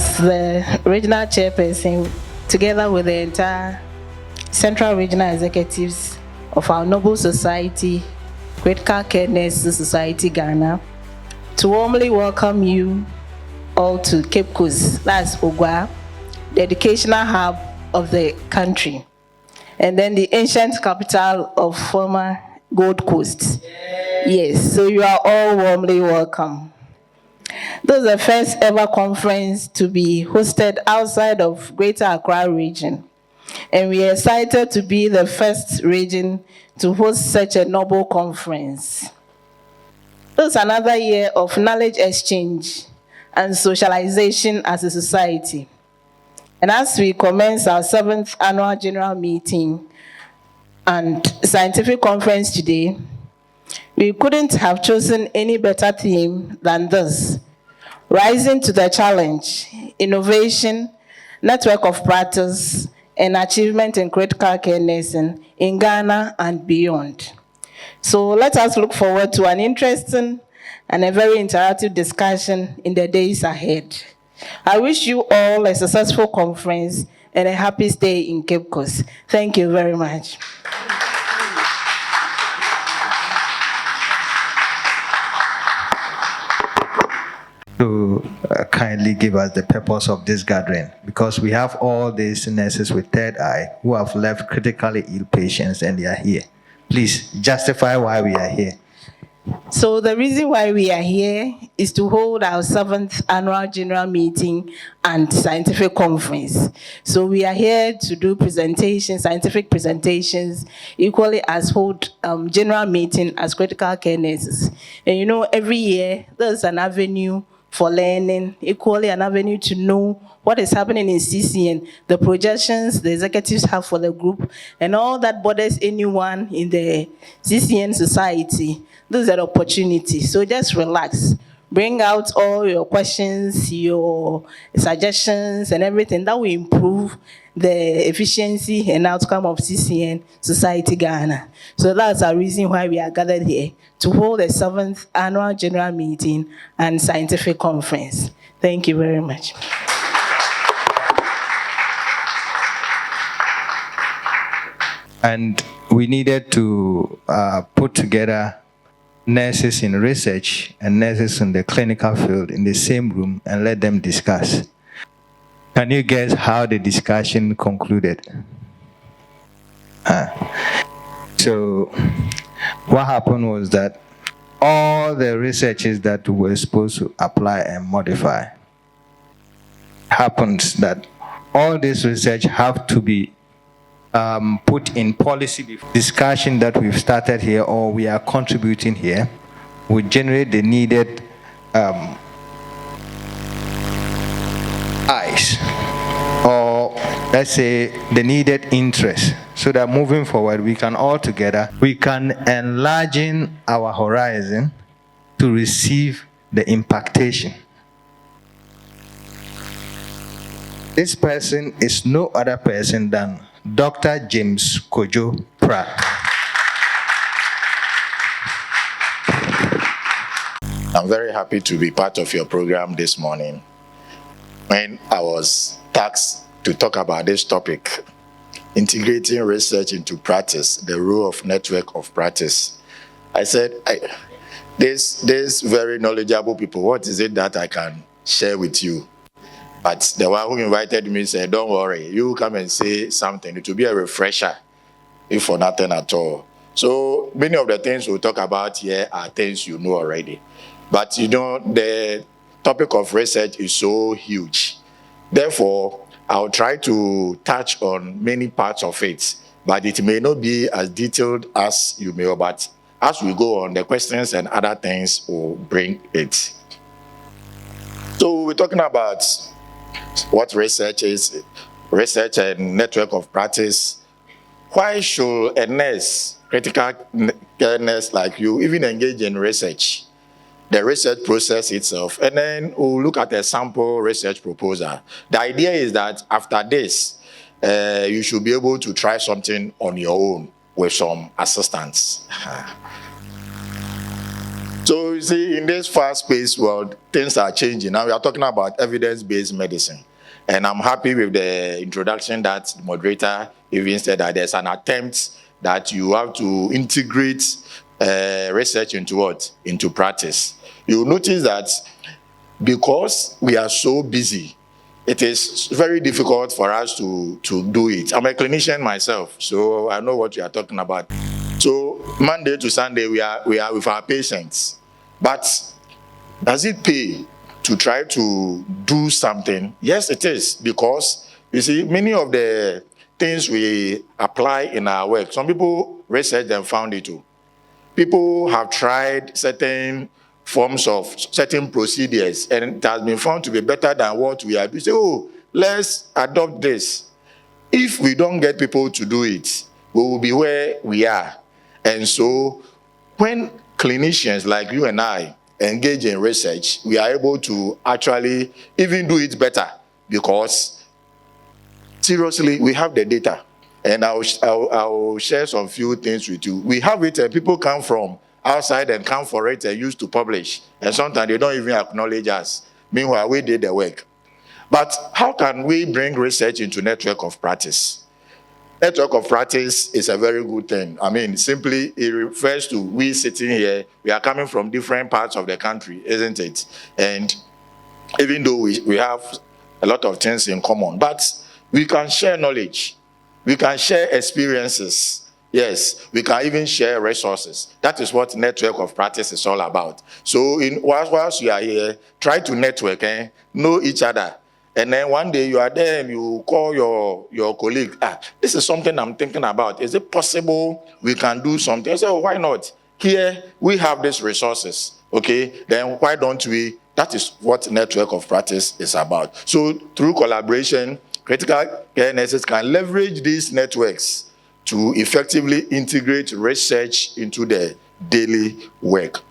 as the regional chairperson, together with the entire Central Regional Executives of our Noble Society, Critical Care Nurses Society Ghana, to warmly welcome you all to Cape Coast, that's Ogwa, the educational hub of the country, and then the ancient capital of former Gold Coast. Yes, so you are all warmly welcome. This is the first ever conference to be hosted outside of Greater Accra region. And we are excited to be the first region to host such a noble conference. This is another year of knowledge exchange and socialization as a society. And as we commence our 7th annual general meeting and scientific conference today, we couldn't have chosen any better theme than this: rising to the challenge, innovation, network of practice, and achievement in critical care nursing in Ghana and beyond. So let us look forward to an interesting and a very interactive discussion in the days ahead. I wish you all a successful conference and a happy stay in Cape Coast. Thank you very much. To kindly give us the purpose of this gathering, because we have all these nurses with third eye who have left critically ill patients and they are here. Please justify why we are here. So the reason why we are here is to hold our 7th annual general meeting and scientific conference. So we are here to do presentations, scientific presentations, equally as hold general meeting as critical care nurses. And you know, every year there's an avenue for learning, equally an avenue to know what is happening in CCN, the projections the executives have for the group, and all that bothers anyone in the CCN society. This is an opportunity, so just relax. Bring out all your questions, your suggestions, and everything that will improve the efficiency and outcome of CCN Society Ghana. So that's our reason why we are gathered here, to hold the 7th annual general meeting and scientific conference. Thank you very much. And we needed to put together nurses in research and nurses in the clinical field in the same room and let them discuss. Can you guess how the discussion concluded? So what happened was that all the researches that we were supposed to apply and modify happens that all this research have to be put in policy. Discussion that we've started here or we are contributing here will generate the needed eyes, or let's say the needed interest, so that moving forward we can all together, we can enlarge our horizon to receive the impactation. This person is no other person than Dr. James Kojo Pratt. I'm very happy to be part of your program this morning. When I was tasked to talk about this topic, integrating research into practice, the role of network of practice, I said, this very knowledgeable people, what is it that I can share with you? But the one who invited me said, don't worry, you come and say something. It will be a refresher, if for nothing at all. So many of the things we'll talk about here are things you know already. But you know, the topic of research is so huge. Therefore, I'll try to touch on many parts of it, but it may not be as detailed as you may, but as we go on, the questions and other things will bring it. So we're talking about what research is, research and network of practice. Why should a nurse, critical care nurse like you, even engage in research? The research process itself, and then we'll look at a sample research proposal. The idea is that after this, you should be able to try something on your own with some assistance. So you see, in this fast-paced world, things are changing. Now we are talking about evidence-based medicine. And I'm happy with the introduction that the moderator even said that there's an attempt that you have to integrate research into what? Into practice. You'll notice that because we are so busy, it is very difficult for us to do it. I'm a clinician myself, so I know what you are talking about. So Monday to Sunday, we are with our patients. But does it pay to try to do something? Yes, it is, because you see, many of the things we apply in our work, some people researched and found it too. People have tried certain forms of certain procedures, and it has been found to be better than what we are doing. Say, oh, let's adopt this. If we don't get people to do it, we will be where we are. And so when clinicians like you and I engage in research, we are able to actually even do it better, because seriously, we have the data. And I'll share some few things with you. We have it, and people come from outside and come for it and used to publish. And sometimes they don't even acknowledge us. Meanwhile, we did the work. But how can we bring research into network of practice? Network of practice is a very good thing. I mean, simply, it refers to we sitting here, we are coming from different parts of the country, isn't it? And even though we have a lot of things in common, but we can share knowledge. We can share experiences. Yes, we can even share resources. That is what network of practice is all about. So whilst you are here, try to network, know each other. And then one day you are there and you call your colleague, this is something I'm thinking about. Is it possible we can do something? I say, oh, why not? Here, we have these resources, okay? Then why don't we? That is what network of practice is about. So through collaboration, critical care nurses can leverage these networks to effectively integrate research into their daily work.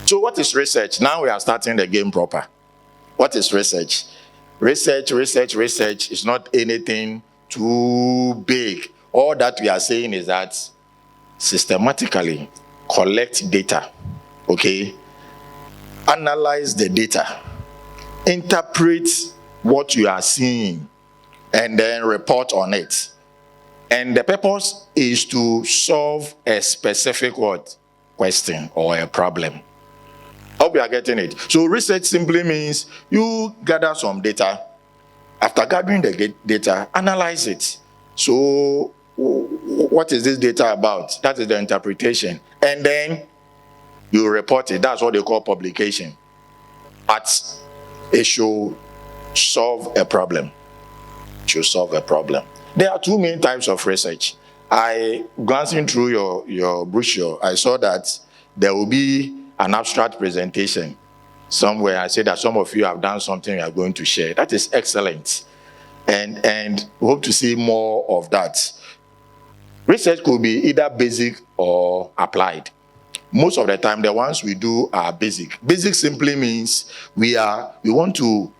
So what is research? Now we are starting the game proper. What is research? Research is not anything too big. All that we are saying is that systematically collect data, okay? Analyze the data, interpret what you are seeing, and then report on it. And the purpose is to solve a specific what? Question or a problem. Hope you are getting it. So research simply means you gather some data. After gathering the data, analyze it. So what is this data about? That is the interpretation. And then you report it. That's what they call publication. But it should solve a problem. It should solve a problem. There are two main types of research. Glancing through your brochure, I saw that there will be an abstract presentation somewhere. I say that some of you have done something you are going to share. That is excellent. And we hope to see more of that. Research could be either basic or applied. Most of the time, the ones we do are basic. Basic simply means we want to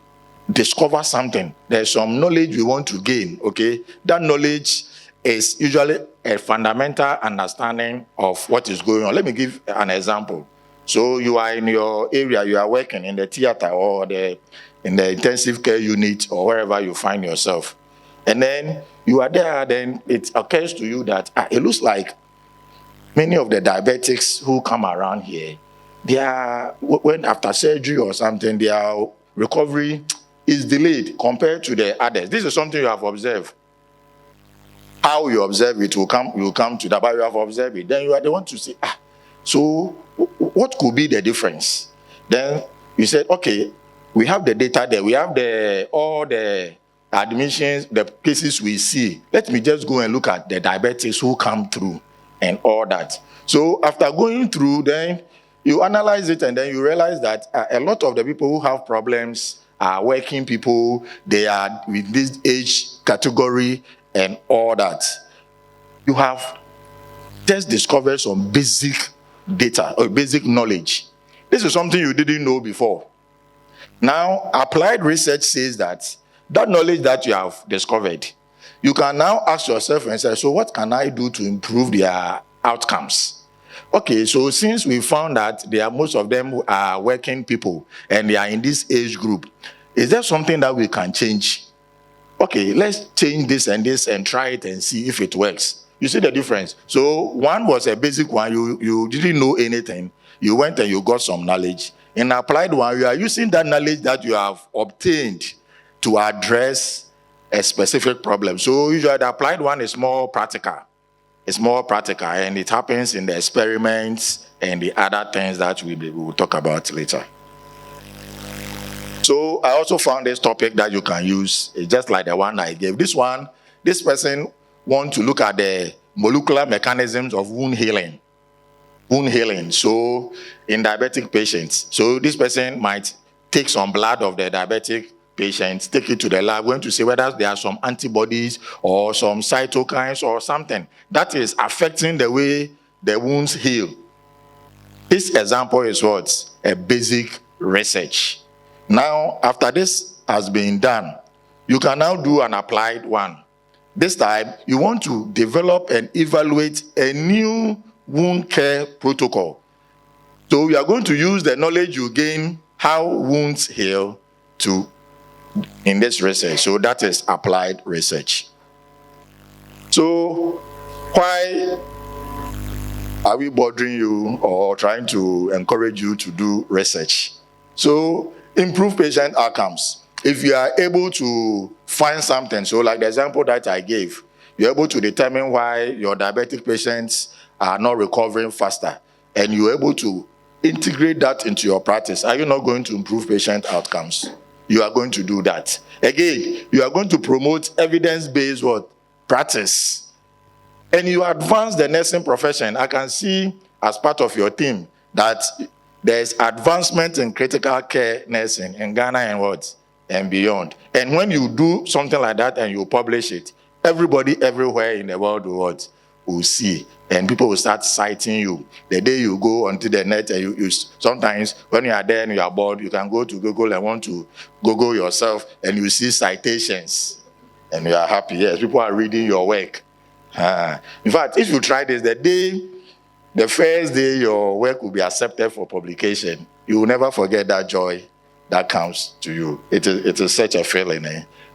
discover something. There's some knowledge we want to gain, okay? That knowledge is usually a fundamental understanding of what is going on. Let me give an example. So you are in your area, you are working in the theater or in the intensive care unit or wherever you find yourself. And then you are there, then it occurs to you that it looks like many of the diabetics who come around here, when after surgery or something, their recovery is delayed compared to the others. This is something you have observed. How you observe it will come to that, but you have observed it. Then you are the one to say, so what could be the difference? Then you said, okay, we have the data there. We have all the admissions, the cases we see. Let me just go and look at the diabetics who come through and all that. So after going through, then you analyze it and then you realize that a lot of the people who have problems are working people. They are with this age category and all that. You have just discovered some basic data or basic knowledge. This is something you didn't know before. Now, applied research says that knowledge that you have discovered, you can now ask yourself and say, so what can I do to improve their outcomes? Okay, so since we found that most of them are working people and they are in this age group, is there something that we can change? Okay, let's change this and try it and see if it works. You see the difference? So one was a basic one, you didn't know anything. You went and you got some knowledge. In applied one, you are using that knowledge that you have obtained to address a specific problem. So usually the applied one is more practical. It's more practical, and it happens in the experiments and the other things that we will talk about later. So I also found this topic that you can use, just like the one I gave. This person wants to look at the molecular mechanisms of wound healing. Wound healing. So in diabetic patients, so this person might take some blood of the diabetic patients, take it to the lab, going to see whether there are some antibodies or some cytokines or something that is affecting the way the wounds heal. This example is what? A basic research. Now, after this has been done, you can now do an applied one. This time, you want to develop and evaluate a new wound care protocol. So you are going to use the knowledge you gain how wounds heal in this research. So that is applied research. So why are we bothering you or trying to encourage you to do research? So improve patient outcomes. If you are able to find something, so like the example that I gave, you're able to determine why your diabetic patients are not recovering faster, and you're able to integrate that into your practice, are you not going to improve patient outcomes? You are going to do that. Again, you are going to promote evidence-based practice. And you advance the nursing profession. I can see as part of your team that there's advancement in critical care nursing in Ghana and beyond. And when you do something like that and you publish it, everybody everywhere in the world will see, and people will start citing you. The day you go onto the net, and you sometimes when you are there and you are bored, you can go to Google and want to Google yourself, and you see citations, and you are happy. Yes, people are reading your work. In fact, if you try this, the first day your work will be accepted for publication, you will never forget that joy that comes to you. It is such a feeling.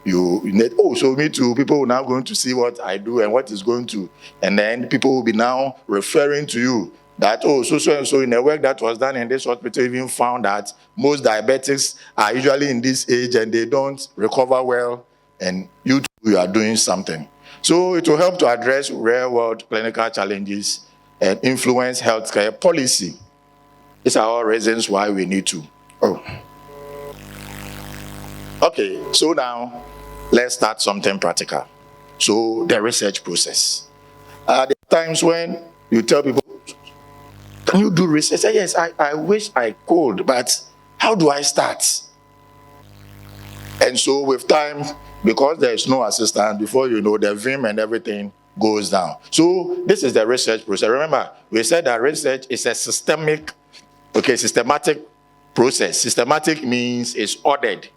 So me too, people will now going to see what I do and what is going to, and then people will be now referring to you that, so and so in the work that was done in this hospital even found that most diabetics are usually in this age and they don't recover well, and you are doing something. So it will help to address real-world clinical challenges and influence healthcare policy. These are all reasons why we need to. Okay, so now let's start something practical. So the research process. There are times when you tell people, can you do research? Say, yes, I wish I could, but how do I start? And so with time, because there is no assistance, before you know, the vim and everything goes down. So this is the research process. Remember, we said that research is a systematic process. Systematic means it's ordered,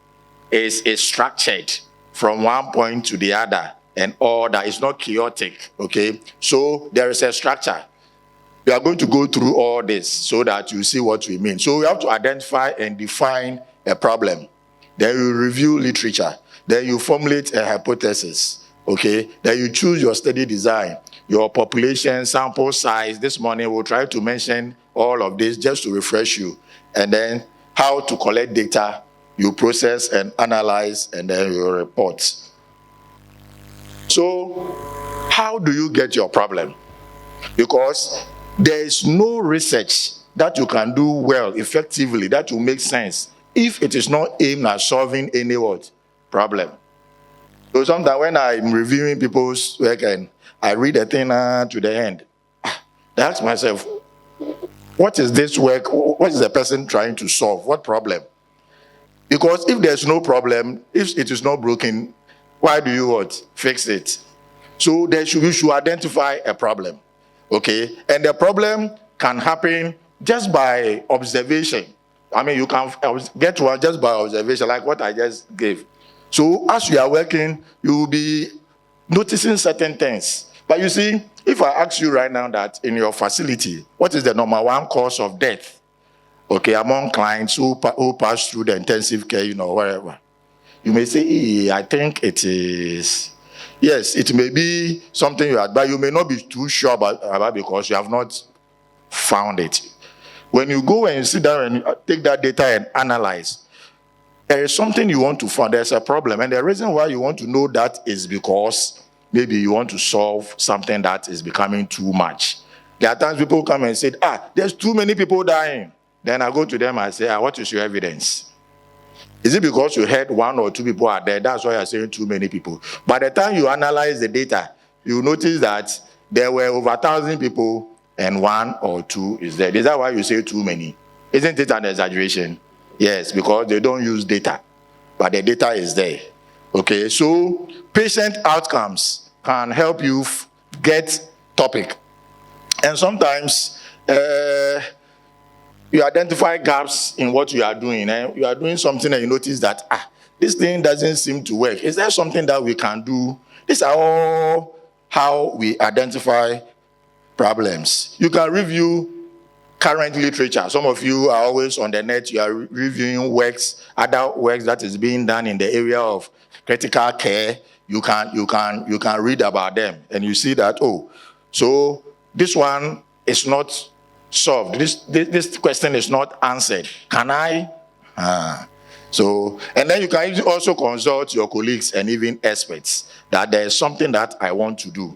it's structured from one point to the other, and order is not chaotic. Okay, so there is a structure. We are going to go through all this so that you see what we mean. So we have to identify and define a problem. Then you review literature. Then you formulate a hypothesis. Okay, then you choose your study design, your population, sample size. This morning we'll try to mention all of this just to refresh you. And then how to collect data, you process and analyze, and then you report. So how do you get your problem? Because there is no research that you can do well, effectively, that will make sense if it is not aimed at solving any problem. So sometimes when I'm reviewing people's work and I read a thing to the end, I ask myself, what is this work? What is the person trying to solve? What problem? Because if there's no problem, if it is not broken, why do you fix it? So you should identify a problem. Okay? And the problem can happen just by observation. I mean, you can get one just by observation, like what I just gave. So as you are working, you will be noticing certain things. But you see, if I ask you right now that in your facility, what is the number one cause of death, okay, among clients who pass through the intensive care, wherever, you may say, I think it is, yes, it may be something you had, but you may not be too sure about because you have not found it. When you go and you sit down and take that data and analyze, there is something you want to find. There's a problem. And the reason why you want to know that is because maybe you want to solve something that is becoming too much. There are times people come and say, there's too many people dying. Then I go to them and say, what is your evidence? Is it because you heard one or two people are dead? That's why you're saying too many people. By the time you analyze the data, you notice that there were over 1,000 people and one or two is dead. Is that why you say too many? Isn't it an exaggeration? Yes, because they don't use data, but the data is there. Okay, so patient outcomes can help you get topic. And sometimes you identify gaps in what you are doing. You are doing something and you notice that, this thing doesn't seem to work. Is there something that we can do? These are all how we identify problems. You can review current literature. Some of you are always on the net. You are reviewing works, other works that is being done in the area of critical care. You can read about them and you see that, so this one is not solved. This question is not answered. Can I? And then you can also consult your colleagues and even experts that there is something that I want to do,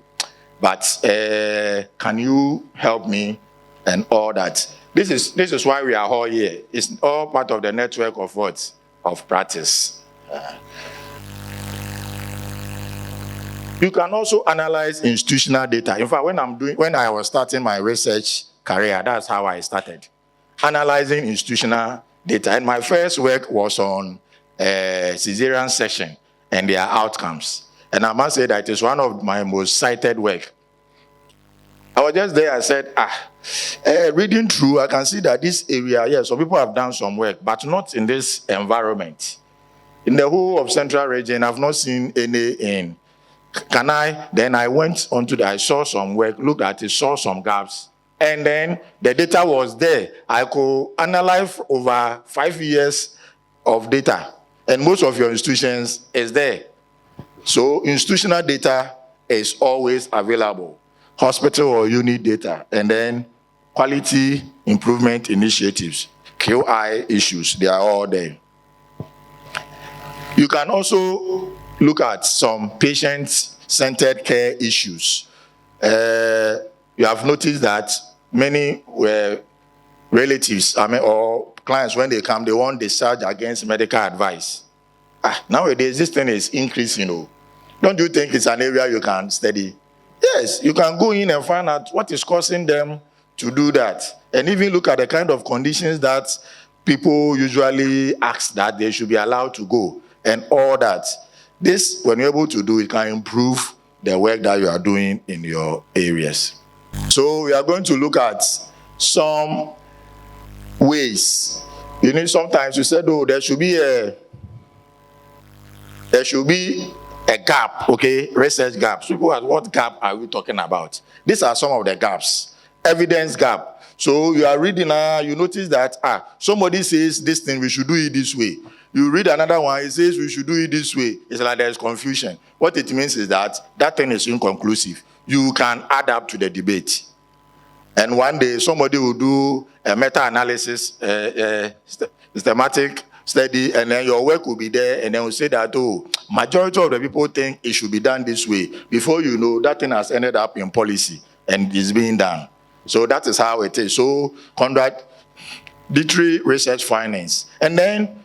but can you help me and all that? This is why we are all here. It's all part of the network of what? Of practice. You can also analyze institutional data. In fact, when I was starting my research career, that's how I started. Analyzing institutional data. And my first work was on cesarean section and their outcomes. And I must say that it's one of my most cited work. I was just there, I said, reading through, I can see that this area, yes, some people have done some work, but not in this environment. In the whole of Central region, I've not seen any in. Then I went onto I saw some work, looked at it, saw some gaps, and then the data was there. I could analyze over 5 years of data, and most of your institutions is there. So institutional data is always available. Hospital or unit data, and then quality improvement initiatives, QI issues, they are all there. You can also look at some patient-centered care issues. You have noticed that many relatives, or clients, when they come, they want discharge against medical advice. Nowadays, this thing is increasing. Don't you think it's an area you can study? Yes, you can go in and find out what is causing them to do that. And even look at the kind of conditions that people usually ask that they should be allowed to go and all that. This, when you're able to do it, can improve the work that you are doing in your areas. So we are going to look at some ways. Sometimes you said, there should be a gap, okay, research gaps. People ask, what gap are we talking about? These are some of the gaps. Evidence gap. So you are reading, you notice that, somebody says this thing, we should do it this way. You read another one, it says we should do it this way. It's like there's confusion. What it means is that thing is inconclusive. You can add up to the debate. And one day somebody will do a meta-analysis, systematic study, and then your work will be there, and then we'll say that, majority of the people think it should be done this way. Before you know, that thing has ended up in policy and is being done. So that is how it is. So contradictory research findings. And then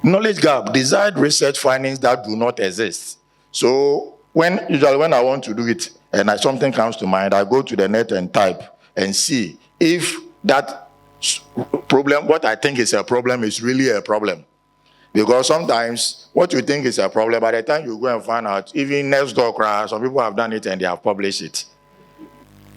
knowledge gap, desired research findings that do not exist. So usually when I want to do it and something comes to mind, I go to the net and type and see if that problem, what I think is a problem, is really a problem. Because sometimes what you think is a problem, by the time you go and find out, even next door, some people have done it and they have published it.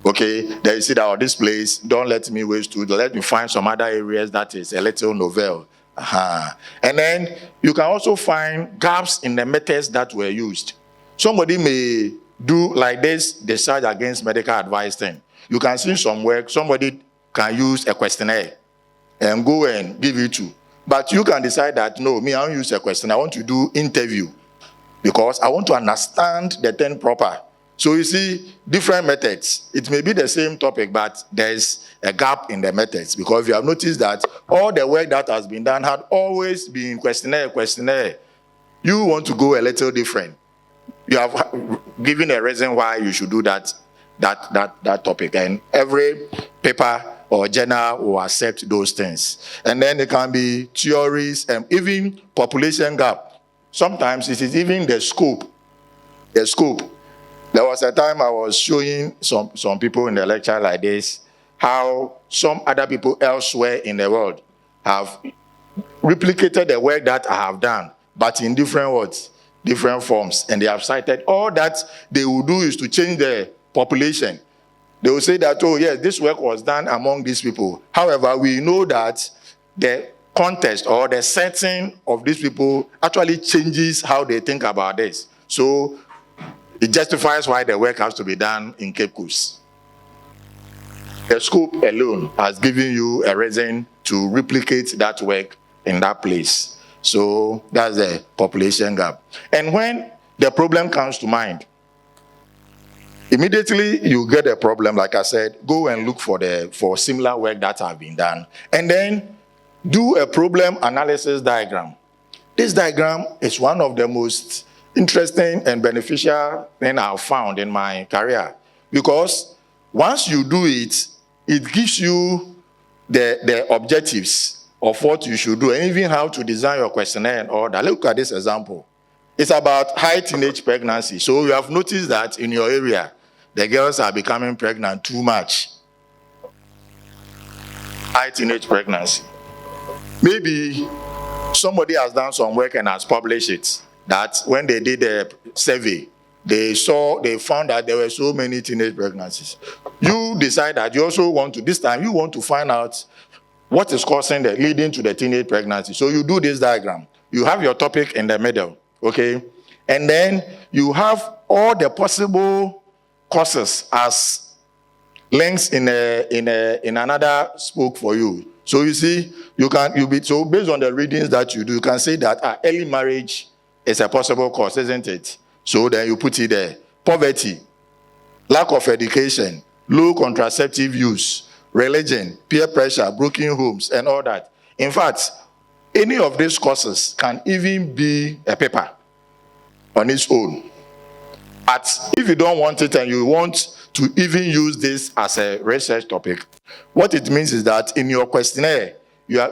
Okay, then you see that this place, don't let me waste to, let me find some other areas that is a little novel. And then you can also find gaps in the methods that were used. Somebody may do like this discharge against medical advice thing, you can see some work, somebody can use a questionnaire and go and give it to. But you can decide that, no, me, I don't use a questionnaire, I want to do interview because I want to understand the thing proper. So you see, different methods. It may be the same topic, but there's a gap in the methods because you have noticed that all the work that has been done had always been questionnaire. You want to go a little different. You have given a reason why you should do that topic, and every paper or journal will accept those things. And then it can be theories and even population gap. Sometimes it is even the scope. There was a time I was showing some people in the lecture like this how some other people elsewhere in the world have replicated the work that I have done, but in different words, different forms, and they have cited all that they will do is to change the population. They will say that, oh yes, this work was done among these people. However, we know that the context or the setting of these people actually changes how they think about this. So it justifies why the work has to be done in Cape Coast. The scope alone has given you a reason to replicate that work in that place. So that's the population gap. And when the problem comes to mind, immediately you get a problem, like I said, go and look for similar work that have been done. And then do a problem analysis diagram. This diagram is one of the most interesting and beneficial thing I've found in my career. Because once you do it, it gives you the objectives of what you should do and even how to design your questionnaire and all that. Look at this example. It's about high teenage pregnancy. So you have noticed that in your area, the girls are becoming pregnant too much. High teenage pregnancy. Maybe somebody has done some work and has published it, that when they did a survey, they found that there were so many teenage pregnancies. You decide that you also want to, this time you want to find out what is causing the leading to the teenage pregnancy. So you do this diagram. You have your topic in the middle, okay? And then you have all the possible causes as links in another spoke for you. So you see, so based on the readings that you do, you can say that early marriage is a possible cause, isn't it? So then you put it there. Poverty, lack of education, low contraceptive use, religion, peer pressure, broken homes, and all that. In fact, any of these causes can even be a paper on its own. But if you don't want it and you want to even use this as a research topic, what it means is that in your questionnaire,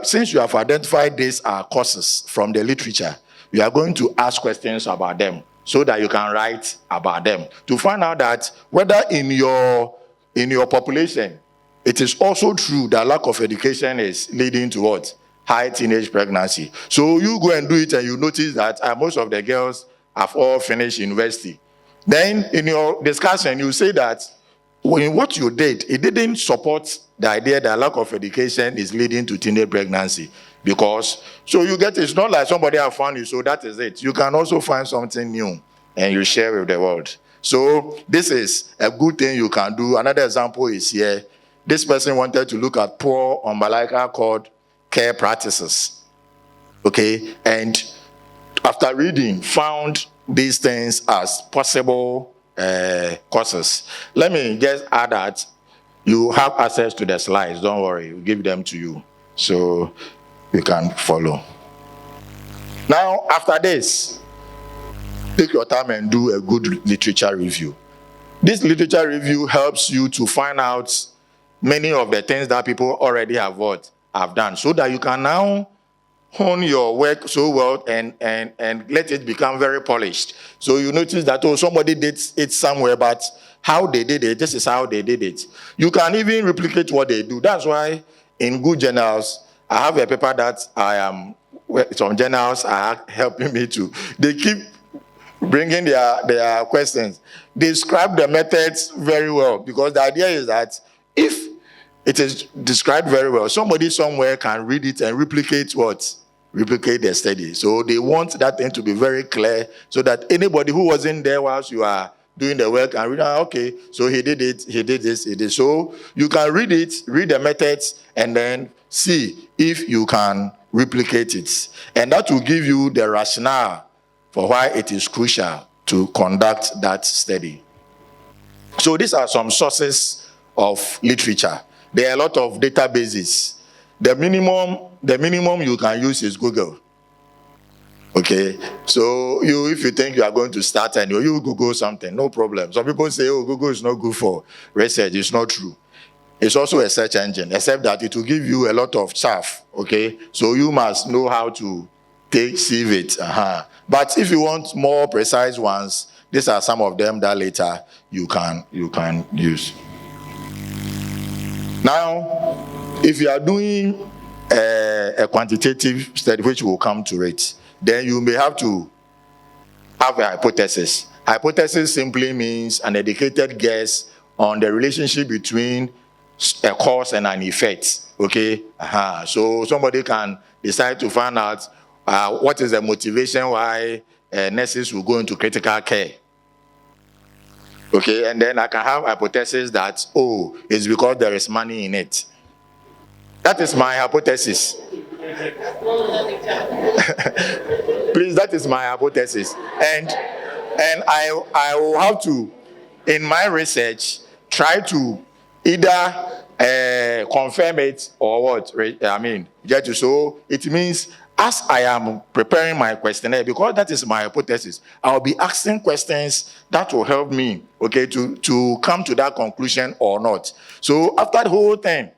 since you have identified these causes from the literature, you are going to ask questions about them so that you can write about them to find out that whether in your population, it is also true that lack of education is leading to what? High teenage pregnancy. So you go and do it and you notice that most of the girls have all finished university. Then in your discussion, you say that in what you did, it didn't support the idea that lack of education is leading to teenage pregnancy. Because, so you get, it's not like somebody have found you, so that is it. You can also find something new and you share with the world. So this is a good thing you can do. Another example is here. This person wanted to look at poor umbilical cord care practices. Okay, and after reading, found these things as possible causes. Let me just add that you have access to the slides. Don't worry, we'll give them to you so you can follow. Now, after this, take your time and do a good literature review. This literature review helps you to find out many of the things that people already have done, so that you can now hone your work so well and let it become very polished. So you notice that, somebody did it somewhere, but how they did it, this is how they did it. You can even replicate what they do. That's why in good journals, I have a paper that some journals are helping me to. They keep bringing their questions. They describe the methods very well, because the idea is that if it is described very well, somebody somewhere can read it and replicate the study. So they want that thing to be very clear so that anybody who wasn't there whilst you are doing the work and read, okay, so he did it, he did this, he did. So you can read it, read the methods, and then see if you can replicate it. And that will give you the rationale for why it is crucial to conduct that study. So these are some sources of literature. There are a lot of databases. The minimum you can use is Google. Okay, so if you think you are going to start and you Google something, no problem. Some people say, oh, Google is not good for research. It's not true. It's also a search engine, except that it will give you a lot of chaff. Okay, so you must know how to sieve it. But if you want more precise ones, these are some of them that later you can use. Now, if you are doing a quantitative study, which will come to it, then you may have to have a hypothesis. Hypothesis simply means an educated guess on the relationship between a cause and an effect. Okay, so somebody can decide to find out what is the motivation why nurses will go into critical care. Okay, and then I can have hypothesis that, oh, it's because there is money in it. That is my hypothesis. Please, that is my hypothesis. And I will have to, in my research, try to either confirm it or what? So it means as I am preparing my questionnaire, because that is my hypothesis, I'll be asking questions that will help me, okay, to come to that conclusion or not. So after the whole thing,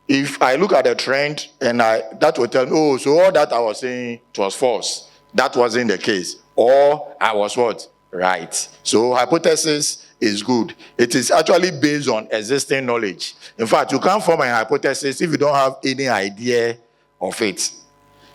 if I look at the trend and that will tell me, oh, so all that I was saying was false. That wasn't the case. Or I was what? Right. So hypothesis is good. It is actually based on existing knowledge. In fact, you can't form a hypothesis if you don't have any idea of it.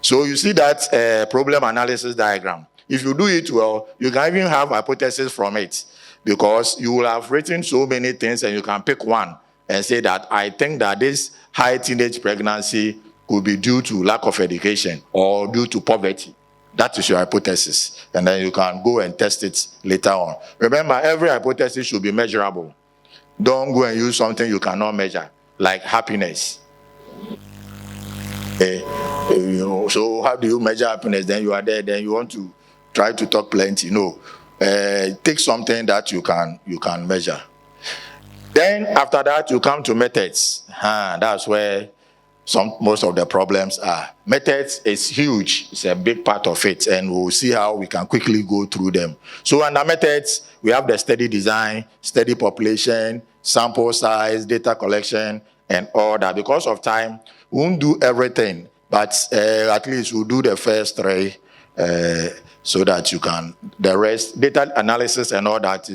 So you see that problem analysis diagram. If you do it well, you can even have hypothesis from it, because you will have written so many things and you can pick one and say that I think that this high teenage pregnancy could be due to lack of education or due to poverty. That is your hypothesis. And then you can go and test it later on. Remember, every hypothesis should be measurable. Don't go and use something you cannot measure, like happiness. So how do you measure happiness? Then you are there, then you want to try to talk plenty. No. Take something that you can measure. Then after that, you come to methods. That's where most of the problems are. Methods is huge. It's a big part of it, and we'll see how we can quickly go through them. So under methods, we have the study design, study population, sample size, data collection, and all that. Because of time, we won't do everything, but at least we'll do the first three so that you can, the rest, data analysis and all that,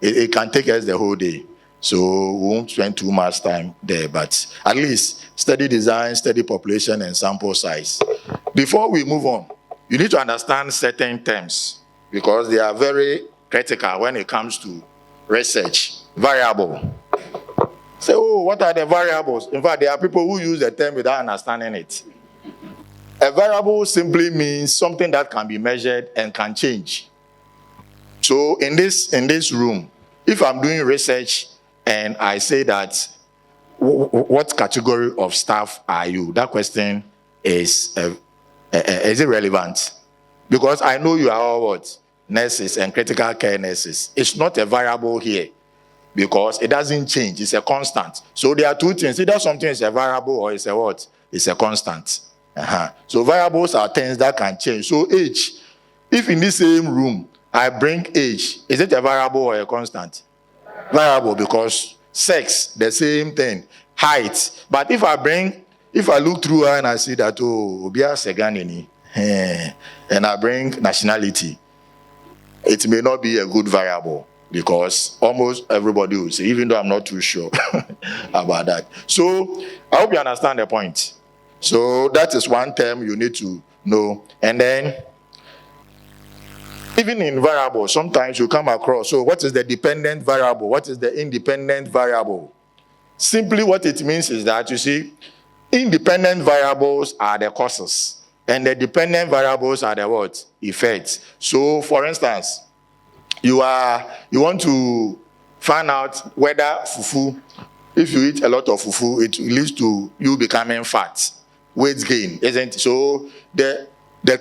it can take us the whole day. So we won't spend too much time there, but at least study design, study population, and sample size. Before we move on, you need to understand certain terms because they are very critical when it comes to research. Variable. Say, oh, what are the variables? In fact, there are people who use the term without understanding it. A variable simply means something that can be measured and can change. So in this room, if I'm doing research and I say that, what category of staff are you? That question is irrelevant. Because I know you are all what? Nurses and critical care nurses. It's not a variable here because it doesn't change. It's a constant. So there are two things. Either something is a variable or it's a what? It's a constant. So variables are things that can change. So age. If in the same room I bring age, is it a variable or a constant? Variable, because sex, the same thing. Height. But if I look through her and I see that, oh, Obia Seganini, and I bring nationality, it may not be a good variable because almost everybody will say, even though I'm not too sure about that. So I hope you understand the point. So that is one term you need to know. And then, even in variables, sometimes you come across, so what is the dependent variable? What is the independent variable? Simply what it means is that, you see, independent variables are the causes, and the dependent variables are the what? Effects. So, for instance, you want to find out whether fufu, if you eat a lot of fufu, it leads to you becoming fat, weight gain, isn't it? So the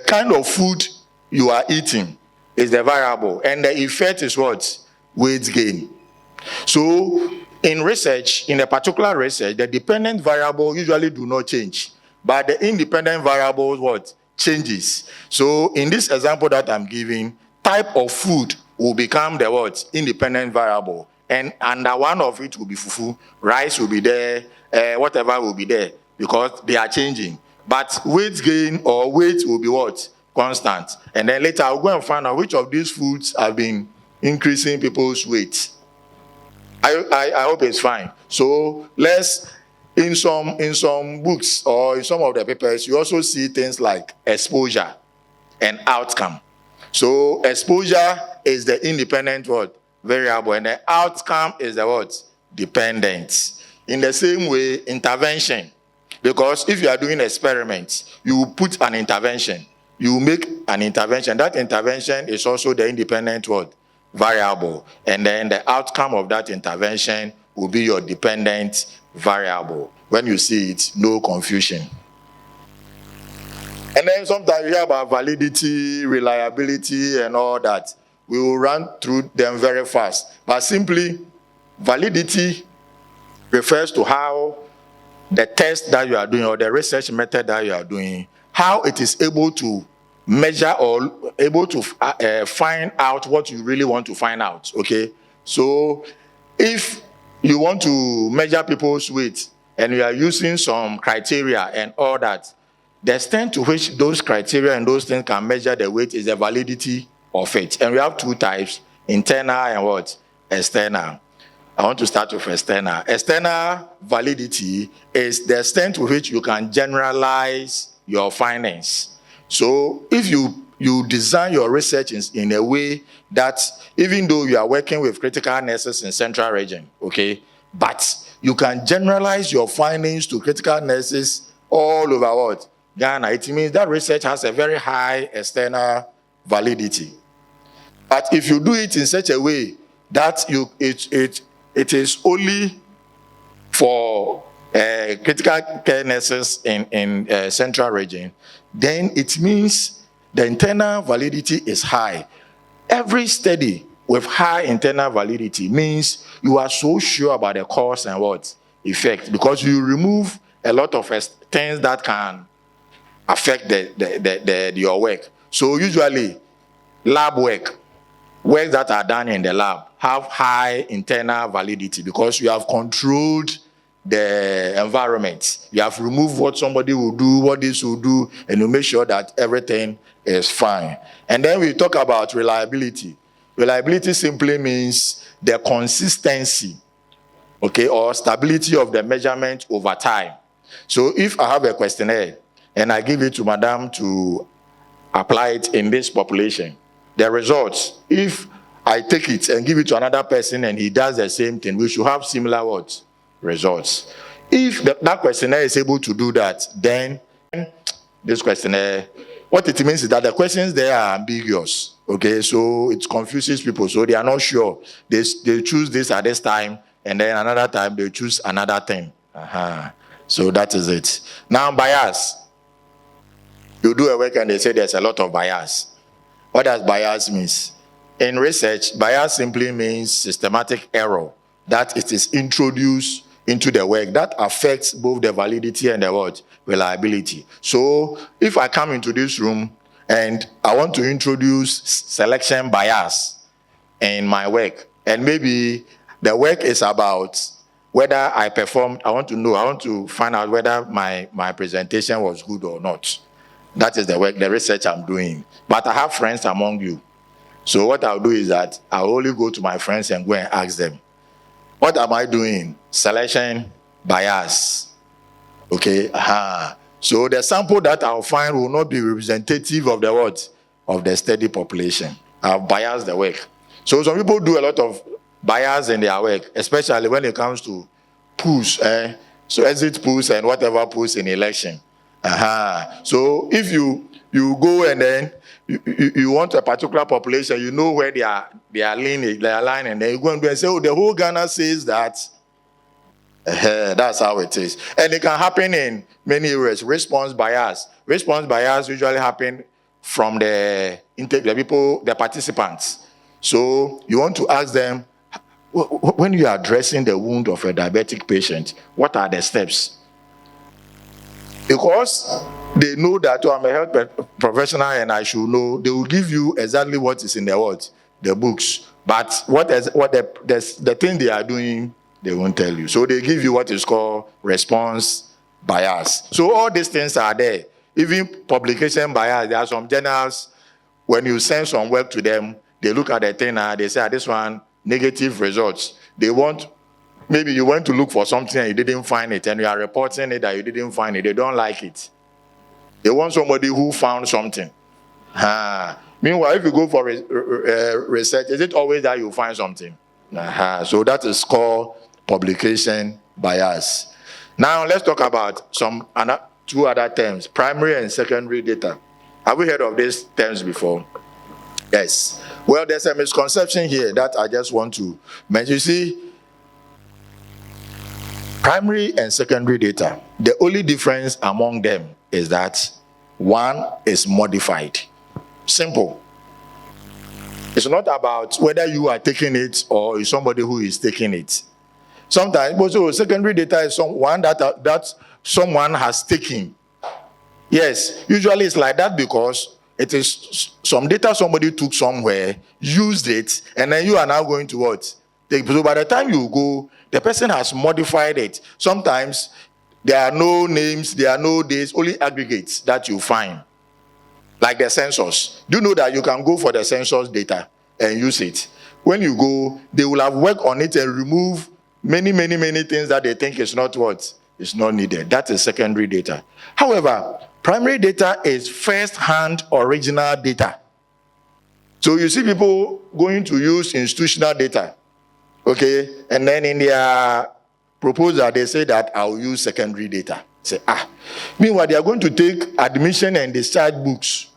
kind of food you are eating is the variable, and the effect is what? Weight gain. So in research, in a particular research, the dependent variable usually do not change, but the independent variable what? Changes. So in this example that I'm giving, type of food will become the what? Independent variable. And under one of it will be fufu, rice will be there, whatever will be there, because they are changing. But weight gain or weight will be what? Constant. And then later I'll go and find out which of these foods have been increasing people's weight. I hope it's fine. So let's, in some books or in some of the papers, you also see things like exposure and outcome. So exposure is the independent what? Variable, and the outcome is the what? Dependent. In the same way, intervention. Because if you are doing experiments, you put an intervention. You make an intervention. That intervention is also the independent what? Variable. And then the outcome of that intervention will be your dependent variable. When you see it, no confusion. And then sometimes you hear about validity, reliability, and all that. We will run through them very fast. But simply, validity refers to how the test that you are doing or the research method that you are doing, how it is able to measure or able to find out what you really want to find out, okay? So if you want to measure people's weight and you are using some criteria and all that, the extent to which those criteria and those things can measure the weight is the validity of it. And we have two types, internal and what? External. I want to start with external. External validity is the extent to which you can generalize your findings. So if you design your research in a way that even though you are working with critical nurses in central region, okay, but you can generalize your findings to critical nurses all over what? Ghana. It means that research has a very high external validity. But if you do it in such a way that it is only for critical care nurses in central region, then it means the internal validity is high. Every study with high internal validity means you are so sure about the cause and what? Effect, because you remove a lot of things that can affect your work. So usually lab works that are done in the lab have high internal validity because you have controlled the environment. You have removed what somebody will do, what this will do, and you make sure that everything is fine. And then we talk about reliability. Reliability simply means the consistency, okay, or stability of the measurement over time. So if I have a questionnaire and I give it to madam to apply it in this population, the results, if I take it and give it to another person and he does the same thing, we should have similar what? Results. If that questionnaire is able to do that, then this questionnaire, what it means is that the questions there are ambiguous, okay? So it confuses people, so they are not sure. They choose this at this time, and then another time they choose another thing. So that is it. Now bias. You do a work and they say there's a lot of bias. What does bias mean? In research, bias simply means systematic error that it is introduced into the work that affects both the validity and the what? Reliability. So if I come into this room and I want to introduce selection bias in my work, and maybe the work is about whether I performed, I want to find out whether my presentation was good or not. That is the work, the research I'm doing. But I have friends among you. So what I'll do is that I'll only go to my friends and go and ask them, what am I doing? Selection bias. Okay. So the sample that I'll find will not be representative of the what? Of the study population. I've biased the work. So some people do a lot of bias in their work, especially when it comes to polls. So exit polls and whatever polls in election. So if you go and then you want a particular population, you know where they are lineage, they are line, and then you go and say, oh, the whole Ghana says that. That's how it is. And it can happen in many areas. Response bias. Response bias usually happen from the people, the participants. So you want to ask them, when you are addressing the wound of a diabetic patient, what are the steps? Because they know that I'm a health professional and I should know, they will give you exactly what is in the books. But the thing they are doing, they won't tell you. So they give you what is called response bias. So all these things are there. Even publication bias, there are some journals, when you send some work to them, they look at the thing and they say, this one, negative results. They want, maybe you went to look for something and you didn't find it, and you are reporting it that you didn't find it. They don't like it. They want somebody who found something. Meanwhile, if you go for research, is it always that you find something? So that is called publication bias. Now let's talk about two other terms, primary and secondary data. Have we heard of these terms before? Yes. Well, there's a misconception here that I just want to mention. You see, primary and secondary data, the only difference among them is that one is modified. Simple. It's not about whether you are taking it or is somebody who is taking it. Sometimes, also secondary data is one that someone has taken. Yes, usually it's like that because it is some data somebody took somewhere, used it, and then you are now going to what? So by the time you go, the person has modified it. Sometimes there are no names, there are no dates, only aggregates that you find. Like the census. Do you know that you can go for the census data and use it? When you go, they will have worked on it and remove many things that they think is not what? Is not needed. That is secondary data. However, primary data is first-hand original data. So you see people going to use institutional data, okay? And then in their proposal, they say that I'll use secondary data. Say, Meanwhile, they are going to take admission and discharge books.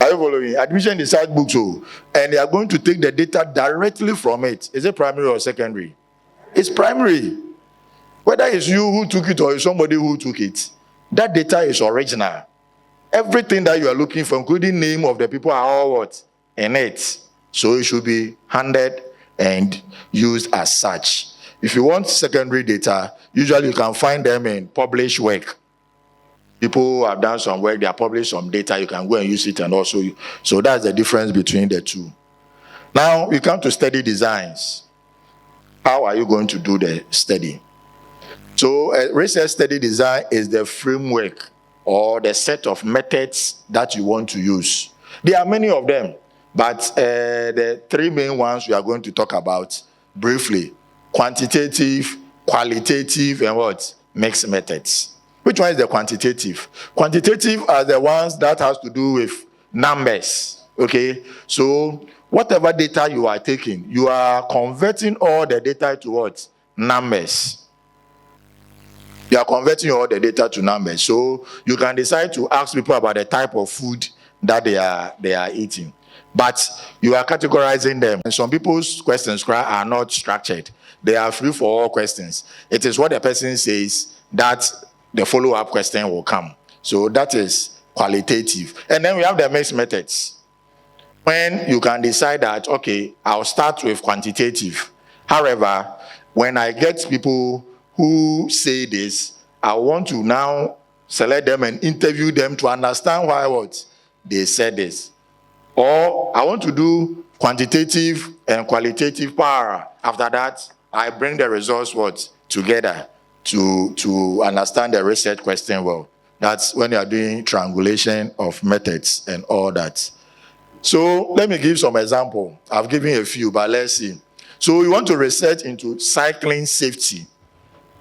Are you following? Admission and discharge books, and they are going to take the data directly from it. Is it primary or secondary? It's primary. Whether it's you who took it or it's somebody who took it, that data is original. Everything that you are looking for, including name of the people, are all what? In it. So it should be handled and used as such. If you want secondary data, usually you can find them in published work. People have done some work, they have published some data, you can go and use it, and also, so that's the difference between the two. Now, we come to study designs. How are you going to do the study? So, a research study design is the framework or the set of methods that you want to use. There are many of them, but the three main ones we are going to talk about briefly: quantitative, qualitative, and what? Mixed methods. Which one is the quantitative? Quantitative are the ones that has to do with numbers, okay? So whatever data you are taking, you are converting all the data to what? Numbers. You are converting all the data to numbers. So you can decide to ask people about the type of food that they are eating. But you are categorizing them. And some people's questions are not structured. They are free for all questions. It is what the person says that the follow-up question will come. So that is qualitative. And then we have the mixed methods. When you can decide that, okay, I'll start with quantitative. However, when I get people who say this, I want to now select them and interview them to understand why what they said this. Or I want to do quantitative and qualitative power. After that, I bring the results what together to understand the research question well. That's when you are doing triangulation of methods and all that. So let me give some example. I've given a few, but let's see. So you want to research into cycling safety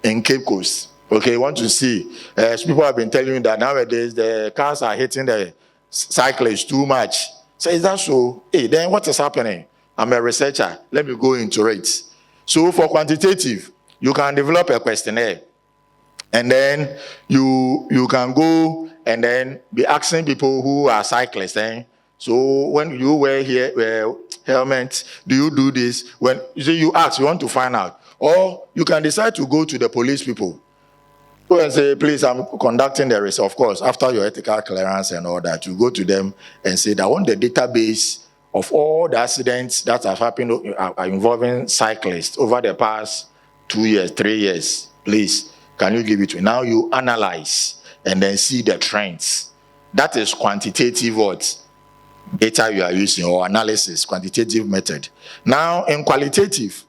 in Cape Coast. Okay, you want to see. People have been telling you that nowadays the cars are hitting the cyclists too much. So is that so? Hey, then what is happening? I'm a researcher. Let me go into it. So for quantitative, you can develop a questionnaire. And then you can go and then be asking people who are cyclists. So when you wear helmet, do you do this? When you ask, you want to find out. Or you can decide to go to the police people. Go and say, please, I'm conducting the race. Of course, after your ethical clearance and all that, you go to them and say, I want the database of all the accidents that have happened involving cyclists over the past 2 years, 3 years. Please, can you give it to me? Now you analyze and then see the trends. That is quantitative data you are using, or analysis, quantitative method. Now in qualitative,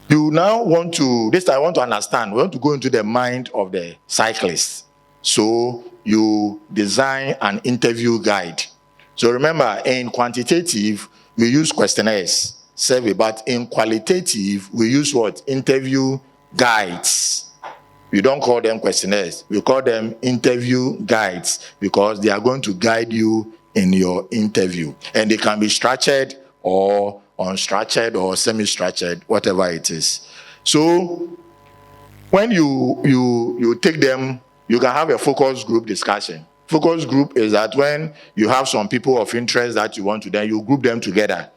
you now want to, this I want to understand, we want to go into the mind of the cyclist. So you design an interview guide. So remember, in quantitative, we use questionnaires, survey, but in qualitative, we use what? Interview guides. We don't call them questionnaires, we call them interview guides, because they are going to guide you in your interview. And they can be structured or unstructured or semi-structured, whatever it is. So when you take them, you can have a focus group discussion. Focus group is that when you have some people of interest that you want to, then you group them together,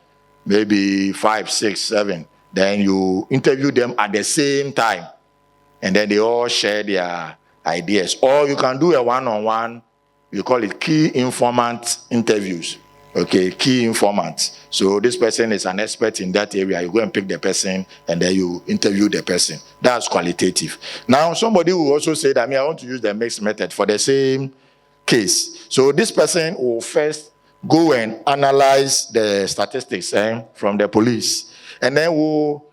maybe 5, 6, 7. Then you interview them at the same time, and then they all share their ideas. Or you can do a one-on-one, we call it key informant interviews. Okay, key informant. So this person is an expert in that area. You go and pick the person, and then you interview the person. That's qualitative. Now, somebody will also say that, I want to use the mixed method for the same case. So this person will first go and analyze the statistics from the police, and then we'll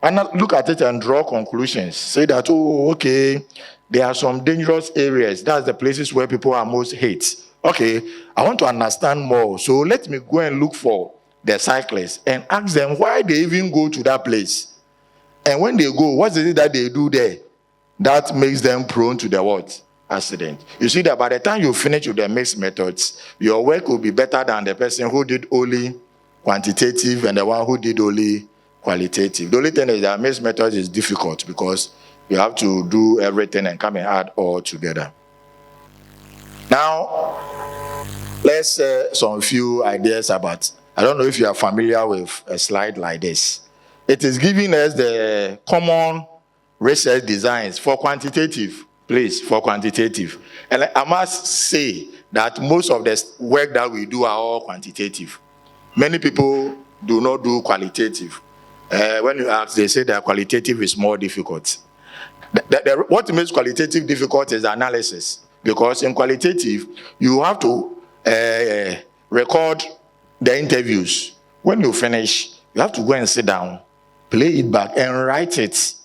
look at it and draw conclusions. Say that, okay, there are some dangerous areas. That's the places where people are most hate. Okay, I want to understand more. So let me go and look for the cyclists and ask them why they even go to that place. And when they go, what is it that they do there that makes them prone to the what? Accident. You see that by the time you finish with the mixed methods, your work will be better than the person who did only quantitative and the one who did only qualitative. The only thing is that mixed methods is difficult because you have to do everything and come and add all together. Now, let's some few ideas about, I don't know if you are familiar with a slide like this. It is giving us the common research designs for quantitative, please, for quantitative. And I must say that most of the work that we do are all quantitative. Many people do not do qualitative. When you ask, they say that qualitative is more difficult. What makes qualitative difficult is the analysis. Because in qualitative, you have to record the interviews. When you finish, you have to go and sit down, play it back, and write it.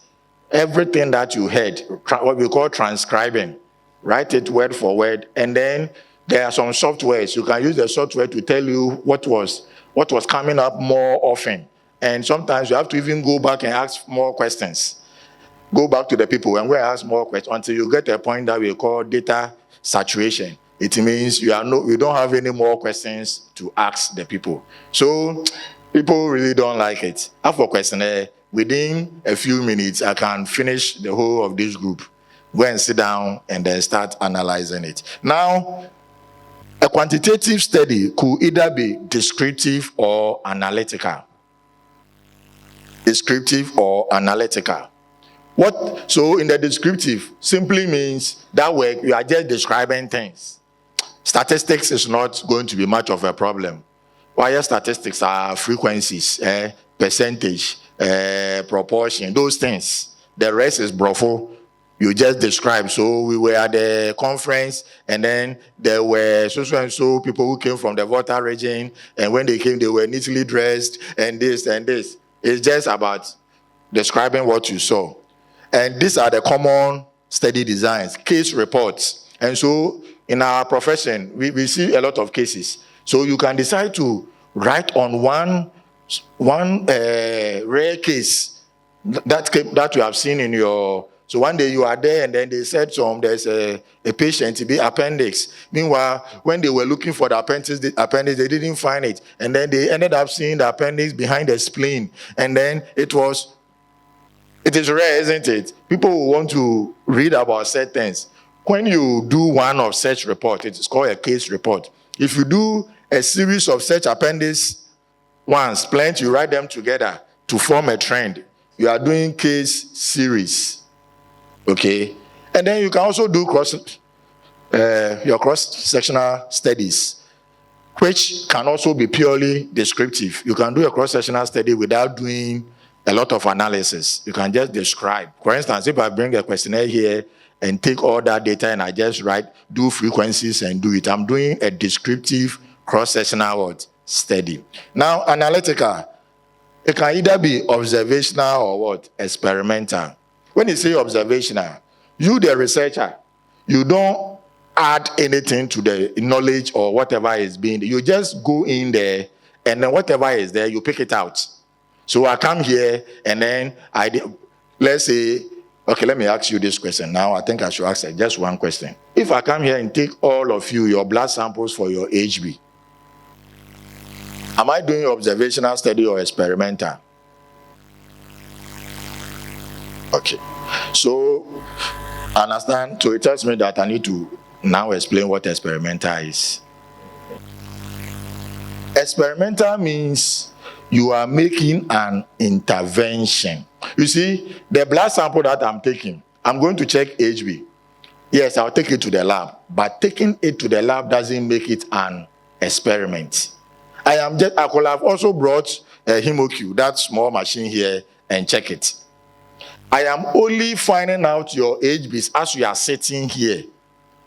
Everything that you heard, what we call transcribing. Write it word for word. And then there are some softwares. You can use the software to tell you what was coming up more often. And sometimes you have to even go back and ask more questions. Go back to the people and we ask more questions until you get to a point that we call data saturation. It means you don't have any more questions to ask the people. So people really don't like it. After questionnaire, within a few minutes, I can finish the whole of this group. Go and sit down and then start analyzing it. Now, a quantitative study could either be descriptive or analytical. Descriptive or analytical. So in the descriptive simply means that work you are just describing things. Statistics is not going to be much of a problem. Why statistics are frequencies, percentage, proportion, those things. The rest is brofo. You just describe. So we were at the conference, and then there were so and so people who came from the Volta region, and when they came, they were neatly dressed, and this and this. It's just about describing what you saw. And these are the common study designs, case reports. And so in our profession, we see a lot of cases. So you can decide to write on one rare case that you have seen in your. So one day you are there and then they said there's a patient to be appendix. Meanwhile, when they were looking for the appendix, they didn't find it. And then they ended up seeing the appendix behind the spleen. And then it was It is rare, isn't it? People will want to read about certain things. When you do one of such report, it is called a case report. If you do a series of such appendices once, plenty, you write them together to form a trend. You are doing case series. Okay? And then you can also do your cross-sectional studies, which can also be purely descriptive. You can do a cross-sectional study without doing a lot of analysis. You can just describe. For instance, if I bring a questionnaire here and take all that data and I just do frequencies and do it, I'm doing a descriptive cross-sectional study. Now, analytical, it can either be observational or experimental. When you say observational, you, the researcher, you don't add anything to the knowledge or whatever is being, you just go in there and then whatever is there, you pick it out. So I come here and then let's say, okay, let me ask you this question. Now I think I should ask just one question. If I come here and take all of your blood samples for your HB, am I doing observational study or experimental? Okay. So I understand. So it tells me that I need to now explain what experimental is. Experimental means you are making an intervention. You see, the blood sample that I'm taking, I'm going to check HB. Yes, I'll take it to the lab, but taking it to the lab doesn't make it an experiment. I could have also brought a HemoQ, that small machine here, and check it. I am only finding out your HBs as you are sitting here,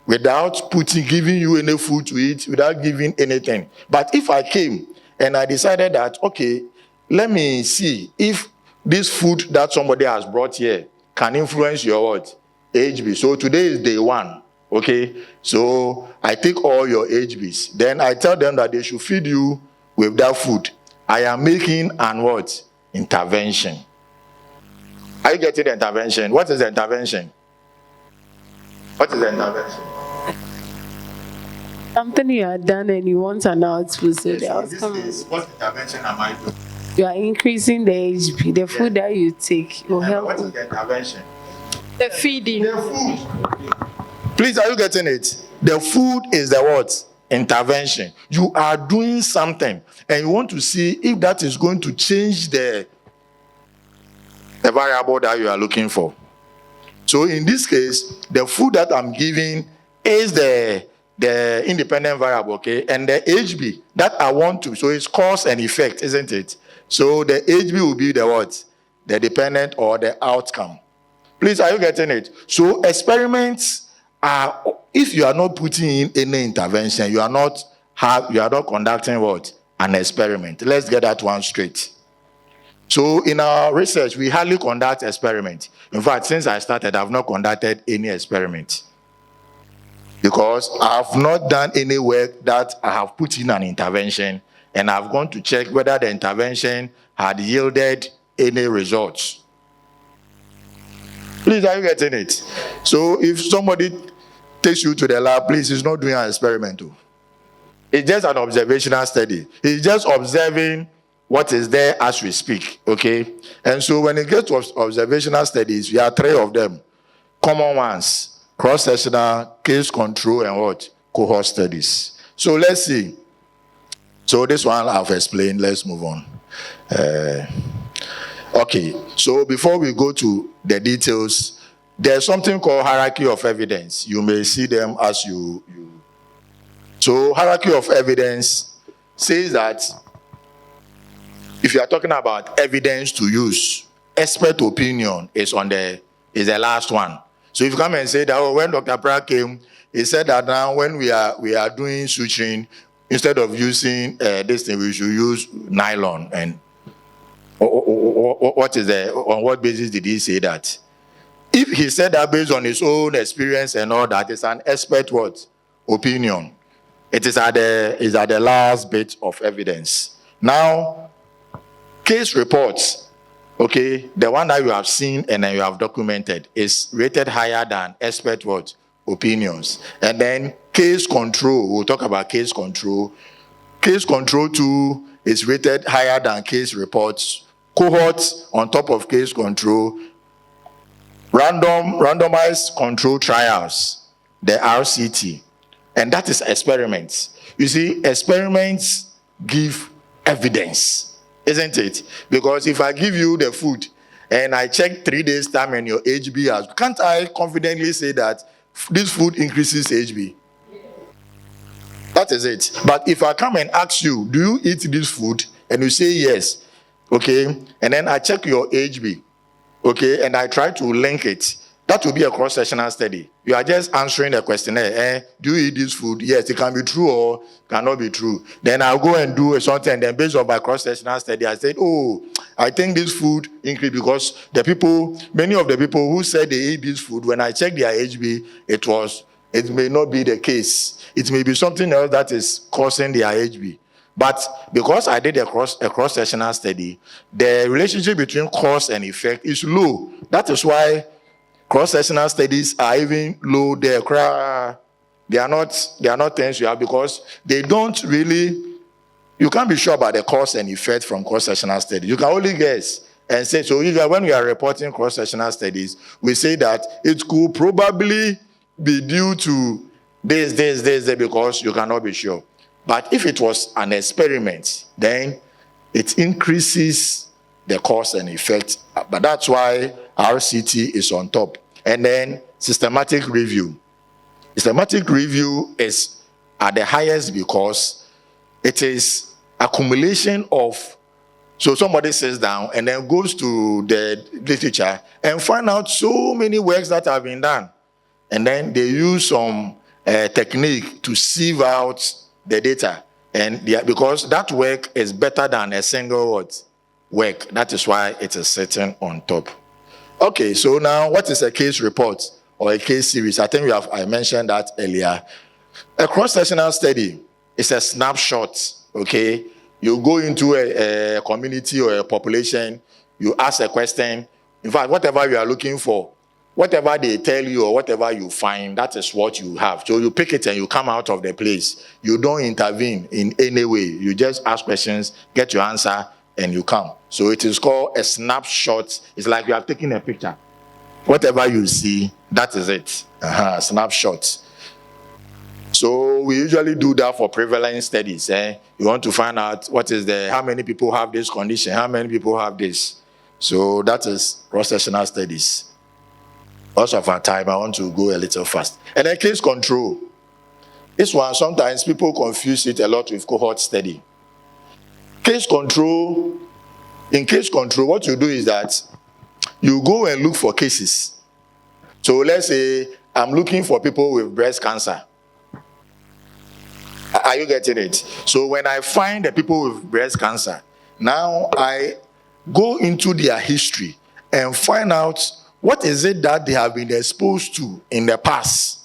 without giving you any food to eat, without giving anything. But if I came and I decided that, okay, let me see if this food that somebody has brought here can influence your HB. So today is day 1, okay? So I take all your HBs. Then I tell them that they should feed you with that food. I am making an intervention. Are you getting the intervention? What is the intervention? What is the intervention? Something you are done and you want an output, so the outcome is what intervention am I doing? You are increasing the HB, the food that you take will help. What is the intervention? The feeding. The food. Please, are you getting it? The food is the what? Intervention. You are doing something and you want to see if that is going to change the variable that you are looking for. So in this case, the food that I'm giving is the independent variable, okay? And the HB that I want to, so it's cause and effect, isn't it? So the HB will be the what? The dependent or the outcome. Please, are you getting it? So experiments are, if you are not putting in any intervention, you are not conducting what? An experiment. Let's get that one straight. So in our research, we hardly conduct experiments. In fact, since I started, I've not conducted any experiment. Because I have not done any work that I have put in an intervention, and I've gone to check whether the intervention had yielded any results. Please, are you getting it? So if somebody takes you to the lab, please, he's not doing an experiment. It's just an observational study. He's just observing what is there as we speak, okay? And so when it gets to observational studies, we have 3 of them. Common ones: cross-sectional, case control, and what? Cohort studies. So let's see. So this one I've explained. Let's move on. Okay, so before we go to the details, there's something called hierarchy of evidence. You may see them as you. So hierarchy of evidence says that if you are talking about evidence to use, expert opinion is the last one. So if you come and say that, when Dr. Pratt came, he said that now when we are doing suturing, instead of using this thing, we should use nylon. And what is on what basis did he say that? If he said that based on his own experience and all that, it's an expert opinion. It is at the last bit of evidence. Now, case reports, okay, the one that you have seen and then you have documented is rated higher than expert opinions. And then case control, we'll talk about case control. Case control too is rated higher than case reports. Cohorts on top of case control randomized control trials, the RCT, and that is experiments. You see, experiments give evidence, isn't it? Because if I give you the food and I check 3 days time and your HB has, can't I confidently say that this food increases HB? That is it. But if I come and ask you, do you eat this food? And you say yes, okay, and then I check your HB, okay, and I try to link it, that will be a cross-sectional study. You are just answering the questionnaire. Do you eat this food? Yes, it can be true or cannot be true. Then I'll go and do something, and then based on my cross-sectional study, I said, oh, I think this food increased because many of the people who said they ate this food, when I checked their HB, it may not be the case. It may be something else that is causing their HB. But because I did a cross-sectional study, the relationship between cause and effect is low. That is why cross-sectional studies are even low there. They are not things you have because they don't really, you can't be sure about the cause and effect from cross-sectional studies. You can only guess and say, so when we are reporting cross-sectional studies, we say that it could probably be due to this, because you cannot be sure. But if it was an experiment, then it increases the cause and effect. But that's why RCT is on top. And then systematic review. Systematic review is at the highest because it is accumulation of, so somebody sits down and then goes to the literature and find out so many works that have been done. And then they use some technique to sieve out the data, and because that work is better than a single work, that is why it is sitting on top. Okay, so now what is a case report or a case series? I think I mentioned that earlier. A cross-sectional study is a snapshot. Okay, you go into a community or a population, you ask a question. In fact, whatever you are looking for, whatever they tell you or whatever you find, that is what you have. So you pick it and you come out of the place. You don't intervene in any way. You just ask questions, get your answer, and you come. So it is called a snapshot. It's like you are taking a picture. Whatever you see, that is it. Snapshot. So we usually do that for prevalence studies. You want to find out how many people have this condition, how many people have this. So that is cross-sectional studies. Also of our time, I want to go a little fast. And then case control. This one, sometimes people confuse it a lot with cohort study. Case control, in case control, what you do is that you go and look for cases. So let's say I'm looking for people with breast cancer. Are you getting it? So when I find the people with breast cancer, now I go into their history and find out what is it that they have been exposed to in the past.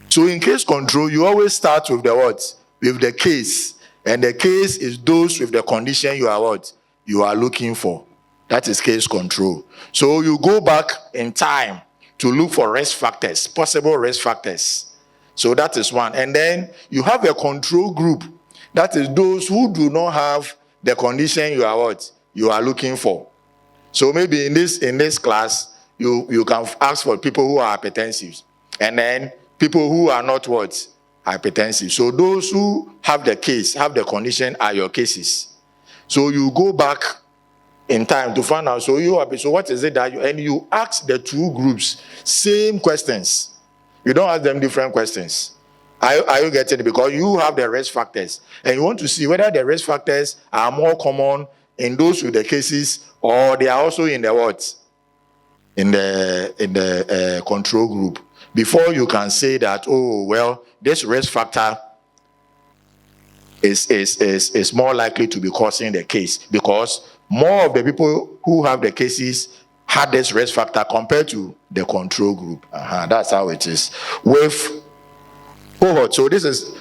So in case control, you always start with the what? With the case. And the case is those with the condition you are looking for. That is case control. So you go back in time to look for risk factors, possible risk factors. So that is one. And then you have a control group. That is those who do not have the condition you are looking for. So maybe in this class, you can ask for people who are hypertensive, and then people who are not hypertensive. So those who have the case, have the condition, are your cases. So you go back in time to find out. So what is it that you ask the two groups same questions. You don't ask them different questions. Are you getting it? Because you have the risk factors, and you want to see whether the risk factors are more common in those with the cases, or they are also in the in the control group, before you can say that, oh well, this risk factor is more likely to be causing the case, because more of the people who have the cases had this risk factor compared to the control group. That's how it is with cohort. So this is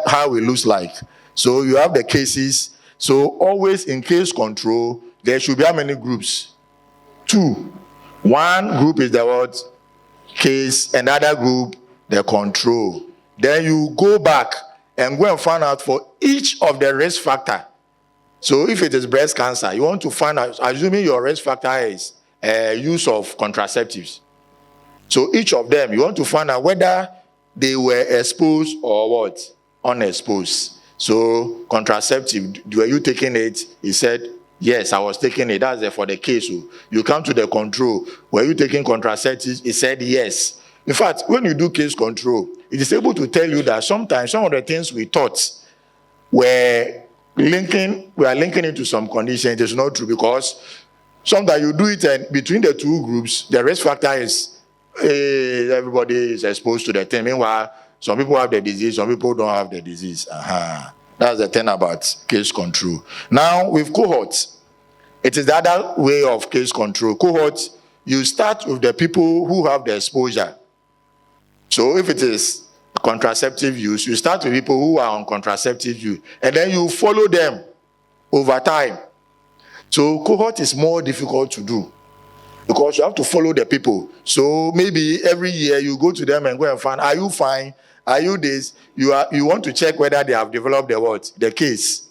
how it looks like. So you have the cases. So always in case control, there should be how many groups? 2. One group is the case, another group the control. Then you go back and go and find out for each of the risk factor. So if it is breast cancer, you want to find out, assuming your risk factor is use of contraceptives. So each of them, you want to find out whether they were exposed or what? Unexposed. So contraceptive, were you taking it? He said, yes, I was taking it. That's for the case. So you come to the control. Were you taking contraceptives? He said, yes. In fact, when you do case control, it is able to tell you that sometimes some of the things we thought we are linking into some conditions. It is not true, because sometimes you do it and between the two groups, the risk factor is everybody is exposed to the thing. Meanwhile, some people have the disease, some people don't have the disease. That's the thing about case control. Now, with cohorts, it is the other way of case control. Cohort, you start with the people who have the exposure. So if it is contraceptive use, you start with people who are on contraceptive use, and then you follow them over time. So cohort is more difficult to do, because you have to follow the people. So maybe every year you go to them and go and find, are you fine? Are you this? You want to check whether they have developed the case.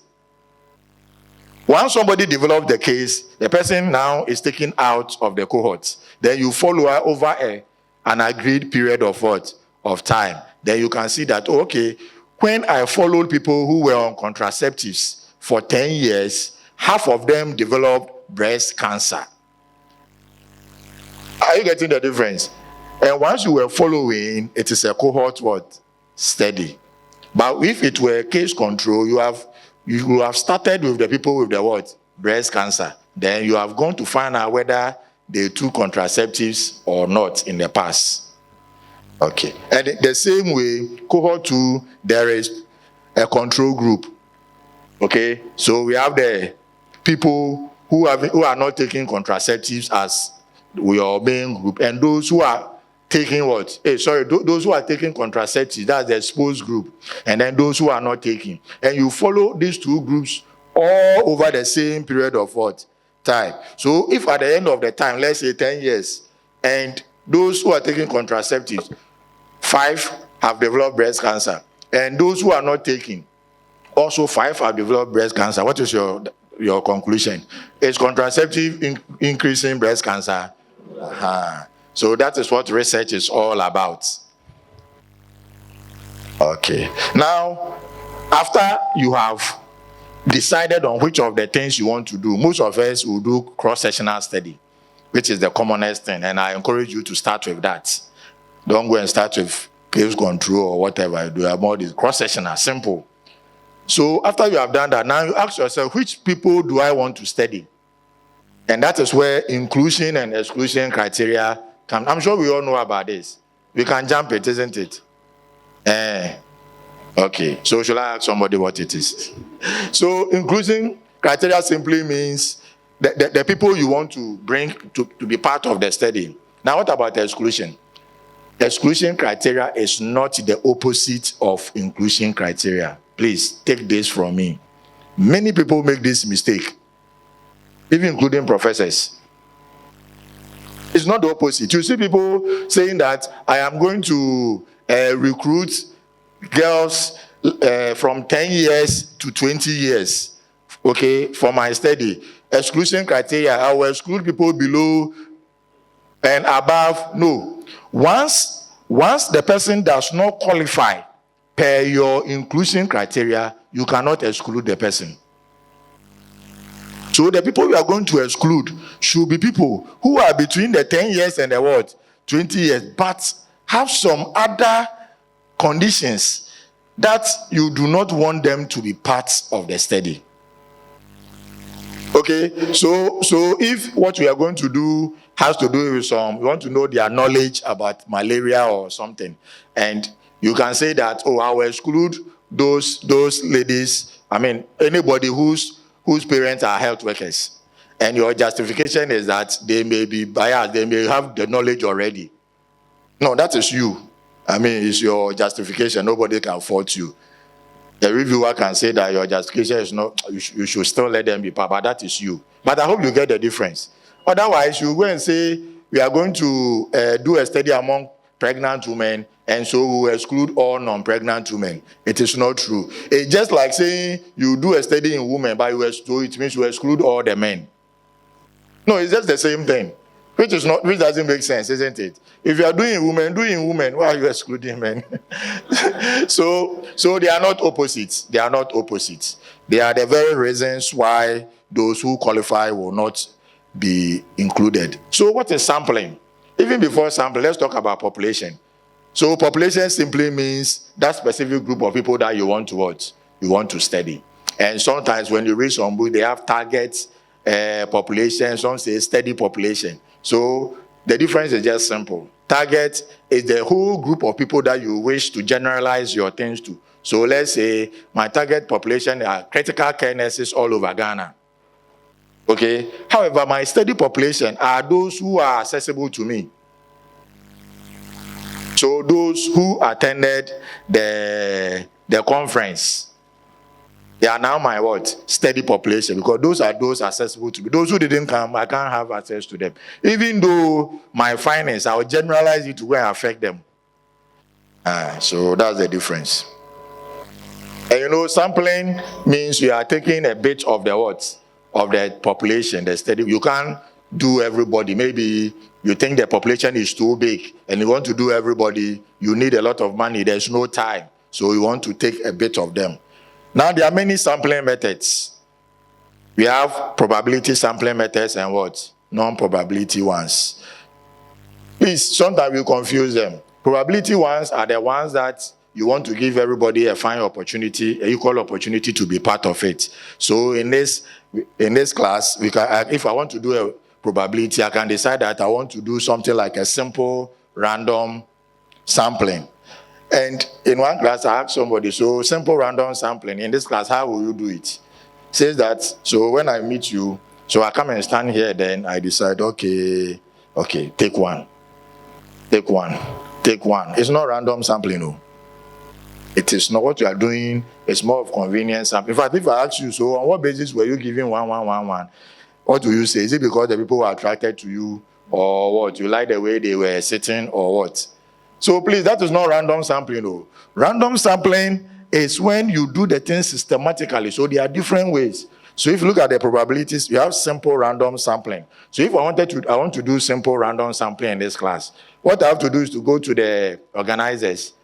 Once somebody develops the case, the person now is taken out of the cohort. Then you follow her over an agreed period of what? Of time. Then you can see that, okay, when I followed people who were on contraceptives for 10 years, half of them developed breast cancer. Are you getting the difference? And once you were following, it is a cohort what? Study. But if it were case control, you have started with the people with the what? Breast cancer. Then you have gone to find out whether they took contraceptives or not in the past. Okay. And the same way, cohort 2, there is a control group. Okay. So we have the people who are not taking contraceptives as your main group, and those who are taking what? Those who are taking contraceptives, that's the exposed group, and then those who are not taking. And you follow these two groups all over the same period of what? Time. So if at the end of the time, let's say 10 years, and those who are taking contraceptives, 5 have developed breast cancer, and those who are not taking, also 5 have developed breast cancer. What is your conclusion? Is contraceptive increasing breast cancer? So that is what research is all about. Okay. Now, after you have decided on which of the things you want to do, most of us will do cross-sectional study, which is the commonest thing, and I encourage you to start with that. Don't go and start with case control or whatever you do. More is cross-sectional, simple. So after you have done that, now you ask yourself, which people do I want to study? And that is where inclusion and exclusion criteria come. I'm sure we all know about this. We can jump it, isn't it? Okay. So shall I ask somebody what it is? So inclusion criteria simply means the people you want to bring to be part of the study. Now what about exclusion? Exclusion criteria is not the opposite of inclusion criteria. Please take this from me. Many people make this mistake, even including professors. It's not the opposite. You see people saying that I am going to recruit girls from 10 years to 20 years, okay, for my study. Exclusion criteria, I will exclude people below and above. No. Once the person does not qualify per your inclusion criteria, you cannot exclude the person. So the people you are going to exclude should be people who are between the 10 years and the what? 20 years, but have some other conditions that you do not want them to be part of the study. Okay, so if what we are going to do has to do with we want to know their knowledge about malaria or something, and you can say that, I will exclude those ladies, anybody whose parents are health workers, and your justification is that they may be biased, they may have the knowledge already. No, that is you. It's your justification. Nobody can fault you. The reviewer can say that your justification is not, you should still let them be part, but that is you. But I hope you get the difference. Otherwise, you go and say, we are going to do a study among pregnant women, and so we will exclude all non-pregnant women. It is not true. It's just like saying you do a study in women, but it means you exclude all the men. No, it's just the same thing. which doesn't make sense, isn't it? If you are doing women, why are you excluding men? So they are not opposites. They are not opposites. They are the very reasons why those who qualify will not be included. So what is sampling? Even before sampling, let's talk about population. So population simply means that specific group of people that you want to watch, you want to study. And sometimes when you read some book, they have target population, some say steady population. So the difference is just simple. Target is the whole group of people that you wish to generalize your things to. So let's say my target population are critical care nurses all over Ghana. Okay. However, my steady population are those who are accessible to me. So those who attended the conference, they are now my what? Steady population, because those are those accessible to me. Those who didn't come, I can't have access to them. Even though my finance, I will generalize it to where I affect them. So that's the difference. And sampling means you are taking a bit of the what? Of the population, the steady. You can't do everybody. Maybe you think the population is too big and you want to do everybody, you need a lot of money, there's no time. So you want to take a bit of them. Now there are many sampling methods. We have probability sampling methods and what? Non-probability ones. Please, sometimes you confuse them. Probability ones are the ones that you want to give everybody a fine opportunity, an equal opportunity to be part of it. So in this class, if I want to do a probability, I can decide that I want to do something like a simple random sampling. And in one class, I asked somebody, so simple random sampling, in this class, how will you do it? Says that, so when I meet you, so I come and stand here, then I decide, okay, take one. It's not random sampling, no. It is not what you are doing, it's more of convenience sampling. In fact, if I ask you, so on what basis were you giving 1, 1, 1, 1? What do you say? Is it because the people were attracted to you, or what? You like the way they were sitting, or what? So please, that is not random sampling. No. Random sampling is when you do the thing systematically. So there are different ways. So if you look at the probabilities, you have simple random sampling. So if I want to do simple random sampling in this class, what I have to do is to go to the organizers,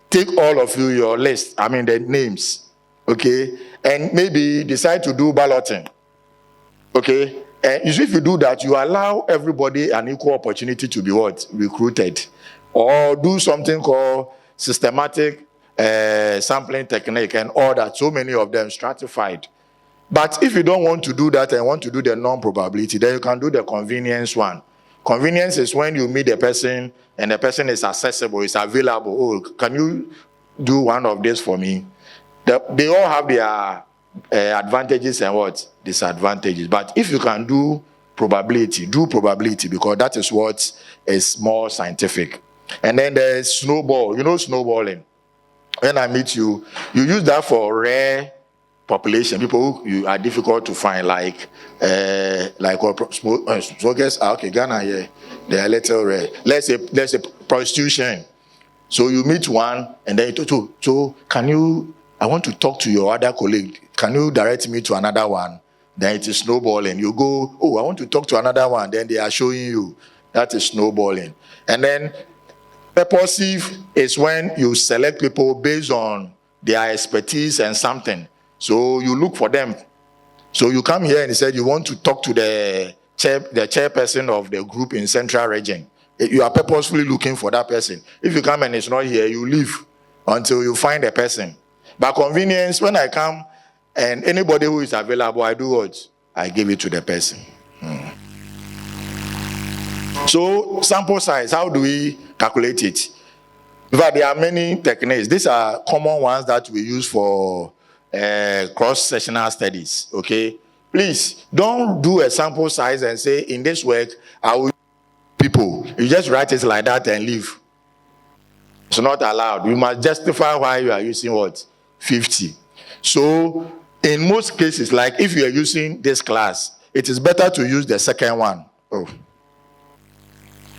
take all of you your list, the names, okay, and maybe decide to do balloting, okay. And if you do that, you allow everybody an equal opportunity to be what? Recruited. Or do something called systematic sampling technique and all that. So many of them stratified. But if you don't want to do that and want to do the non-probability, then you can do the convenience one. Convenience is when you meet the person and the person is accessible, is available. Oh, can you do one of this for me? They all have their advantages and what? Disadvantages. But if you can do probability because that is what is more scientific. And then there's snowball. You know snowballing. When I meet you, you use that for rare population, people who you are difficult to find, like smokers. Okay, Ghana here, they are a little rare. Let's say prostitution. So you meet one, and then you talk. So can you? I want to talk to your other colleague. Can you direct me to another one? Then it is snowballing. You go. Oh, I want to talk to another one. Then they are showing you. That is snowballing. And then purposive is when you select people based on their expertise and something. So you look for them. So you come here and you said you want to talk to the chairperson of the group in Central Region. You are purposefully looking for that person. If you come and it's not here, you leave until you find a person. By convenience, when I come and anybody who is available, I do what? I give it to the person. So sample size, how do we calculate it? In fact, there are many techniques. These are common ones that we use for cross-sectional studies, okay? Please, don't do a sample size and say, in this work, I will use people. You just write it like that and leave. It's not allowed. You must justify why you are using what? 50. So, in most cases, like if you are using this class, it is better to use the second one. Oh.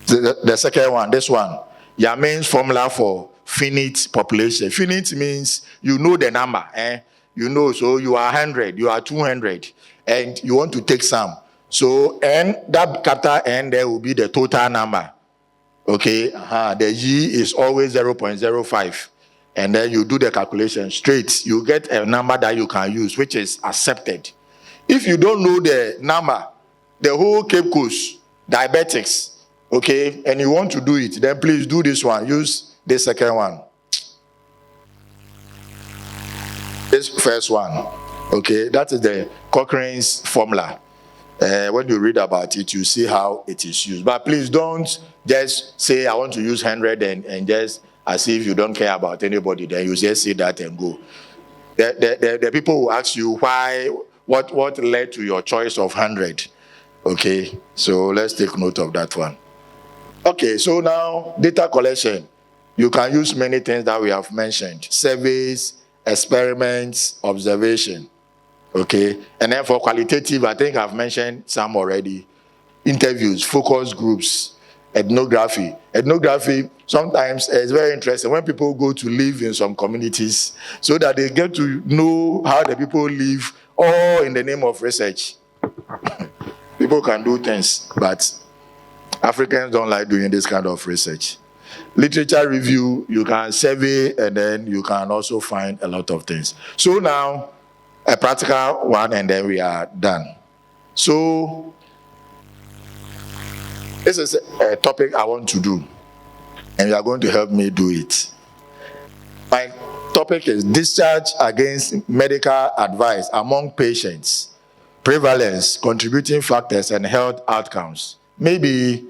The second one, this one. Your main formula for finite population. Finite means you know the number. You know, so you are 100, you are 200, and you want to take some. So N, that capital N there will be the total number. Okay, the G is always 0.05. And then you do the calculation straight. You get a number that you can use, which is accepted. If you don't know the number, the whole Cape Coast, diabetics, okay, and you want to do it, then please do this one. Use this second one. This first one, okay, that is the Conerence's formula. When you read about it, you see how it is used. But please don't just say, I want to use 100 and just as if you don't care about anybody, then you just say that and go. The people will ask you why, what led to your choice of 100. Okay, so let's take note of that one. Okay, so now data collection. You can use many things that we have mentioned. Surveys, experiments, observation. Okay, and then for qualitative, I think I've mentioned some already. Interviews, focus groups, ethnography. Ethnography sometimes is very interesting when people go to live in some communities so that they get to know how the people live, all in the name of research. People can do things, but Africans don't like doing this kind of research. Literature review, you can survey, and then you can also find a lot of things. So now, a practical one, and then we are done. So, this is a topic I want to do, and you are going to help me do it. My topic is discharge against medical advice among patients, prevalence, contributing factors, and health outcomes. Maybe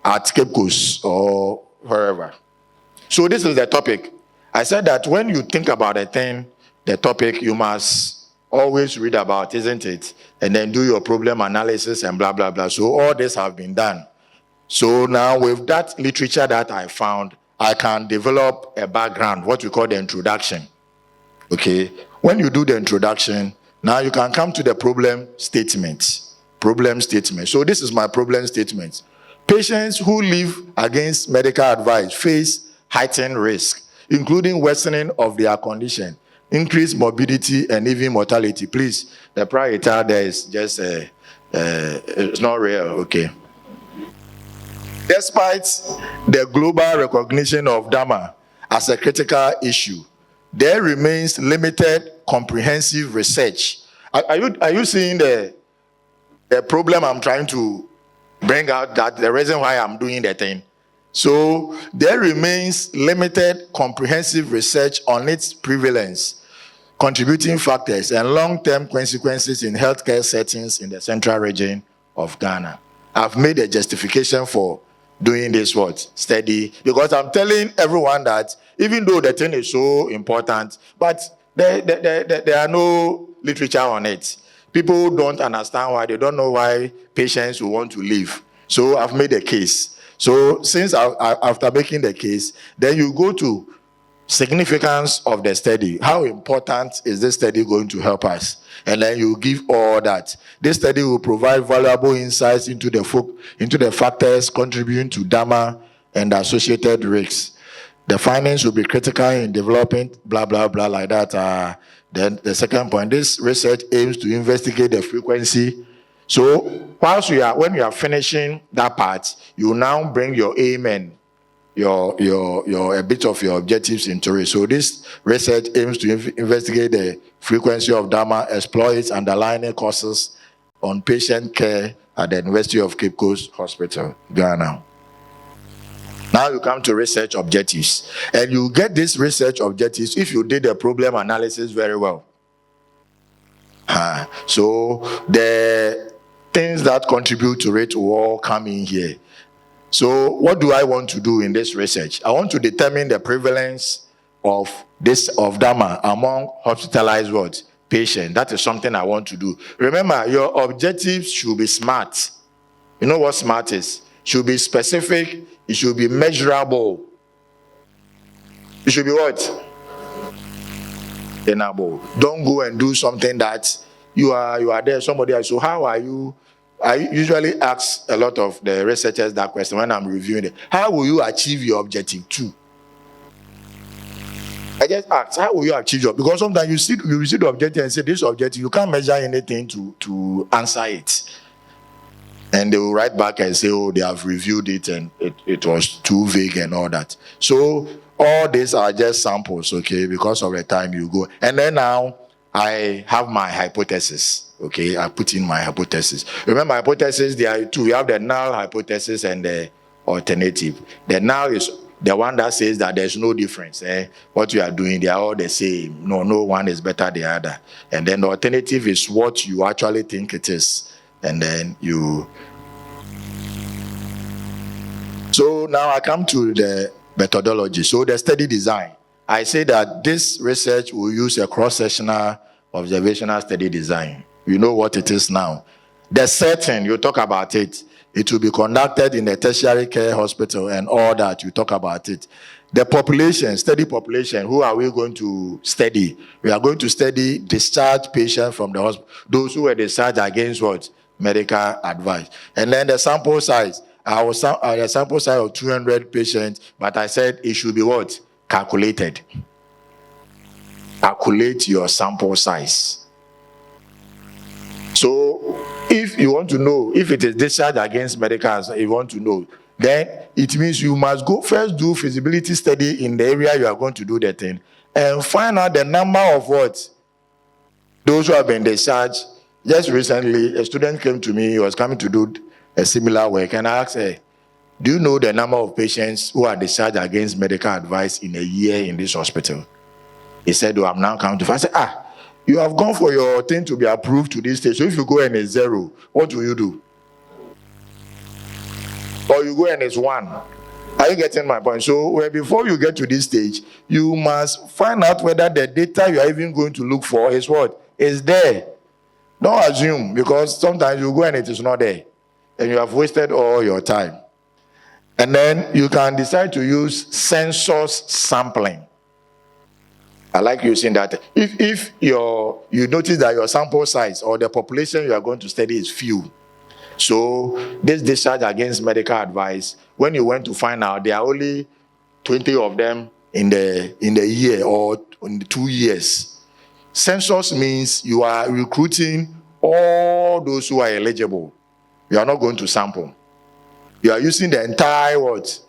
at Cape Coast or wherever. So this is the topic. I said that when you think about a thing, the topic, you must always read about, isn't it? And then do your problem analysis and blah, blah, blah. So all this have been done. So now with that literature that I found, I can develop a background, what we call the introduction. Okay? When you do the introduction, now you can come to the problem statement. Problem statement. So this is my problem statement. Patients who live against medical advice face heightened risk, including worsening of their condition, increased morbidity, and even mortality. Please, the priority there is just, it's not real, okay? Despite the global recognition of DAMA as a critical issue, there remains limited comprehensive research. Are you seeing the problem I'm trying to bring out, that the reason why I'm doing the thing? So there remains limited comprehensive research on its prevalence, contributing factors, and long-term consequences in healthcare settings in the central region of Ghana. I've made a justification for doing this study, because I'm telling everyone that even though the thing is so important, but there are no literature on it. People don't understand why, they don't know why patients will want to live. So I've made a case. So since after making the case, then you go to significance of the study. How important is this study going to help us? And then you give all that. This study will provide valuable insights into the factors contributing to DAMA and associated risks. The findings will be critical in developing blah, blah, blah, like that. Then the second point, this research aims to investigate the frequency. So when you are finishing that part, you now bring your aim and a bit of your objectives into it. So this research aims to investigate the frequency of DAMA, explore its underlying causes on patient care at the University of Cape Coast Hospital, Ghana. Now you come to research objectives. And you get these research objectives if you did the problem analysis very well. So the things that contribute to it will all come in here. So what do I want to do in this research? I want to determine the prevalence of DAMA among hospitalized patients. That is something I want to do. Remember, your objectives should be SMART. You know what SMART is? Should be specific. It should be measurable. It should be what? Attainable. Don't go and do something that you are there, somebody else. So how are you? I usually ask a lot of the researchers that question when I'm reviewing it. How will you achieve your objective too? I just ask, how will you achieve your? Because sometimes you see the objective and say this objective, you can't measure anything to answer it. And they will write back and say, oh, they have reviewed it and it was too vague and all that. So all these are just samples, okay, because of the time you go. And then now I have my hypothesis, okay, I put in my hypothesis. Remember, hypothesis, there are two. We have the null hypothesis and the alternative. The null is the one that says that there's no difference. What you are doing, they are all the same. No one is better than the other. And then the alternative is what you actually think it is. And then you. So now I come to the methodology. So the study design. I say that this research will use a cross-sectional observational study design. You know what it is now. The setting, you talk about it. It will be conducted in a tertiary care hospital and all that, you talk about it. The population, study population, who are we going to study? We are going to study discharged patients from the hospital, those who were discharged against what? Medical advice. And then the sample size. The sample size of 200 patients, but I said it should be what? Calculated. Calculate your sample size. So if you want to know if it is discharged against medical, you want to know, then it means you must go first do feasibility study in the area you are going to do the thing and find out the number of what? Those who have been discharged. Just recently, a student came to me, he was coming to do a similar work, and I asked her, do you know the number of patients who are discharged against medical advice in a year in this hospital? He said, oh, I'm now counting. I said, you have gone for your thing to be approved to this stage. So if you go and it's 0, what will you do? Or you go and it's 1. Are you getting my point? So before you get to this stage, you must find out whether the data you are even going to look for is what? Is there. Don't assume, because sometimes you go and it is not there. And you have wasted all your time. And then you can decide to use census sampling. I like using that. If you notice that your sample size or the population you are going to study is few, so this discharge against medical advice, when you went to find out there are only 20 of them in the year or in the 2 years. Census means you are recruiting all those who are eligible. You are not going to sample. You are using the entire what?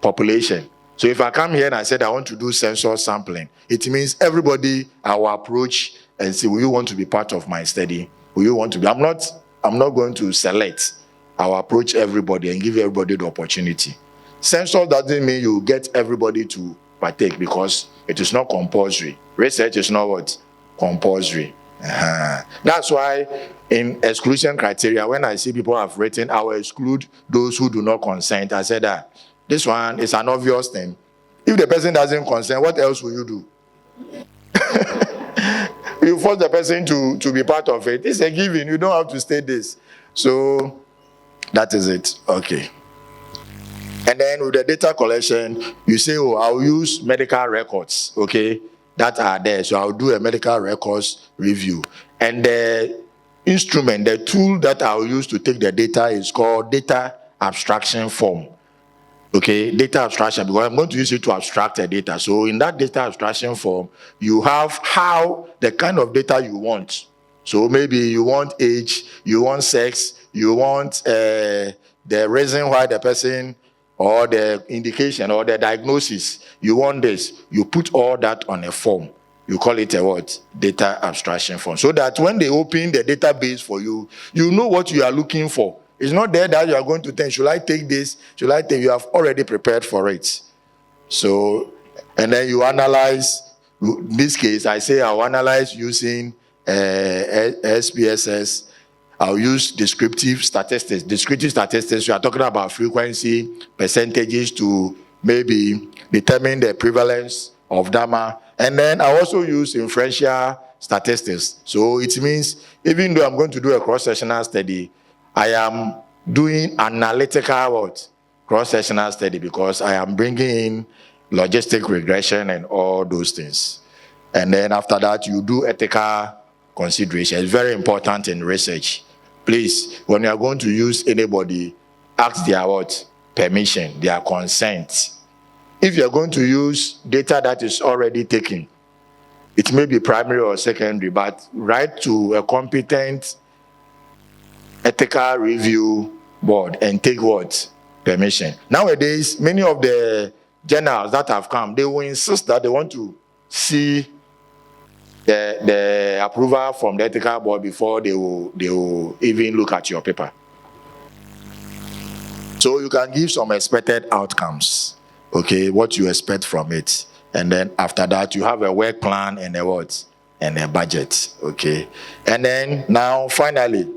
Population. So if I come here and I said I want to do census sampling, it means everybody I will approach and say, will you want to be part of my study? Will you want to be? I'm not going to select. I will approach everybody and give everybody the opportunity. Census doesn't mean you get everybody to partake because it is not compulsory. Research is not what? Compulsory. That's why in exclusion criteria, when I see people have written, I will exclude those who do not consent. I said that this one is an obvious thing. If the person doesn't consent, what else will you do? You force the person to be part of it. It's a given. You don't have to state this. So that is it. Okay. And then with the data collection, you say, oh, I'll use medical records, okay, that are there. So I'll do a medical records review. And the instrument, the tool that I'll use to take the data is called data abstraction form. Okay, data abstraction, because I'm going to use it to abstract the data. So in that data abstraction form, you have how the kind of data you want. So maybe you want age, you want sex, you want the reason why the person or the indication or the diagnosis, you want this. You put all that on a form. You call it a what? Data abstraction form. So that when they open the database for you, you know what you are looking for. It's not there that you are going to think, should I take this? Should I take? You have already prepared for it. So, and then you analyze. In this case, I say I'll analyze using SPSS. I'll use descriptive statistics. Descriptive statistics, you are talking about frequency, percentages to maybe determine the prevalence of DAMA. And then I also use inferential statistics. So it means even though I'm going to do a cross-sectional study, I am doing analytical what? Cross-sectional study, because I am bringing in logistic regression and all those things. And then after that, you do ethical consideration. It's very important in research. Please, when you are going to use anybody, ask their what? Permission, their consent. If you are going to use data that is already taken, it may be primary or secondary, but write to a competent ethical review board and take what? Permission. Nowadays, many of the journals that have come, they will insist that they want to see the approval from the ethical board before they will even look at your paper. So you can give some expected outcomes, okay, what you expect from it. And then after that, you have a work plan and a what? And a budget, okay. And then now, finally,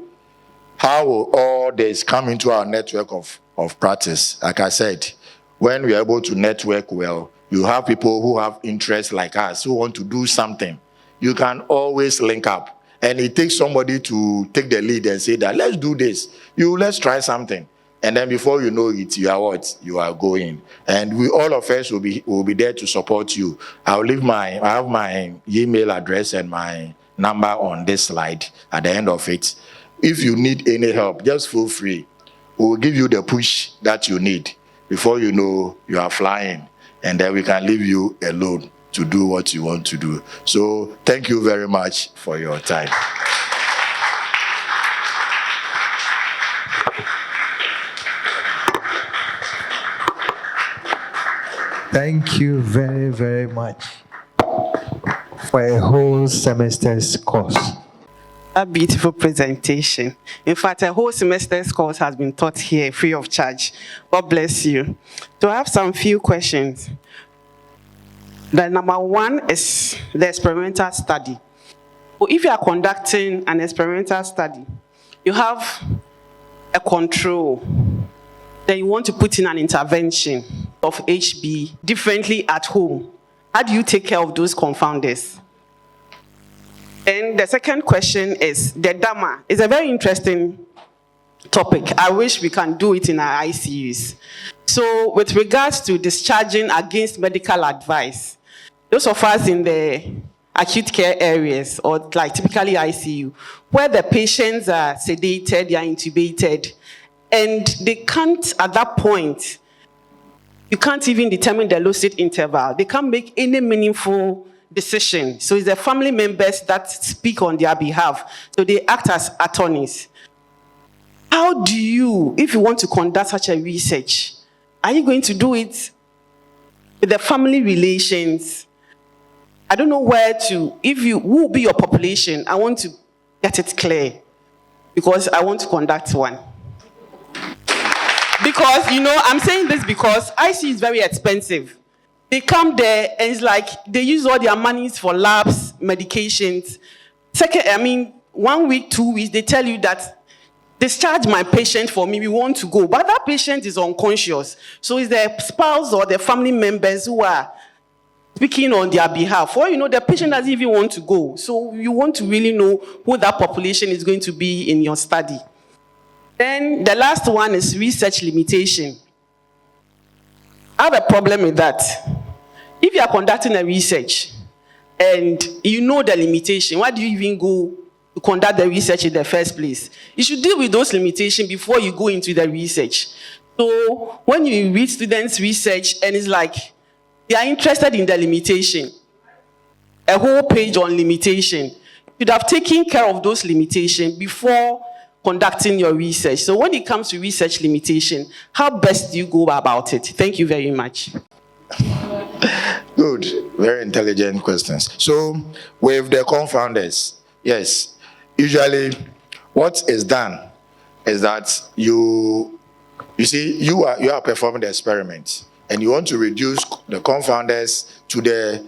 how will all this come into our network of practice? Like I said, when we are able to network well, you have people who have interests like us, who want to do something. You can always link up. And it takes somebody to take the lead and say that, let's do this. Let's try something. And then before you know it, you are what? You are going. And we, all of us will be there to support you. I have my email address and my number on this slide at the end of it. If you need any help, just feel free. We will give you the push that you need. Before you know, you are flying. And then we can leave you alone to do what you want to do. So thank you very much for your time. Thank you very, very much for a whole semester's course. A beautiful presentation. In fact, a whole semester's course has been taught here free of charge. God bless you. So I have some few questions. The number one is the experimental study. So if you are conducting an experimental study, you have a control. Then you want to put in an intervention of HB differently at home. How do you take care of those confounders? And the second question is the DAMA. It's a very interesting topic. I wish we can do it in our ICUs. So with regards to discharging against medical advice, those of us in the acute care areas, or like typically ICU, where the patients are sedated, they are intubated, and they can't, at that point, you can't even determine the lucid interval. They can't make any meaningful decision. So it's the family members that speak on their behalf. So they act as attorneys. How do you, if you want to conduct such a research, are you going to do it with the family relations? I don't know where to, who will be your population? I want to get it clear because I want to conduct one. Because, I'm saying this because IC is very expensive. They come there and it's like they use all their monies for labs, medications. 1 week, 2 weeks, they tell you that discharge my patient for me, we want to go. But that patient is unconscious. So it's the spouse or the family members who are speaking on their behalf. Or, the patient doesn't even want to go. So you want to really know who that population is going to be in your study. Then the last one is research limitation. I have a problem with that. If you are conducting a research and you know the limitation, why do you even go to conduct the research in the first place? You should deal with those limitations before you go into the research. So when you read students' research and it's like they are interested in the limitation, a whole page on limitation, you should have taken care of those limitations before conducting your research. So when it comes to research limitation, how best do you go about it? Thank you very much. Good, very intelligent questions. So with the confounders, yes, usually what is done is that you are performing the experiment and you want to reduce the confounders to the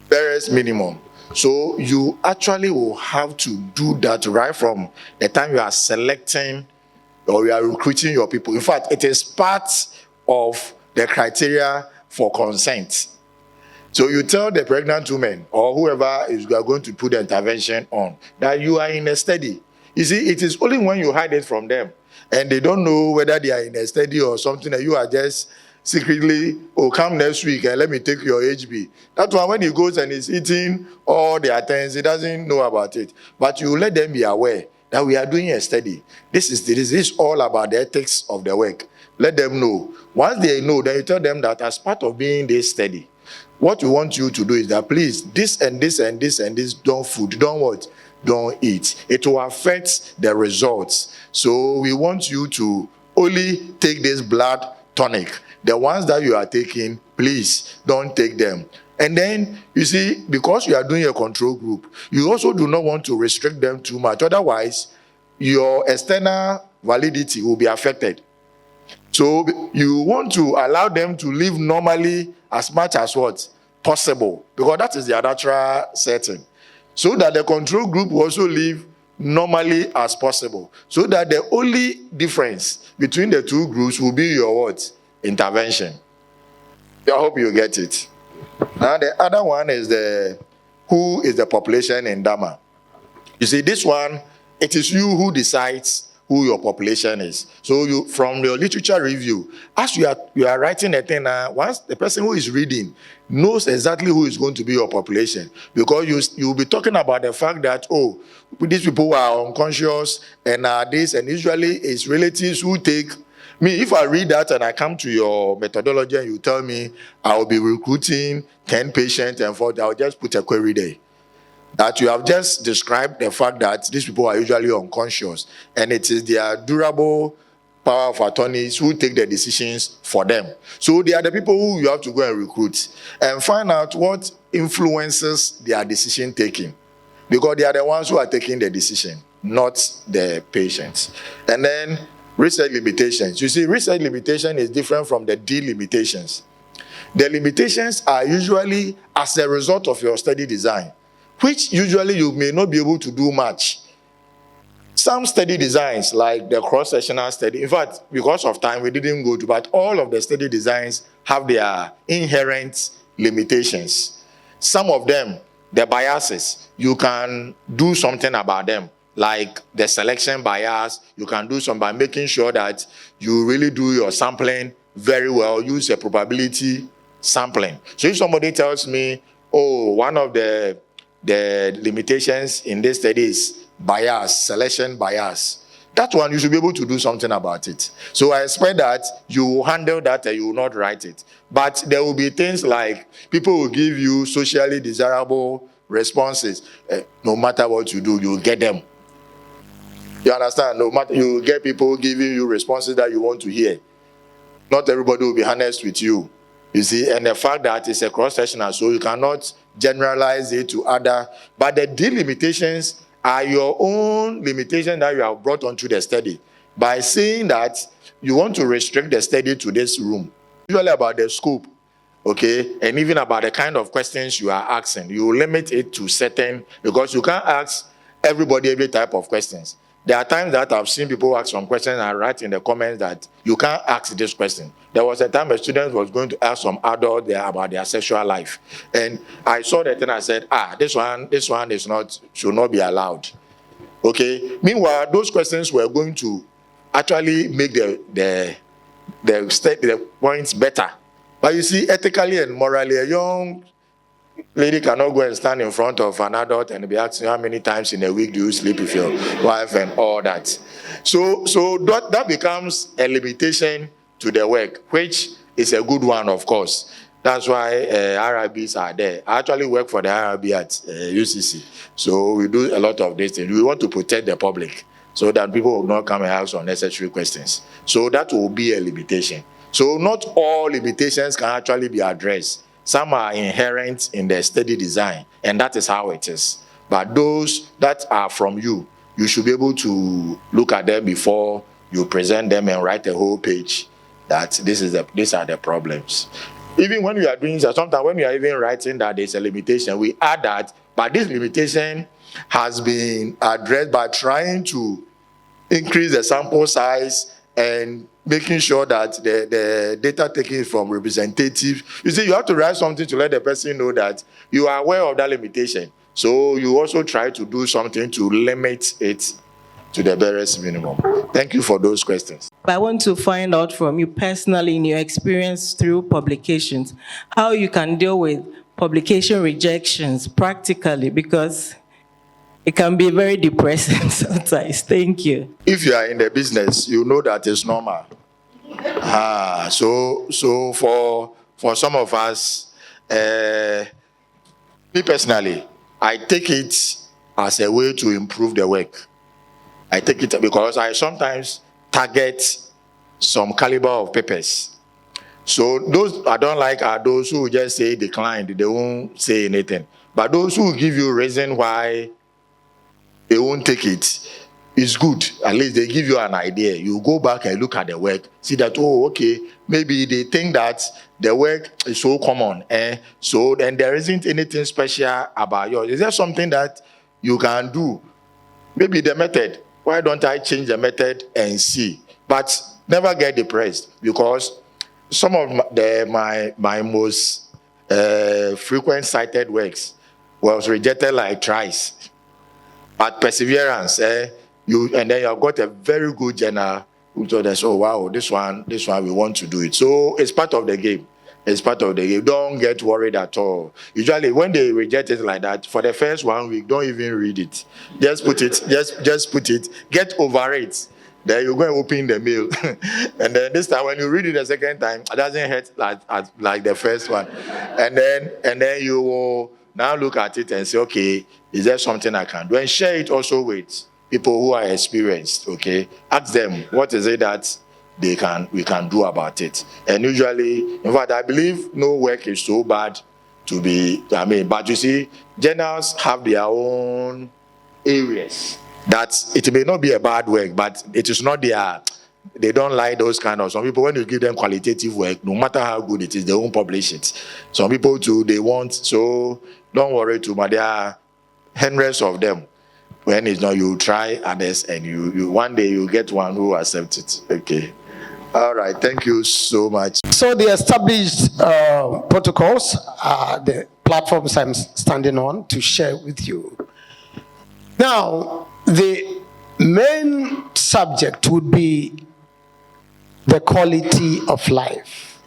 barest minimum. So you actually will have to do that right from the time you are selecting or you are recruiting your people. In fact, it is part of the criteria for consent. So you tell the pregnant woman or whoever is going to put the intervention on that you are in a study. You see, it is only when you hide it from them and they don't know whether they are in a study or something that you are just secretly, come next week and let me take your HB. That's why when he goes and is eating all the attendance, he doesn't know about it. But you let them be aware that we are doing a study. This is all about the ethics of the work. Let them know. Once they know, then you tell them that as part of being this study, what we want you to do is that please, this and this and this and this don't don't eat. It will affect the results. So we want you to only take this blood tonic. The ones that you are taking, please don't take them. And then, you see, because you are doing a control group, you also do not want to restrict them too much. Otherwise, your external validity will be affected. So you want to allow them to live normally as much as what possible, because that is their natural setting. So that the control group will also live normally as possible. So that the only difference between the two groups will be your what? Intervention. I hope you get it. Now the other one is who is the population in Dama. You see, this one, it is you who decides who your population is. So you, from your literature review, as you are writing a thing, once the person who is reading knows exactly who is going to be your population, because you'll be talking about the fact that, oh, these people are unconscious and this, and usually it's relatives who take. Me, if I read that and I come to your methodology and you tell me I will be recruiting 10 patients and 40, I'll just put a query there. That you have just described the fact that these people are usually unconscious and it is their durable power of attorneys who take the decisions for them. So they are the people who you have to go and recruit and find out what influences their decision taking, because they are the ones who are taking the decision, not the patients. And then research limitations. You see, research limitation is different from the delimitations. The limitations are usually as a result of your study design, which usually you may not be able to do much. Some study designs, like the cross-sectional study, in fact, because of time, we didn't go to, but all of the study designs have their inherent limitations. Some of them, the biases, you can do something about them. Like the selection bias, you can do some by making sure that you really do your sampling very well, use a probability sampling. So if somebody tells me, oh, one of the limitations in this study is bias, selection bias, that one you should be able to do something about it. So I expect that you will handle that and you will not write it. But there will be things like people will give you socially desirable responses. No matter what you do, you will get them. You understand? No matter, you get people giving you responses that you want to hear. Not everybody will be honest with you. You see, and the fact that it's a cross-sectional, so you cannot generalize it to other. But the delimitations are your own limitation that you have brought onto the study by saying that you want to restrict the study to this room. Usually about the scope, okay, and even about the kind of questions you are asking. You limit it to certain, because you can't ask everybody every type of questions. There are times that I've seen people ask some questions and I write in the comments that you can't ask this question. There was a time a student was going to ask some adult there about their sexual life. And I saw that and I said, this one is not, should not be allowed. Okay. Meanwhile, those questions were going to actually make the points better. But you see, ethically and morally, a young lady cannot go and stand in front of an adult and be asking how many times in a week do you sleep with your wife and all that. So that becomes a limitation to the work, which is a good one, of course. That's why RIBs are there. I actually work for the RIB at UCC. So we do a lot of this thing. We want to protect the public so that people will not come and ask unnecessary questions. So that will be a limitation. So not all limitations can actually be addressed. Some are inherent in the study design, and that is how it is. But those that are from you, you should be able to look at them before you present them and write a whole page that these are the problems. Even when we are doing that, sometimes when we are even writing that there's a limitation, we add that, but this limitation has been addressed by trying to increase the sample size and making sure that the data taken from representative. You see, you have to write something to let the person know that you are aware of that limitation. So you also try to do something to limit it to the barest minimum. Thank you for those questions. I want to find out from you personally, in your experience through publications, how you can deal with publication rejections practically, because it can be very depressing sometimes. Thank you. If you are in the business, you know that it's normal. So for some of us, me personally, I take it as a way to improve the work. I take it because I sometimes target some caliber of papers. So those I don't like are those who just say declined, they won't say anything. But those who give you reason why they won't take it, it's good. At least they give you an idea. You go back and look at the work, see that, oh, okay, maybe they think that the work is so common. So then there isn't anything special about yours. Is there something that you can do? Maybe the method. Why don't I change the method and see? But never get depressed, because some of my most frequent cited works was rejected like thrice. But perseverance, and then you have got a very good journal who told us, oh wow, this one we want to do it. So it's part of the game. It's part of the game. Don't get worried at all. Usually when they reject it like that, for the first 1 week, don't even read it. Just put it, just put it, get over it. Then you go and open the mail. And then this time when you read it the second time, it doesn't hurt like the first one. And then you will now look at it and say, okay, is there something I can do? And share it also with people who are experienced, okay? Ask them, what is it that we can do about it? And usually, in fact, I believe no work is so bad to be, but you see, journals have their own areas. That it may not be a bad work, but it is not they don't like those kind of, some people, when you give them qualitative work, no matter how good it is, they won't publish it. Some people too, they won't, so don't worry too much. There are hundreds of them. When it's not, you try others, and you one day you get one who accepts it. Okay. All right. Thank you so much. So the established protocols are the platforms I'm standing on to share with you. Now, the main subject would be the quality of life.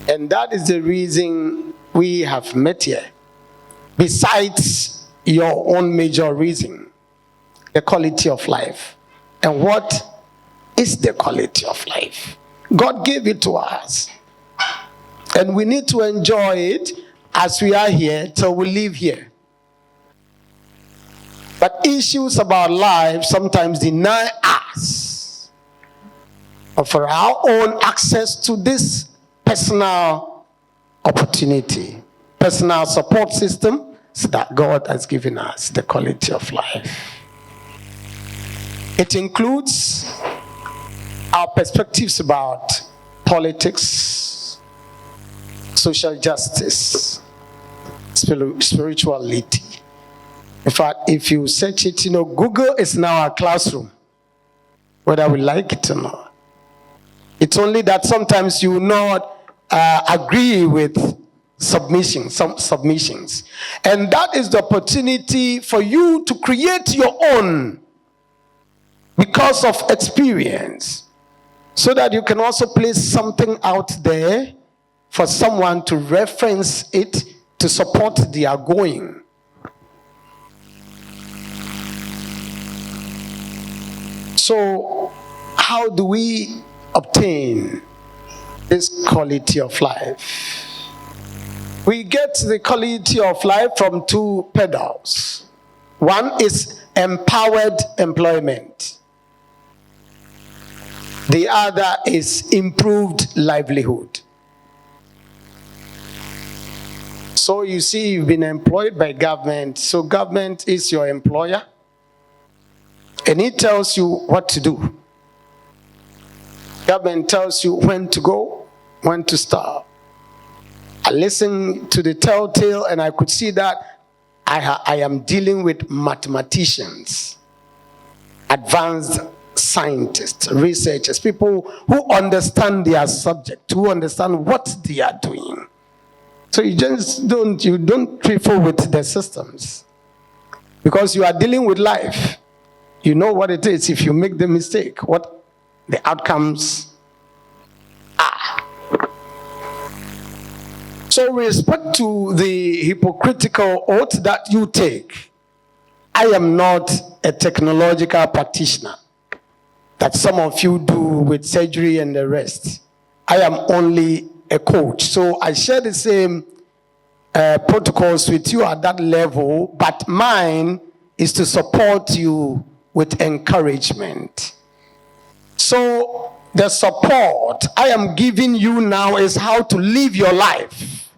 And that is the reason we have met here. Besides your own major reason, the quality of life. And what is the quality of life? God gave it to us. And we need to enjoy it as we are here till we leave here. But issues about life sometimes deny us of our own access to this personal opportunity, personal support system that God has given us, the quality of life. It includes our perspectives about politics, social justice, spirituality. In fact, if you search it, Google is now our classroom, whether we like it or not. It's only that sometimes you will not agree with some submissions. And that is the opportunity for you to create your own because of experience, so that you can also place something out there for someone to reference it to support their going. So, how do we obtain this quality of life? We get the quality of life from two pedals. One is empowered employment. The other is improved livelihood. So you see, you've been employed by government. So government is your employer. And it tells you what to do. Government tells you when to go, when to stop. I listened to the telltale and I could see that I am dealing with mathematicians, advanced scientists, researchers, people who understand their subject, who understand what they are doing. So you don't trifle with the systems, because you are dealing with life. You know what it is if you make the mistake, what the outcomes are. So with respect to the hypocritical oath that you take, I am not a technological practitioner that some of you do with surgery and the rest. I am only a coach. So I share the same protocols with you at that level, but mine is to support you with encouragement. So the support I am giving you now is how to live your life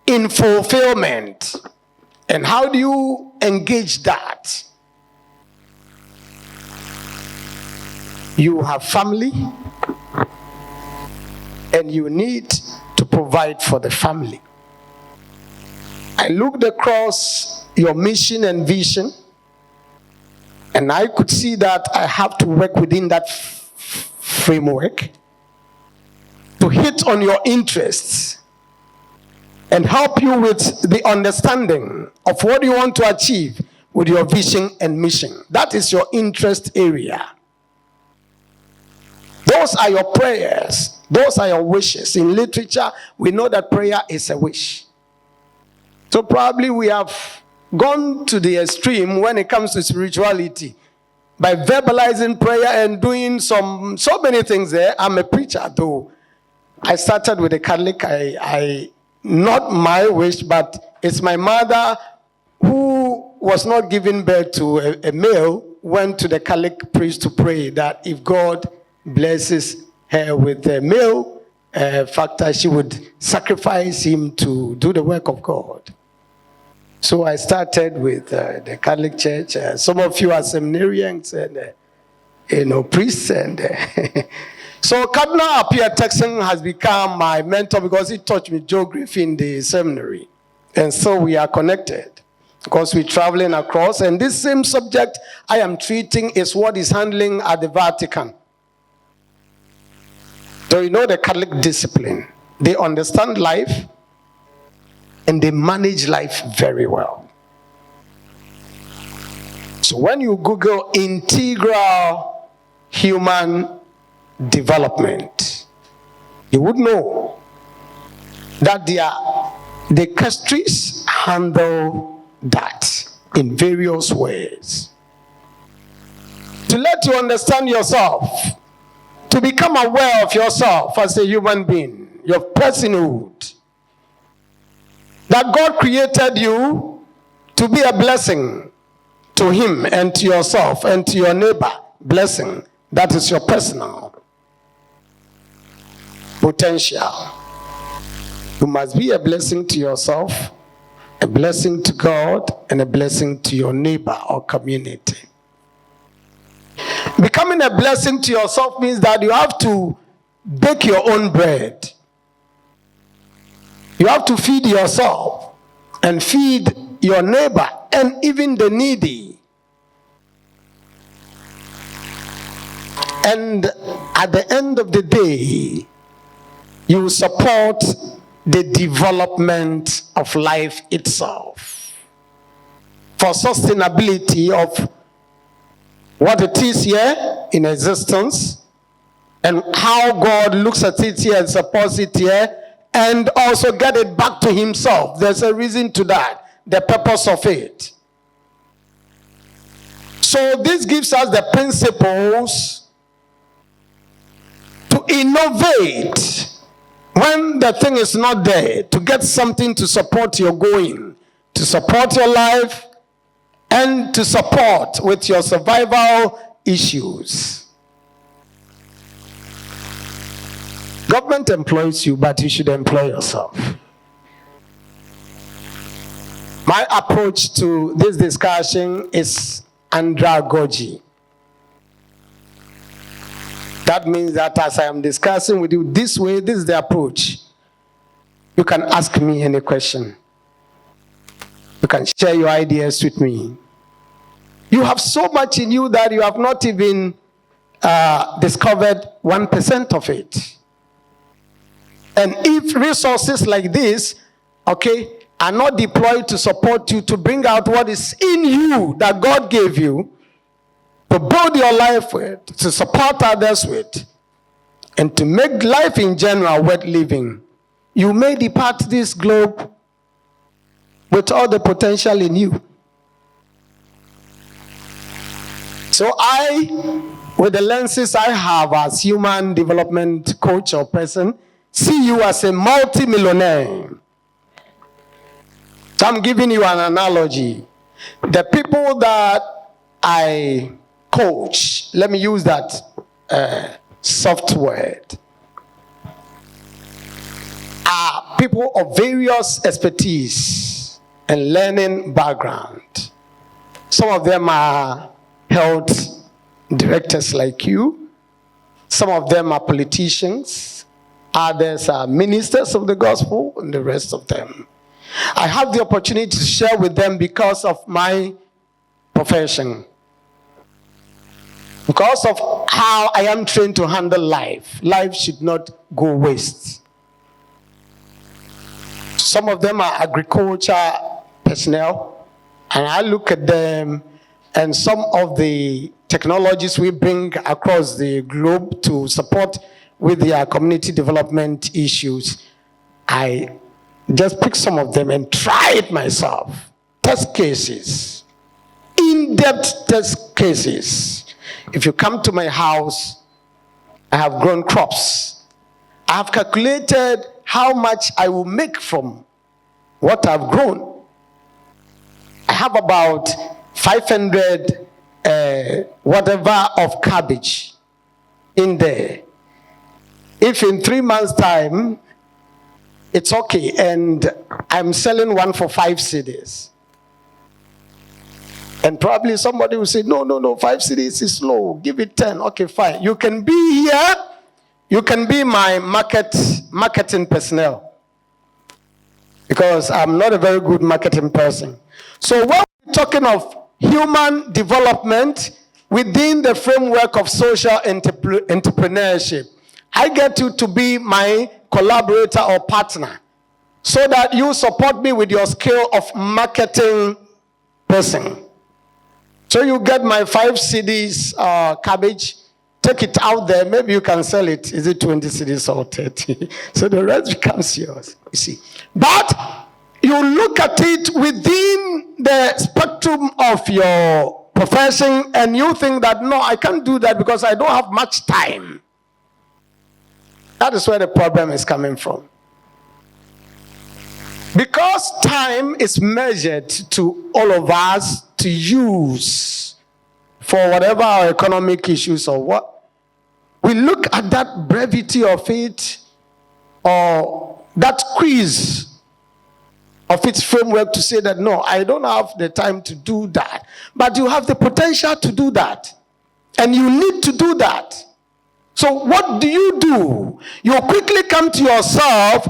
in fulfillment. And how do you engage that? You have family, and you need to provide for the family. I looked across your mission and vision, and I could see that I have to work within that framework to hit on your interests and help you with the understanding of what you want to achieve with your vision and mission. That is your interest area. Those are your prayers. Those are your wishes. In literature, we know that prayer is a wish. So probably we have gone to the extreme when it comes to spirituality by verbalizing prayer and doing so many things there. I'm a preacher, though. I started with a Catholic. Not my wish, but it's my mother who was not giving birth to a male, went to the Catholic priest to pray that if God blesses her with a male factor, she would sacrifice him to do the work of God. So I started with the Catholic Church. Some of you are seminarians and priests. And so Cardinal Appiah Texan has become my mentor because he taught me geography in the seminary. And so we are connected because we're traveling across. And this same subject I am treating is what is handling at the Vatican. So you know the Catholic discipline. They understand life and they manage life very well. So when you Google integral human development, you would know that the castries handle that in various ways. To let you understand yourself, to become aware of yourself as a human being, your personhood, that God created you to be a blessing to him and to yourself and to your neighbor. Blessing. That is your personal potential. You must be a blessing to yourself, a blessing to God, and a blessing to your neighbor or community. Becoming a blessing to yourself means that you have to bake your own bread. You have to feed yourself and feed your neighbor and even the needy. And at the end of the day, you support the development of life itself for sustainability of what it is here in existence and how God looks at it here and supports it here, and also get it back to himself. There's a reason to that, the purpose of it. So this gives us the principles to innovate when the thing is not there, to get something to support your going, to support your life, and to support with your survival issues. Government employs you, but you should employ yourself. My approach to this discussion is andragogy. That means that as I am discussing with you this way, this is the approach. You can ask me any question. You can share your ideas with me. You have so much in you that you have not even discovered 1% of it. And if resources like this, are not deployed to support you, to bring out what is in you that God gave you, to build your life with, to support others with, and to make life in general worth living, you may depart this globe with all the potential in you. So with the lenses I have as human development coach or person, see you as a multi-millionaire. So I'm giving you an analogy. The people that I coach, let me use that soft word, are people of various expertise and learning background. Some of them are health directors like you. Some of them are politicians. Others are ministers of the gospel, and the rest of them. I have the opportunity to share with them because of my profession. Because of how I am trained to handle life. Life should not go waste. Some of them are agriculture personnel, and I look at them and some of the technologies we bring across the globe to support with their community development issues. I just pick some of them and try it myself. Test cases, in-depth test cases. If you come to my house, I have grown crops. I have calculated how much I will make from what I've grown. I have about 500 whatever of cabbage in there. If in 3 months' time, it's okay, and I'm selling one for 5 cedis. And probably somebody will say, no, 5 cedis is low, give it 10. Okay, fine. You can be here, you can be my marketing personnel. Because I'm not a very good marketing person. So when we're talking of human development within the framework of social entrepreneurship, I get you to be my collaborator or partner so that you support me with your skill of marketing person. So you get my 5 cedis cabbage, take it out there, maybe you can sell it. Is it 20 cedis or 30? So the rest becomes yours, you see. But you look at it within the spectrum of your profession and you think that, no, I can't do that because I don't have much time. That is where the problem is coming from. Because time is measured to all of us to use for whatever our economic issues or what, we look at that brevity of it or that squeeze of its framework to say that, no, I don't have the time to do that. But you have the potential to do that. And you need to do that. So what do? You quickly come to yourself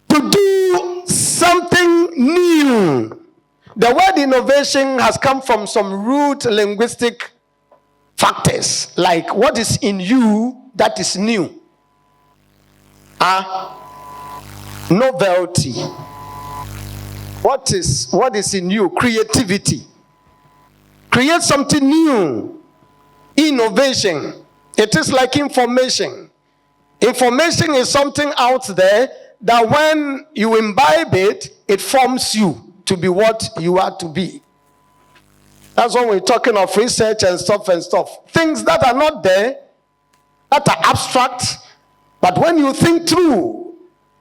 to do something new. The word innovation has come from some root linguistic factors, like what is in you that is new. Novelty. What is in you? Creativity. Create something new. Innovation. It is like information. Information is something out there that when you imbibe it, it forms you to be what you are to be. That's when we're talking of research and stuff. Things that are not there, that are abstract, but when you think through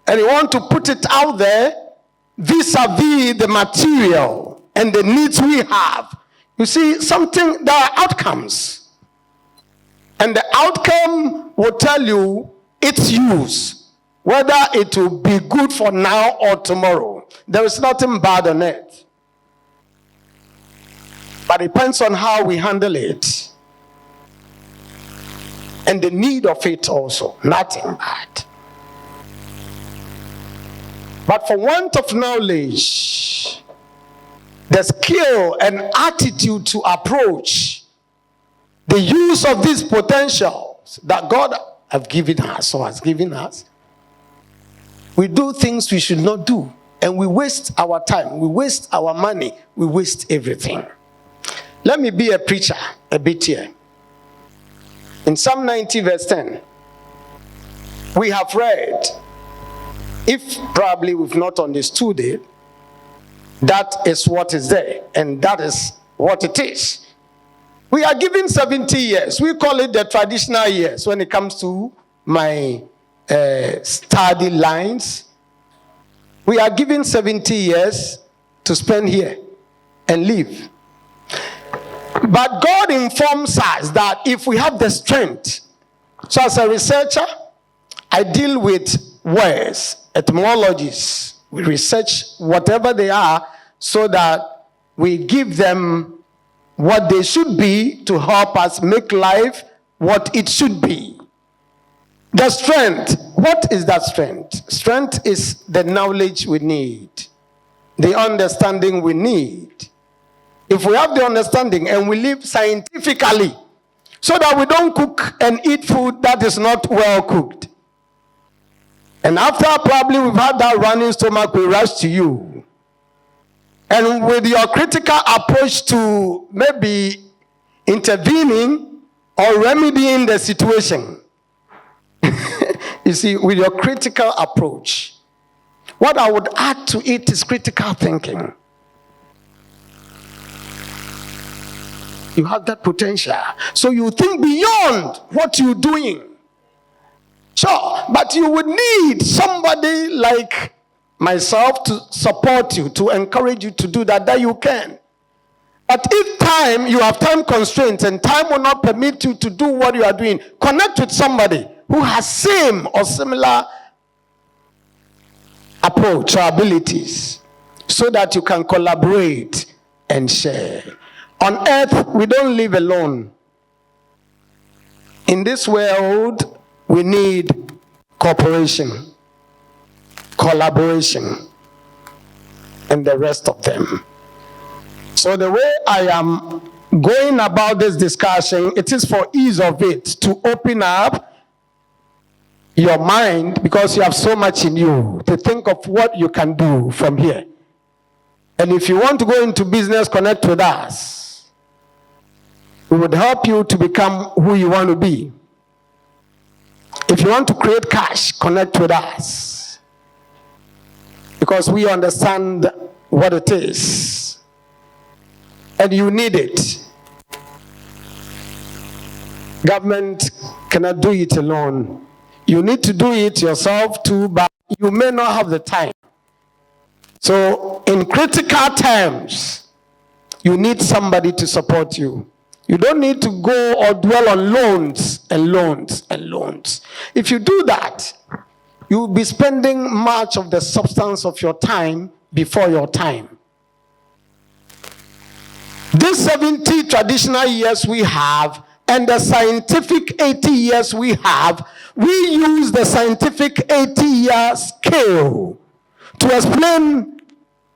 and you want to put it out there, vis-a-vis the material and the needs we have, you see something, there are outcomes. And the outcome will tell you its use, whether it will be good for now or tomorrow. There is nothing bad on it. But it depends on how we handle it. And the need of it also. Nothing bad. But for want of knowledge, the skill and attitude to approach the use of these potentials that God has given us, we do things we should not do. And we waste our time, we waste our money, we waste everything. Let me be a preacher a bit here. In Psalm 90 verse 10, we have read, if probably we've not understood it, that is what is there, and that is what it is. We are given 70 years. We call it the traditional years when it comes to my study lines. We are given 70 years to spend here and live. But God informs us that if we have the strength, so as a researcher, I deal with words, etymologies. We research whatever they are so that we give them what they should be to help us make life what it should be. The strength. What is that strength? Strength is the knowledge we need, the understanding we need. If we have the understanding and we live scientifically, so that we don't cook and eat food that is not well cooked. And after probably we've had that running stomach, we rush to you. And with your critical approach to maybe intervening or remedying the situation, you see, with your critical approach, what I would add to it is critical thinking. You have that potential. So you think beyond what you're doing. Sure, but you would need somebody like myself to support you, to encourage you to do that you can. But if you have time constraints and time will not permit you to do what you are doing, connect with somebody who has same or similar approach or abilities so that you can collaborate and share. On earth, we don't live alone. In this world, we need cooperation, collaboration, and the rest of them. So the way I am going about this discussion, it is for ease of it to open up your mind, because you have so much in you to think of what you can do from here. And if you want to go into business, connect with us. We would help you to become who you want to be. If you want to create cash, connect with us. Because we understand what it is. And you need it. Government cannot do it alone. You need to do it yourself too, but you may not have the time. So in critical times, you need somebody to support you. You don't need to go or dwell on loans and loans and loans. If you do that, you will be spending much of the substance of your time before your time. These 70 traditional years we have and the scientific 80 years we have, we use the scientific 80-year scale to explain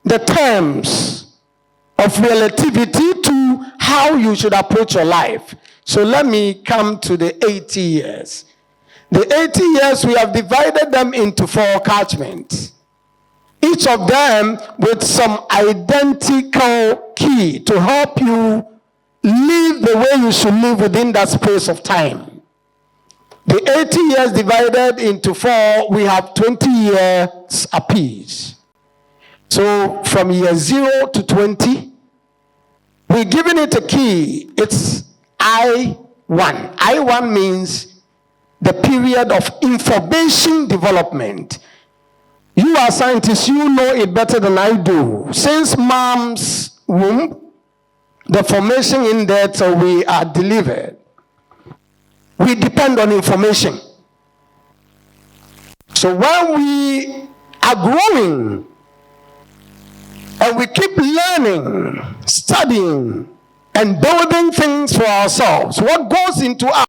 the terms of relativity to how you should approach your life. So let me come to the 80 years. The 80 years, we have divided them into 4 catchments. Each of them with some identical key to help you live the way you should live within that space of time. The 80 years divided into 4, we have 20 years apiece. So from year 0 to 20, we're giving it a key. It's I1. I1 means the period of information development. You are scientists, you know it better than I do. Since mom's womb, the formation in there till we are delivered, we depend on information. So when we are growing, and we keep learning, studying, and building things for ourselves, what goes into us?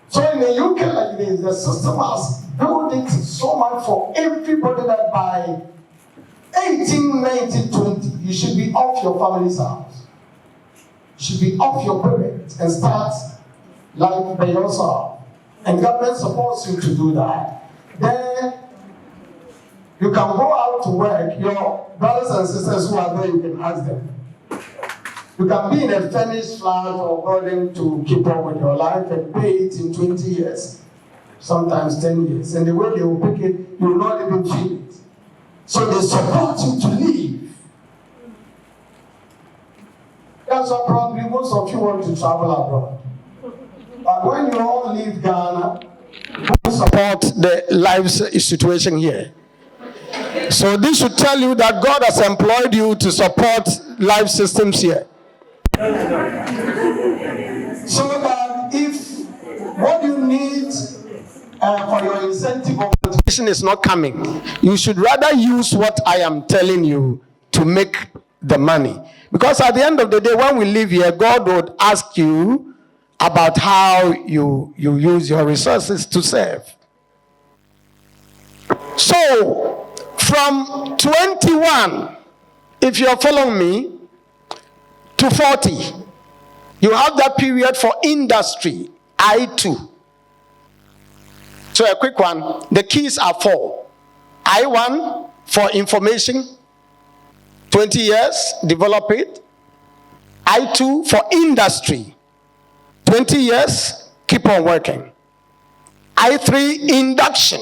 So in the UK like this, the system has built it so much for everybody that by 18, 19, 20, you should be off your family's house. You should be off your parents and start life by yourself. And government supports you to do that. Then you can go out to work. Your brothers and sisters who are there, you can ask them. You can be in a furnished flat or building to keep up with your life and pay it in 20 years, sometimes 10 years. And the way they will pick it, you will not even feel it. So they support you to leave. That's why probably most of you want to travel abroad. But when you all leave Ghana, who support the life situation here? So this should tell you that God has employed you to support life systems here. So that if what you need for your incentive or motivation is not coming, you should rather use what I am telling you to make the money. Because at the end of the day, when we leave here, God would ask you about how you use your resources to serve. So, from 21, if you're following me, to 40, you have that period for industry, I2. So a quick one, the keys are 4. I1 for information, 20 years, develop it. I2 for industry, 20 years, keep on working. I3, induction.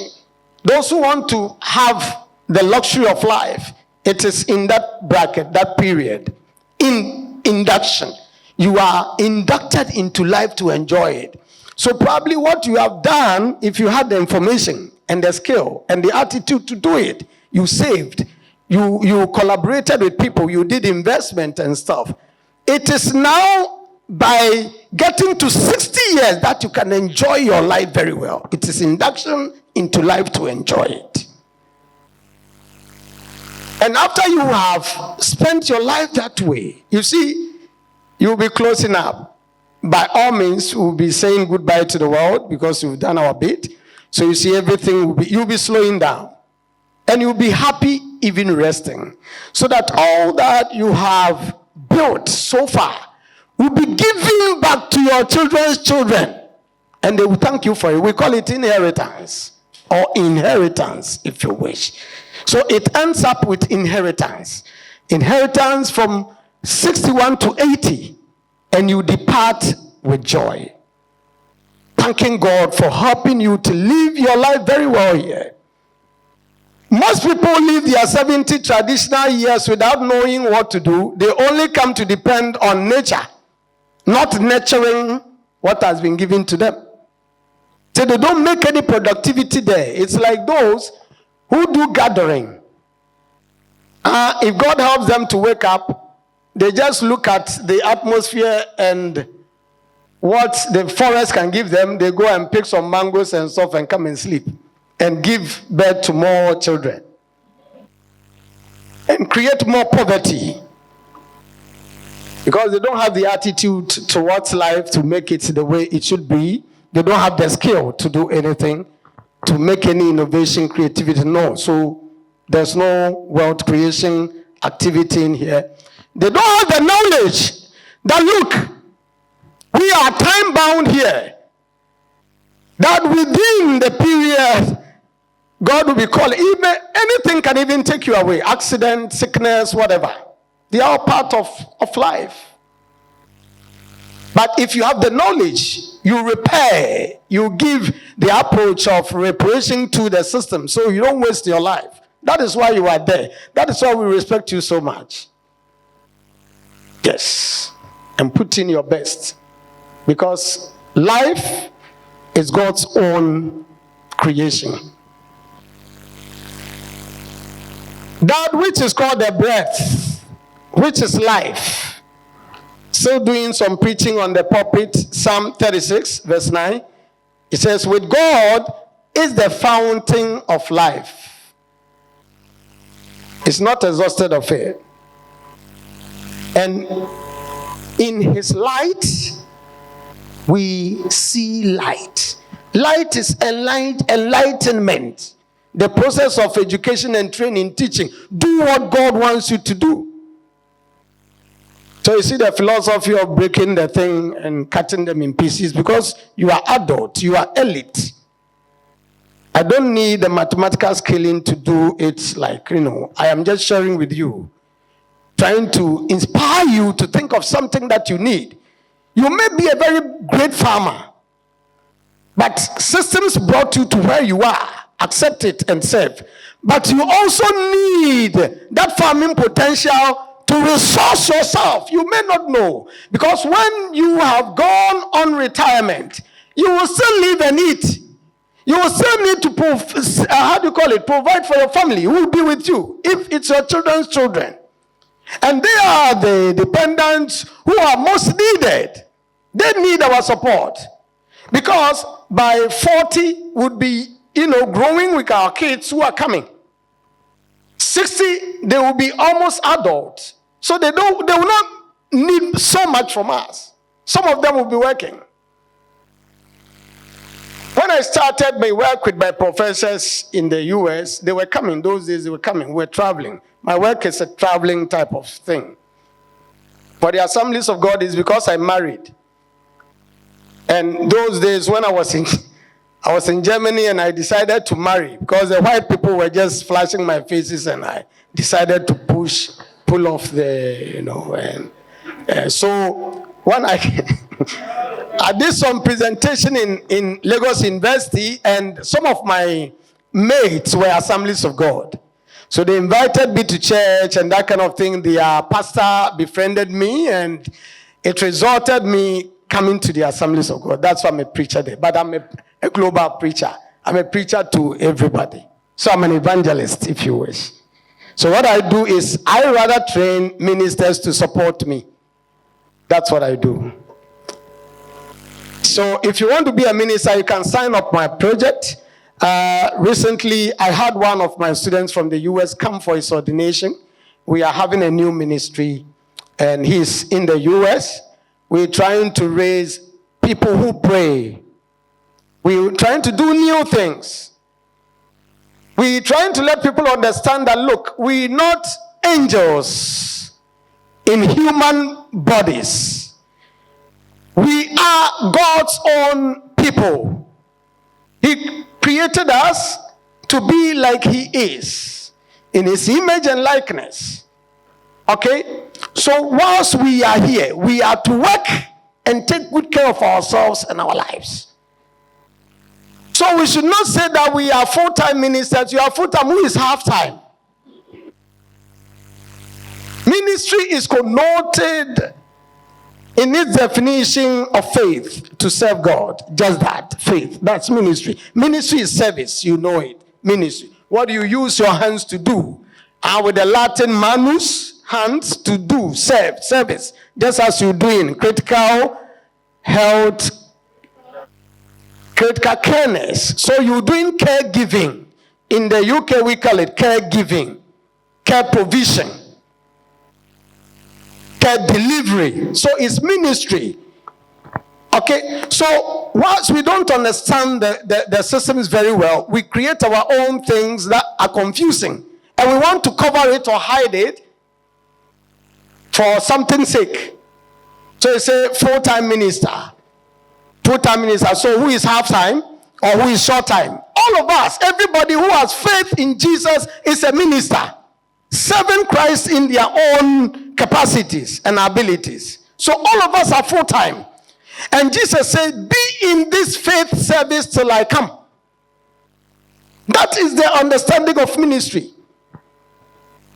Those who want to have the luxury of life, it is in that bracket, that period. In induction, you are inducted into life to enjoy it. So probably what you have done, if you had the information and the skill and the attitude to do it, you saved, you collaborated with people, you did investment and stuff. It is now by getting to 60 years that you can enjoy your life very well. It is induction into life to enjoy it. And after you have spent your life that way, you see, you'll be closing up. By all means, we'll be saying goodbye to the world because we've done our bit. So you see, everything you'll be slowing down. And you'll be happy even resting. So that all that you have built so far will be given back to your children's children. And they will thank you for it. We call it inheritance. Or inheritance, if you wish. So it ends up with inheritance. Inheritance from 61 to 80. And you depart with joy. Thanking God for helping you to live your life very well here. Most people live their 70 traditional years without knowing what to do. They only come to depend on nature, not nurturing what has been given to them. So they don't make any productivity there. It's like those who do gathering. If God helps them to wake up, they just look at the atmosphere and what the forest can give them. They go and pick some mangoes and stuff and come and sleep and give birth to more children and create more poverty because they don't have the attitude towards life to make it the way it should be. They don't have the skill to do anything, to make any innovation, creativity. No, so there's no wealth creation activity in here. They don't have the knowledge that, look, we are time bound here. That within the period, God will be calling. Even anything can even take you away. Accident, sickness, whatever. They are part of life. But if you have the knowledge, you repair, you give the approach of reparation to the system so you don't waste your life. That is why you are there. That is why we respect you so much. Yes. And put in your best. Because life is God's own creation. That which is called the breath, which is life. Still doing some preaching on the pulpit, Psalm 36, verse 9. It says, with God is the fountain of life. It's not exhausted of it. And in his light, we see light. Light is enlightenment. The process of education and training, teaching. Do what God wants you to do. So you see the philosophy of breaking the thing and cutting them in pieces because you are adult, you are elite. I don't need the mathematical scaling to do it like, I am just sharing with you. Trying to inspire you to think of something that you need. You may be a very great farmer, but systems brought you to where you are. Accept it and serve. But you also need that farming potential to resource yourself. You may not know. Because when you have gone on retirement, you will still live and eat. You will still need to provide for your family who will be with you if it's your children's children. And they are the dependents who are most needed. They need our support. Because by 40 would be, growing with our kids who are coming. 60, they will be almost adults. So they will not need so much from us. Some of them will be working. When I started my work with my professors in the US, they were coming. Those days they were coming. We were traveling. My work is a traveling type of thing. For the Assemblies of God is because I married. And those days when I was in Germany and I decided to marry because the white people were just flashing my faces and I decided to pull off so when I did some presentation in Lagos University and some of my mates were Assemblies of God. So they invited me to church and that kind of thing. Their pastor befriended me and it resulted me coming to the Assemblies of God. That's why I'm a preacher there. But I'm a global preacher. I'm a preacher to everybody. So I'm an evangelist, if you wish. So what I do is I rather train ministers to support me. That's what I do. So if you want to be a minister, you can sign up my project. Recently, I had one of my students from the US come for his ordination. We are having a new ministry, and he's in the US. We're trying to raise people who pray. We're trying to do new things. We're trying to let people understand that, look, we're not angels in human bodies. We are God's own people. He created us to be like he is, in his image and likeness. Okay? So whilst we are here, we are to work and take good care of ourselves and our lives. So we should not say that we are full-time ministers. You are full-time. Who is half-time? Ministry is connoted in its definition of faith to serve God. Just that, faith. That's ministry. Ministry is service. You know it. Ministry. What do you use your hands to do? With the Latin manus, hands to do, serve, service. Just as you do in critical health, critical careness. So you're doing caregiving. In the UK, we call it caregiving, care provision, care delivery. So it's ministry. Okay, so once we don't understand the systems very well, we create our own things that are confusing. And we want to cover it or hide it for something's sake. So you say full-time minister. Full-time minister. So who is half-time or who is short-time? All of us, everybody who has faith in Jesus is a minister. Serving Christ in their own capacities and abilities. So all of us are full-time. And Jesus said, be in this faith service till I come. That is the understanding of ministry.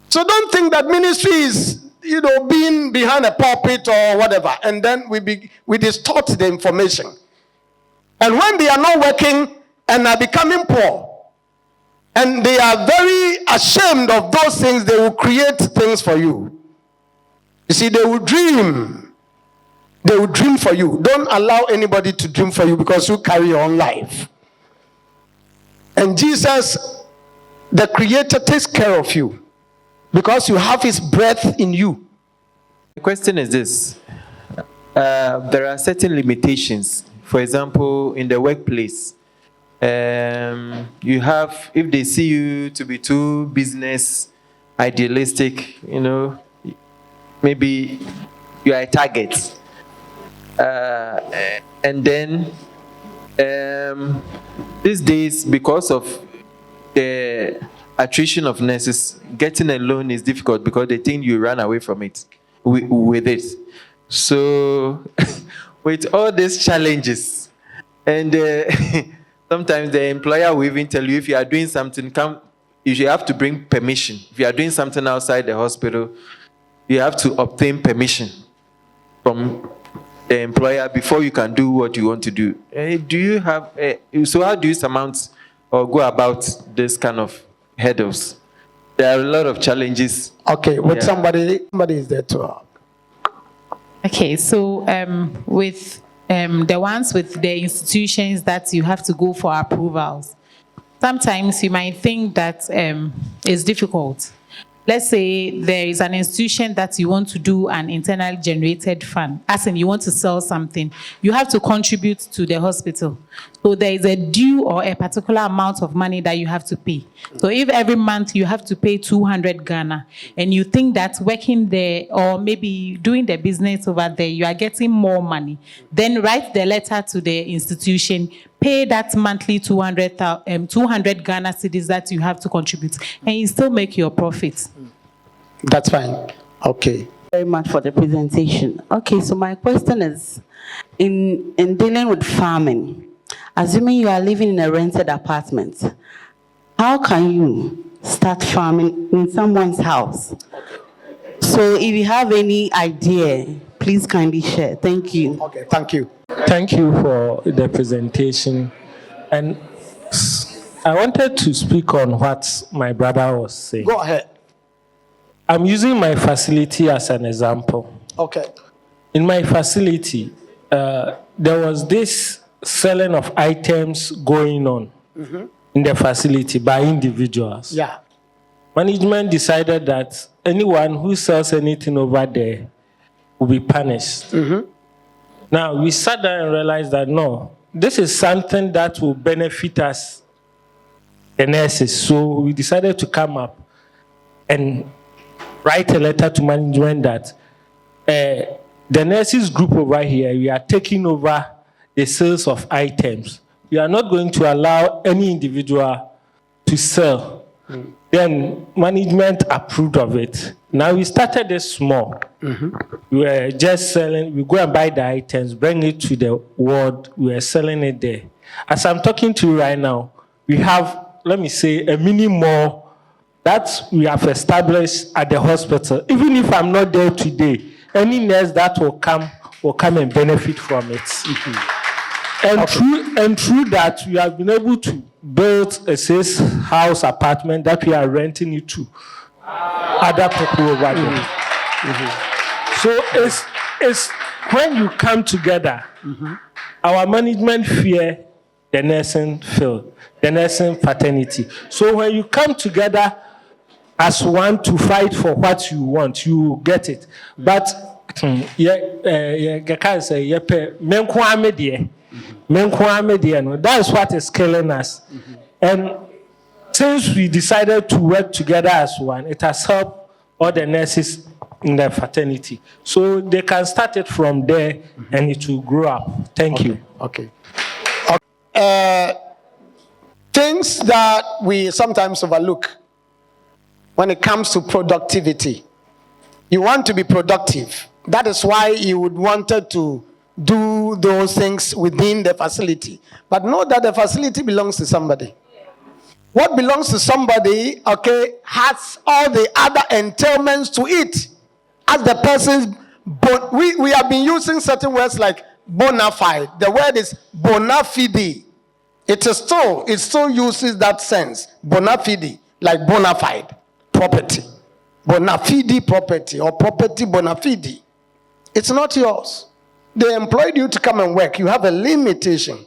So don't think that ministry is, being behind a pulpit or whatever. And then we distort the information. And when they are not working and are becoming poor, and they are very ashamed of those things, they will create things for you. You see, they will dream. They will dream for you. Don't allow anybody to dream for you because you carry your own life. And Jesus, the Creator, takes care of you because you have his breath in you. The question is this. There are certain limitations. For example, in the workplace, you have, if they see you to be too business idealistic, maybe you are a target. And then these days, because of the attrition of nurses, getting a loan is difficult because they think you run away from it with it. So with all these challenges, and sometimes the employer will even tell you if you are doing something, you should have to bring permission. If you are doing something outside the hospital, you have to obtain permission from the employer before you can do what you want to do. Do you have, so how do you surmount or go about this kind of hurdles? There are a lot of challenges. Okay, with somebody is there to help. Okay, so with the ones with the institutions that you have to go for approvals, sometimes you might think that it's difficult. Let's say there is an institution that you want to do an internally generated fund, as in you want to sell something, you have to contribute to the hospital. So there is a due or a particular amount of money that you have to pay. So if every month you have to pay 200 Ghana, and you think that working there or maybe doing the business over there, you are getting more money, then write the letter to the institution, pay that monthly 200 Ghana cedis that you have to contribute, and you still make your profits. That's fine. Okay. Very much for the presentation. Okay, so my question is, in dealing with farming, assuming you are living in a rented apartment, how can you start farming in someone's house? So if you have any idea, please kindly share. Thank you. Okay, thank you. Thank you for the presentation. And I wanted to speak on what my brother was saying. Go ahead. I'm using my facility as an example. Okay. In my facility, there was this selling of items going on in the facility by individuals. Yeah. Management decided that anyone who sells anything over there will be punished. Now, we sat down and realized that no, this is something that will benefit us, the nurses. So we decided to come up and write a letter to management that the nurses group over here, we are taking over the sales of items. We are not going to allow any individual to sell. Then management approved of it. Now we started this small. We were just selling, we go and buy the items, bring it to the ward, we are selling it there. As I'm talking to you right now, we have, let me say, a mini mall that we have established at the hospital. Even if I'm not there today, any nurse that will come and benefit from it. And through that, we have been able to build a sales house apartment that we are renting it to other people over there. So it's when you come together, our management fear the nursing field, the nursing fraternity. So when you come together as one to fight for what you want, you get it. But that is what is killing us. And since we decided to work together as one, it has helped all the nurses in the fraternity. So they can start it from there and it will grow up. Thank you. Okay. Things that we sometimes overlook when it comes to productivity. You want to be productive. That is why you would wanted to do those things within the facility. But know that the facility belongs to somebody. What belongs to somebody, okay, has all the other entailments to it. As the person's, we have been using certain words like bona fide. The word is bona fide. It still uses that sense. Bona fide, like bona fide, property. Bona fide property or property bona fide. It's not yours. They employed you to come and work. You have a limitation.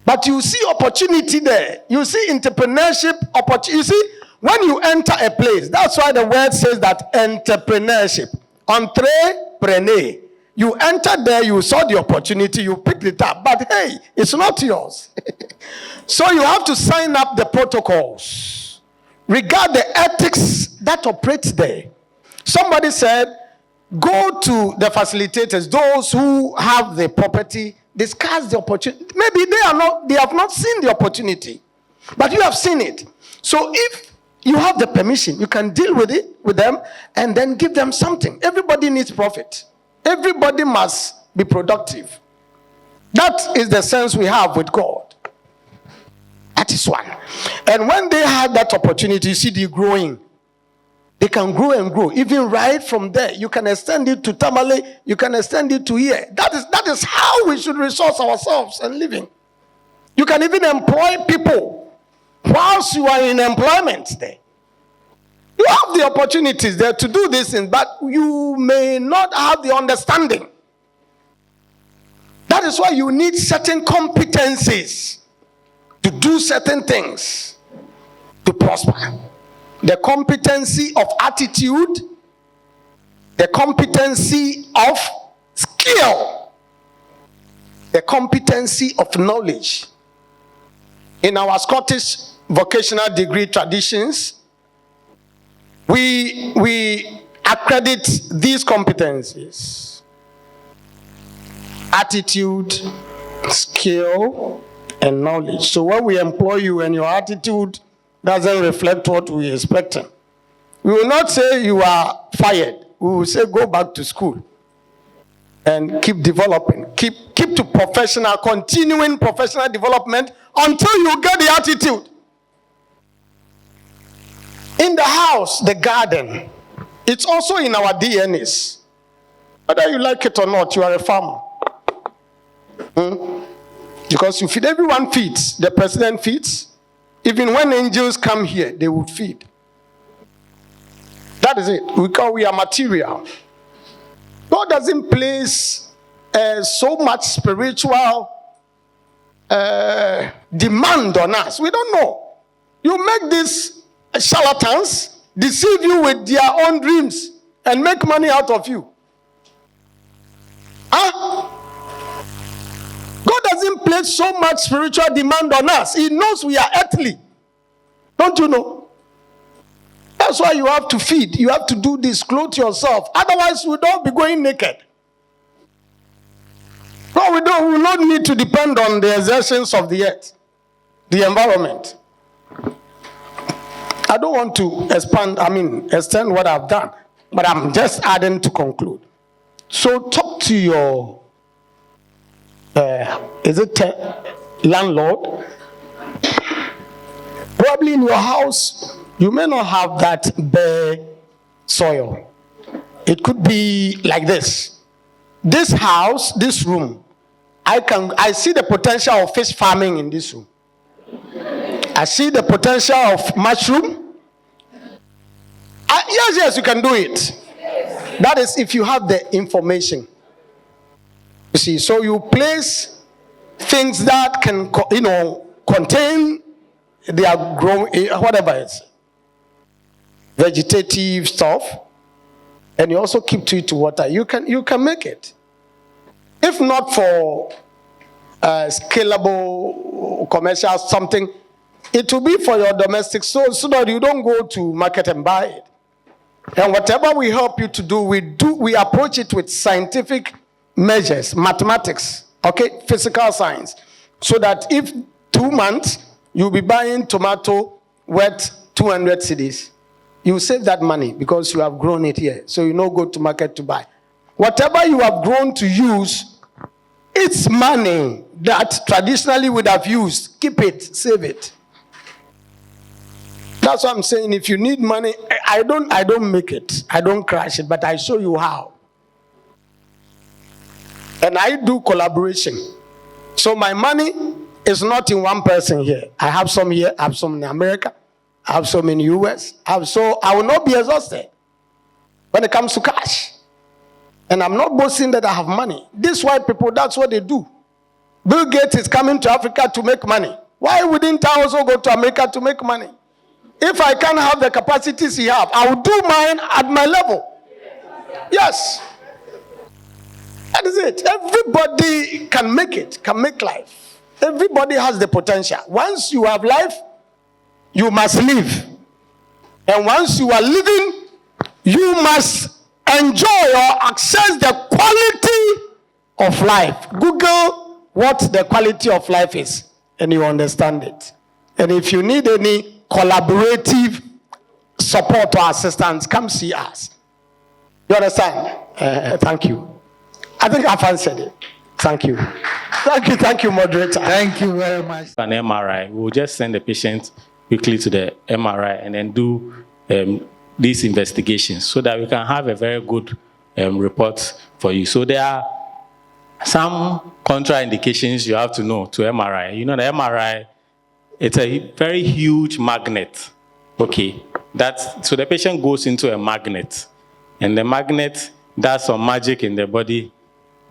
But you see opportunity there. You see entrepreneurship opportunity. You see, when you enter a place, that's why the word says that entrepreneurship. Entrepreneur. You entered there, you saw the opportunity, you picked it up. But hey, it's not yours. So you have to sign up the protocols. Regard the ethics that operates there. Somebody said, go to the facilitators, those who have the property, discuss the opportunity. Maybe they have not seen the opportunity, but you have seen it. So if you have the permission, you can deal with it, with them, and then give them something. Everybody needs profit. Everybody must be productive. That is the sense we have with God. That is one. And when they had that opportunity, you see the growing. They can grow and grow. Even right from there, you can extend it to Tamale, you can extend it to here. That is how we should resource ourselves and living. You can even employ people whilst you are in employment there. You have the opportunities there to do these things, but you may not have the understanding. That is why you need certain competencies to do certain things to prosper. The competency of attitude, the competency of skill, the competency of knowledge. In our Scottish vocational degree traditions, we accredit these competencies: attitude, skill, and knowledge. So when we employ you and your attitude doesn't reflect what we're expecting, we will not say you are fired. We will say go back to school and keep developing. Keep to continuing professional development until you get the attitude. In the house, the garden, it's also in our DNAs. Whether you like it or not, you are a farmer. Because you feed, everyone feeds. The president feeds. Even when angels come here, they would feed. That is it. We are material. God doesn't place so much spiritual demand on us. We don't know. You make these charlatans deceive you with their own dreams and make money out of you. God doesn't place so much spiritual demand on us. He knows we are earthly. Don't you know? That's why you have to feed. You have to do this, clothe yourself. Otherwise, we don't be going naked. No, we will not need to depend on the exertions of the earth, the environment. I don't want to extend what I've done, but I'm just adding to conclude. So talk to your, landlord? Probably in your house, you may not have that bare soil. It could be like this. This house, this room, I see the potential of fish farming in this room. I see the potential of mushroom. Yes, you can do it. That is if you have the information. You see, so you place things that can, contain their growing, whatever it's vegetative stuff, and you also keep to water. You can make it. If not for scalable commercial something, it will be for your domestic so that you don't go to market and buy it. And whatever we help you to do, we approach it with scientific measures, mathematics, okay, physical science, so that if 2 months you'll be buying tomato worth 200 cedis, you save that money because you have grown it here, so you no go to market to buy. Whatever you have grown to use, it's money that traditionally would have used. Keep it, save it. That's what I'm saying. If you need money, I don't make it. I don't crash it, but I show you how. And I do collaboration. So my money is not in one person here. I have some here, I have some in America, I have some in the US. So I will not be exhausted when it comes to cash. And I'm not boasting that I have money. These white people, that's what they do. Bill Gates is coming to Africa to make money. Why wouldn't I also go to America to make money? If I can't have the capacities he have, I will do mine at my level. Yes. That is it. Everybody can make it, can make life. Everybody has the potential. Once you have life, you must live. And once you are living, you must enjoy or access the quality of life. Google what the quality of life is, and you understand it. And if you need any collaborative support or assistance, come see us. You understand? Thank you. I think I've answered it. Thank you. Thank you, moderator. Thank you very much. An MRI, we'll just send the patient quickly to the MRI and then do these investigations so that we can have a very good report for you. So there are some contraindications you have to know to MRI. You know, the MRI, it's a very huge magnet. Okay, so the patient goes into a magnet, and the magnet does some magic in the body.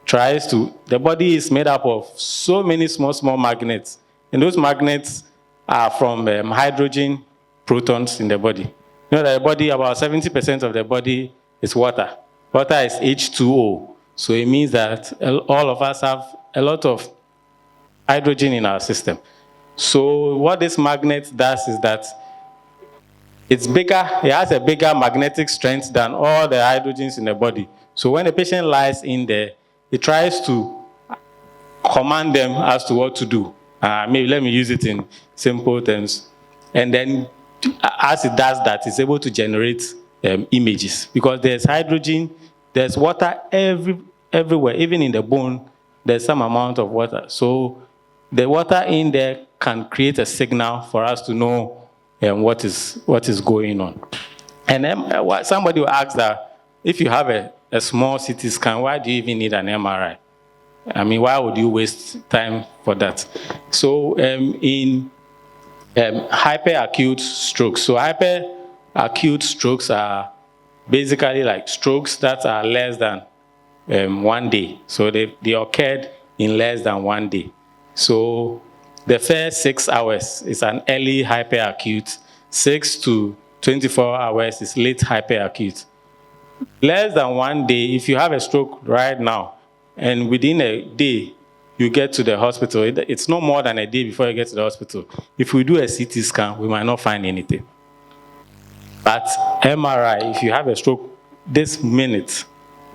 The body is made up of so many small magnets, and those magnets are from hydrogen protons in the body. You know that the body, about 70% of the body is water. Water is H2O. So it means that all of us have a lot of hydrogen in our system. So what this magnet does is that it's bigger, it has a bigger magnetic strength than all the hydrogens in the body. So when the patient lies in there, it tries to command them as to what to do. Maybe let me use it in simple terms. And then as it does that, it's able to generate images, because there's hydrogen, there's water everywhere, even in the bone, there's some amount of water. So the water in there can create a signal for us to know what is going on. And then somebody will ask that, if you have a small CT scan, why do you even need an MRI? I mean, why would you waste time for that? So in hyperacute strokes, so hyperacute strokes are basically like strokes that are less than 1 day. So they occurred in less than 1 day. So the first 6 hours is an early hyperacute, 6 to 24 hours is late hyperacute. Less than 1 day, if you have a stroke right now, and within a day, you get to the hospital, it's no more than a day before you get to the hospital. If we do a CT scan, we might not find anything. But MRI, if you have a stroke this minute,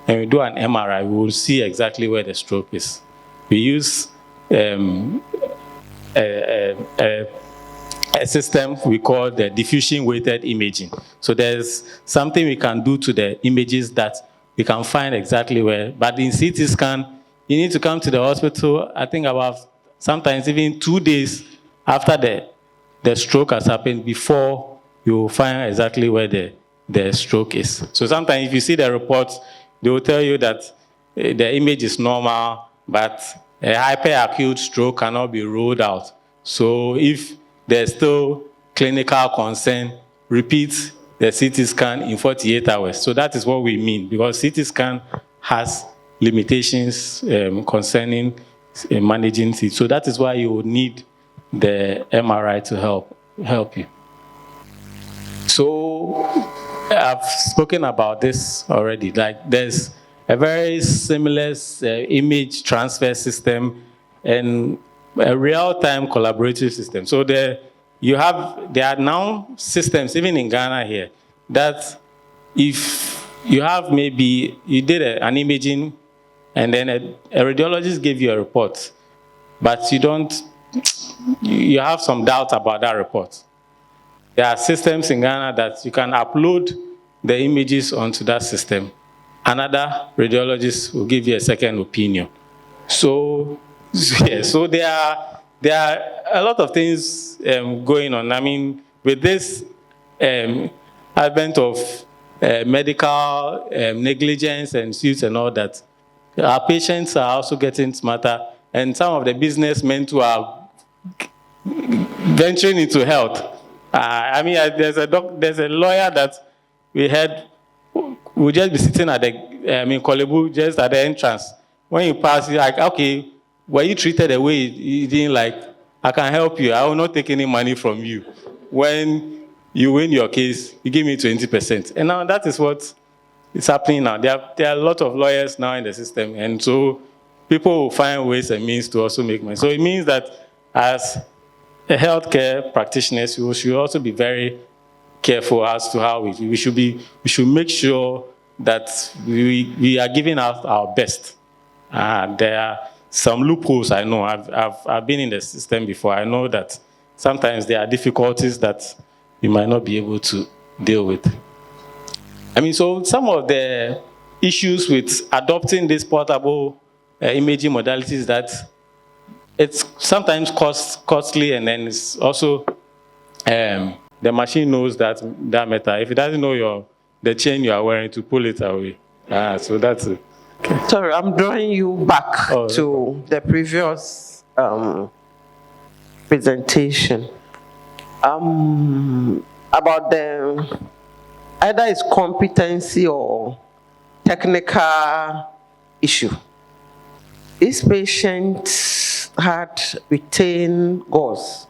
and we do an MRI, we will see exactly where the stroke is. We use a system we call the diffusion-weighted imaging. So there's something we can do to the images that we can find exactly where. But in CT scan, you need to come to the hospital, I think about sometimes even 2 days after the stroke has happened, before you find exactly where the stroke is. So sometimes if you see the reports, they will tell you that the image is normal, but a hyperacute stroke cannot be ruled out. So if there's still clinical concern, repeat the CT scan in 48 hours. So that is what we mean, because CT scan has limitations concerning managing it. So that is why you would need the MRI to help you. So I've spoken about this already. Like there's a very similar image transfer system and a real-time collaborative system. So there are now systems, even in Ghana here, that if you have maybe, you did an imaging and then a radiologist gave you a report, but you have some doubt about that report. There are systems in Ghana that you can upload the images onto that system. Another radiologist will give you a second opinion. So there are a lot of things going on. I mean, with this advent of medical negligence and suits and all that, our patients are also getting smarter, and some of the businessmen who are venturing into health. I mean, there's a lawyer that we had, will just be sitting at Kolebu, just at the entrance. When you pass, you're like, okay, were you treated the way you didn't like? I can help you. I will not take any money from you. When you win your case, you give me 20%. And now that is what is happening now. There are a lot of lawyers now in the system. And so people will find ways and means to also make money. So it means that as a healthcare practitioners, we should also be very careful as to how we should make sure that we are giving out our best. There are some loopholes. I know I've been in the system before. I know that sometimes there are difficulties that we might not be able to deal with. I mean, so some of the issues with adopting these portable imaging modalities, that it's sometimes costly, and then it's also the machine knows that meter. If it doesn't know the chain you are wearing, to pull it away. So that's it. Okay. Sorry, I'm drawing you back to the previous presentation. About the either it's competency or technical issue. This patient had retained gauze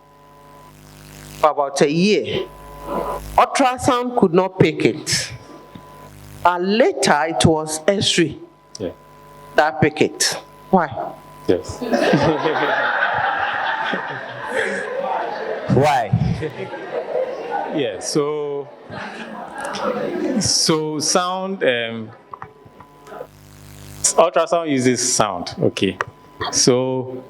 for about a year. Ultrasound could not pick it. And later it was X-ray that picked it. Why? Yes. Why? Yeah, so sound, ultrasound uses sound, okay. So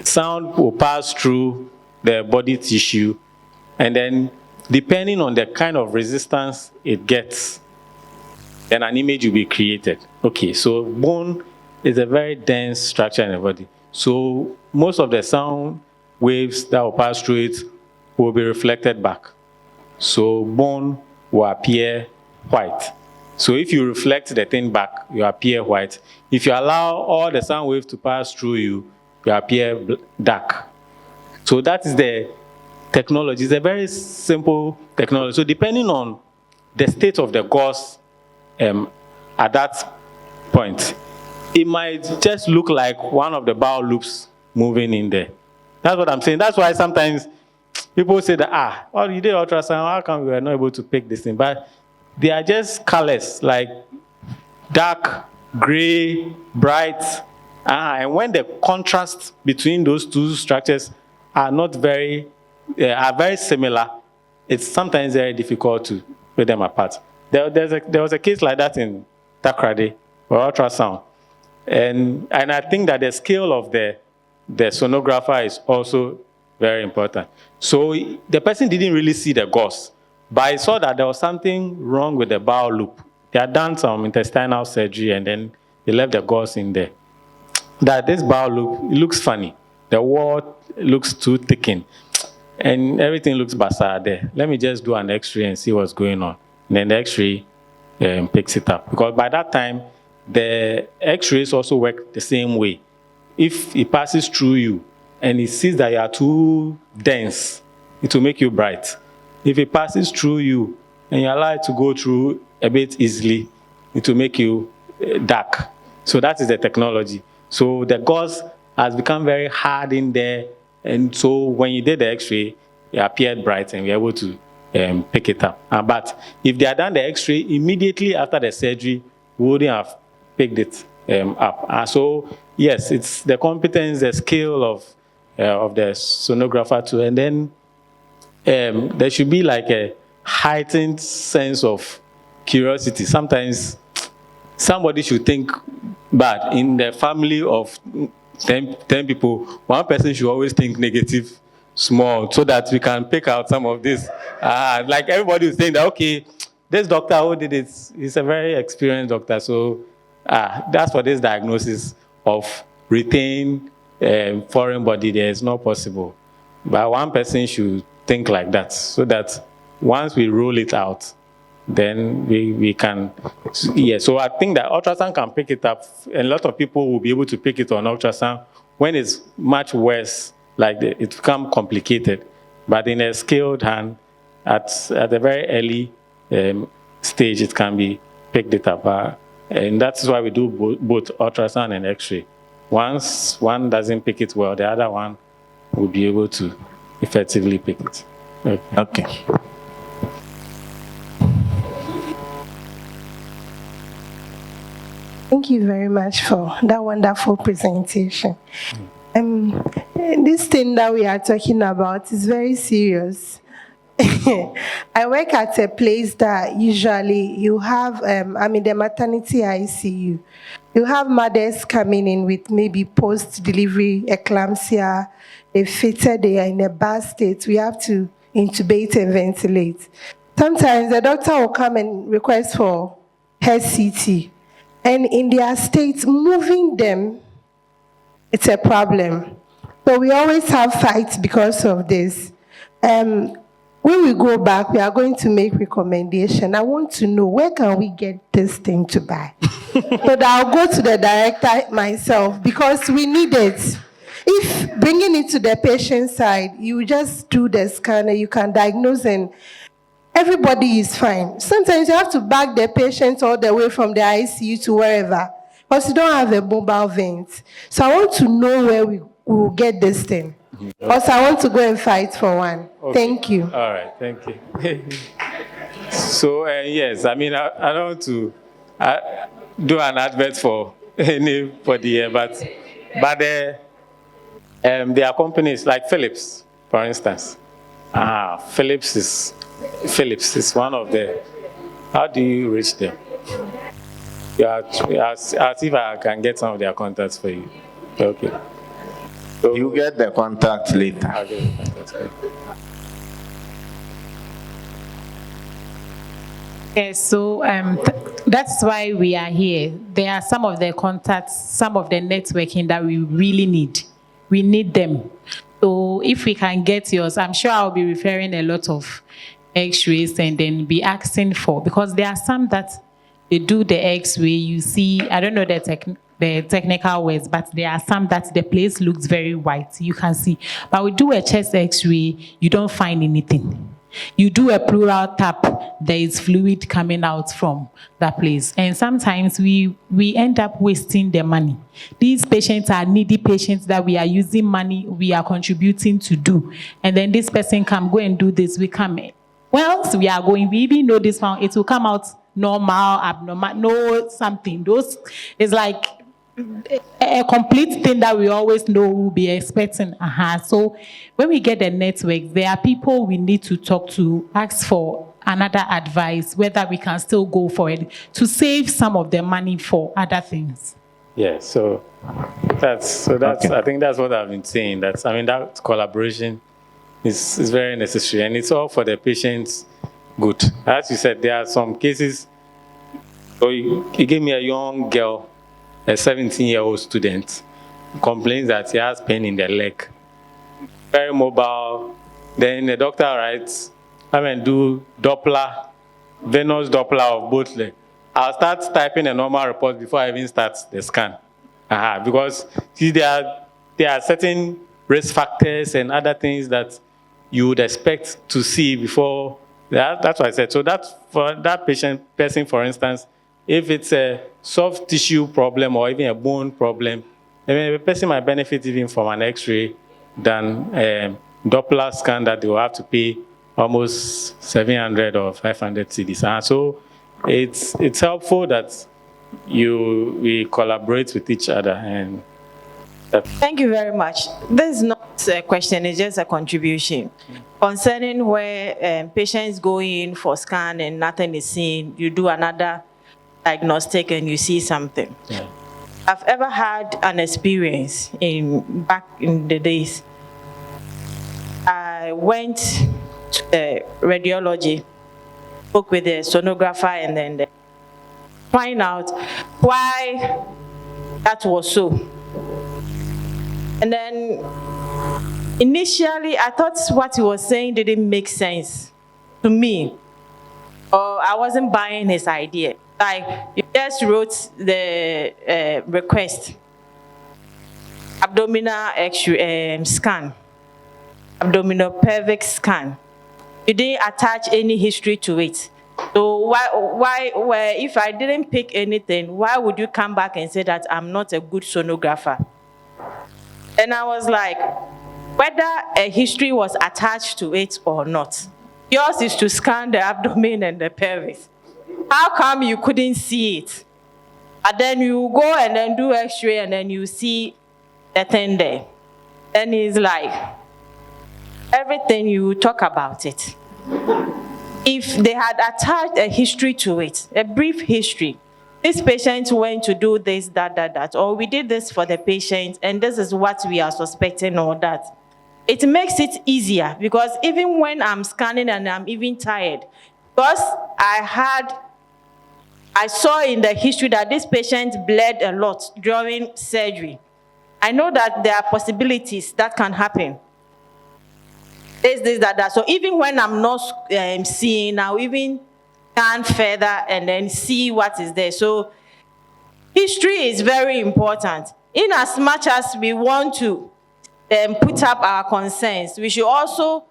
sound will pass through the body tissue, and then depending on the kind of resistance it gets, then an image will be created. Okay, so bone is a very dense structure in the body. So most of the sound waves that will pass through it will be reflected back. So bone will appear white. So if you reflect the thing back, you appear white. If you allow all the sound waves to pass through you, you appear dark. So that is the technology. It's a very simple technology. So depending on the state of the gauze at that point, it might just look like one of the bowel loops moving in there. That's what I'm saying. That's why sometimes people say that, well, you did ultrasound, how come we were not able to pick this thing? But they are just colors, like dark, gray, bright. And when the contrast between those two structures are very similar, it's sometimes very difficult to put them apart. There was a case like that in Takrady for ultrasound. And I think that the scale of the sonographer is also very important. So the person didn't really see the gauze, but I saw that there was something wrong with the bowel loop. They had done some intestinal surgery and then they left the gauze in there. That this bowel loop, it looks funny. The wall looks too thickened and everything looks bizarre there. Let me just do an X-ray and see what's going on. And then the X-ray picks it up. Because by that time, the X-rays also work the same way. If it passes through you and it sees that you are too dense, it will make you bright. If it passes through you and you allow it to go through a bit easily, it will make you dark. So that is the technology. So the gauze has become very hard in there, and so when you did the X-ray, it appeared bright and we were able to pick it up. But if they had done the X-ray immediately after the surgery, we wouldn't have picked it up. So yes, it's the competence, the skill of the sonographer too, and then there should be like a heightened sense of curiosity. Sometimes somebody should think bad. In the family of 10 people, one person should always think negative small so that we can pick out some of this. Like everybody is saying that, okay, this doctor who did it, he's a very experienced doctor. So that's for this diagnosis of retained foreign body there is not possible. But one person should think like that so that once we roll it out, then we can, so I think that ultrasound can pick it up. And a lot of people will be able to pick it on ultrasound when it's much worse, like it become complicated. But in a skilled hand, at a very early stage, it can be picked it up. And that's why we do both ultrasound and X-ray. Once one doesn't pick it well, the other one will be able to effectively pick it. Okay. Thank you very much for that wonderful presentation. This thing that we are talking about is very serious. I work at a place that usually you have, the maternity ICU. You have mothers coming in with maybe post-delivery eclampsia, they fitted, they are in a bad state. We have to intubate and ventilate. Sometimes the doctor will come and request for head CT. And in their state, moving them, it's a problem. So we always have fights because of this. When we go back, we are going to make recommendation. I want to know, where can we get this thing to buy? But I'll go to the director myself because we need it. If bringing it to the patient side, you just do the scanner, you can diagnose and everybody is fine. Sometimes you have to back the patient all the way from the ICU to wherever because you don't have a mobile vent. So I want to know where we will get this thing. Also, I want to go and fight for one. Okay. Thank you. All right, thank you. So, yes, I mean, I don't want to do an advert for anybody here, but there are companies like Philips, for instance. Philips is one of the. How do you reach them? I'll see if I can get some of their contacts for you. Okay. So, You get the contact later. I'll get the contacts for you. Yes, so that's why we are here. There are some of the contacts, some of the networking that we really need. We need them. So if we can get yours, I'm sure I'll be referring a lot of x-rays and then be asking for, because there are some that they do the x-ray, you see, I don't know the technical words, but there are some that the place looks very white, you can see. But we do a chest x-ray, you don't find anything. You do a pleural tap, there is fluid coming out from that place. And sometimes we end up wasting the money. These patients are needy patients that we are using money, we are contributing to do. And then this person come, go and do this, we come in. Once we are going, we even know this one, it will come out normal, abnormal, no something. Those is like a complete thing that we always know we'll be expecting. So when we get the network, there are people we need to talk to, ask for another advice, whether we can still go for it, to save some of the money for other things. Yeah, so that's okay. I think that's what I've been saying. That collaboration is very necessary, and it's all for the patient's good. As you said, there are some cases. So you gave me a young girl, a 17-year-old student, complains that he has pain in the leg. Very mobile. Then the doctor writes, do Doppler, venous Doppler of both legs. I'll start typing a normal report before I even start the scan. Because see, there are certain risk factors and other things that you would expect to see before. That's what I said. So that's for that person, for instance, if it's a soft tissue problem or even a bone problem, the person might benefit even from an x-ray than a Doppler scan that they will have to pay almost 700 or 500 cedis. So it's helpful that we collaborate with each other. And thank you very much. This is not a question, it's just a contribution. Concerning where patients go in for scan and nothing is seen, you do another diagnostic and you see something. Yeah. I've ever had an experience back in the days. I went to radiology, spoke with the sonographer, and then find out why that was so. And then initially, I thought what he was saying didn't make sense to me, or I wasn't buying his idea. Like, you just wrote the request, abdominal X-ray scan, abdominal pelvic scan. You didn't attach any history to it. So why if I didn't pick anything, why would you come back and say that I'm not a good sonographer? And I was like, whether a history was attached to it or not, yours is to scan the abdomen and the pelvis. How come you couldn't see it? And then you go and then do x-ray and then you see the thing there. And he's like, everything you talk about it. If they had attached a history to it, a brief history, this patient went to do this, that, or we did this for the patient, and this is what we are suspecting or that. It makes it easier, because even when I'm scanning and I'm even tired, because I saw in the history that this patient bled a lot during surgery. I know that there are possibilities that can happen. this, that. So even when I'm not seeing, I'll even scan further and then see what is there. So history is very important. In as much as we want to put up our concerns, we should also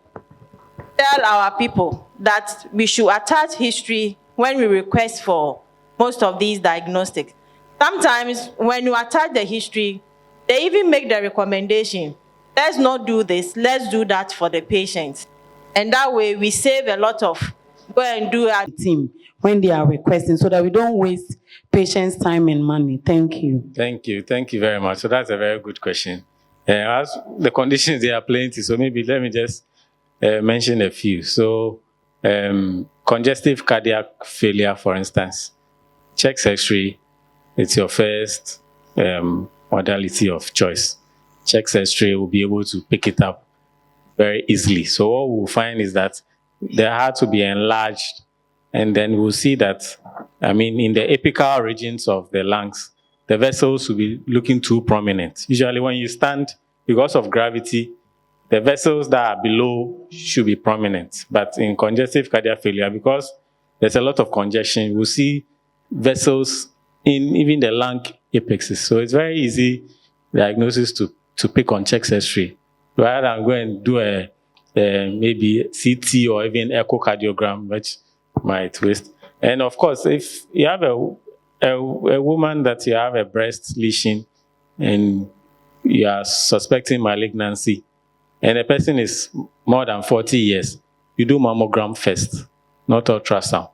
tell our people that we should attach history when we request for most of these diagnostics. Sometimes when you attach the history, they even make the recommendation, let's not do this, let's do that for the patients. And that way we save a lot of go and do our team when they are requesting so that we don't waste patients' time and money. Thank you. Thank you very much. So that's a very good question. As the conditions, they are plenty, so maybe let me just mention a few. So congestive cardiac failure, for instance, chest X-ray, it's your first modality of choice. Chest X-ray will be able to pick it up very easily. So what we'll find is that the heart will be enlarged, and then we'll see that, in the apical regions of the lungs, the vessels will be looking too prominent. Usually when you stand, because of gravity, the vessels that are below should be prominent. But in congestive cardiac failure, because there's a lot of congestion, we'll see vessels in even the lung apexes. So it's very easy diagnosis to pick on chest X-ray, rather than go and do a maybe CT or even echocardiogram, which might waste. And of course, if you have a woman that you have a breast lesion and you are suspecting malignancy, and the person is more than 40 years, you do mammogram first, not ultrasound.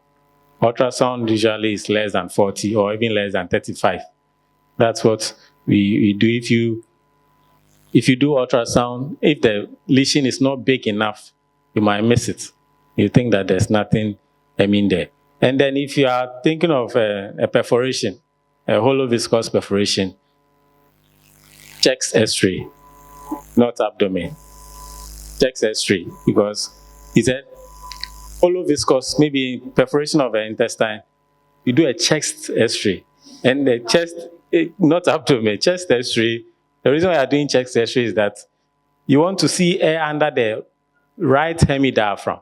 Ultrasound usually is less than 40 or even less than 35. That's what we do. If you do ultrasound, if the lesion is not big enough, you might miss it. You think that there's nothing there. And then if you are thinking of a perforation, a hollow viscous perforation, chest X-ray, not abdomen. Chest X-ray, because it's a hollow viscous, maybe perforation of the intestine, you do a chest X-ray. And the chest, not abdomen, chest X-ray, the reason why you're doing chest X-ray is that you want to see air under the right hemidiaphragm.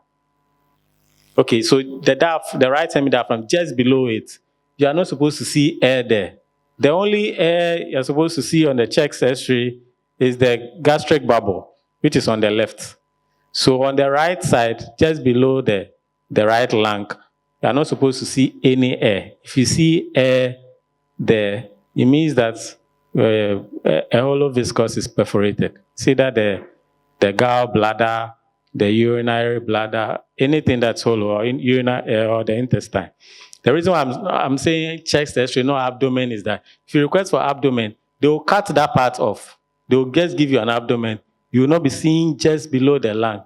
Okay, so the right hemidiaphragm, just below it, you are not supposed to see air there. The only air you're supposed to see on the chest X-ray is the gastric bubble, which is on the left. So on the right side, just below the right lung, you are not supposed to see any air. If you see air there, it means that a hollow viscous is perforated. See that the gallbladder, the urinary bladder, anything that's hollow, or or the intestine. The reason why I'm saying chest X-ray, no abdomen, is that if you request for abdomen, they will cut that part off. They will just give you an abdomen. You will not be seeing just below the lung.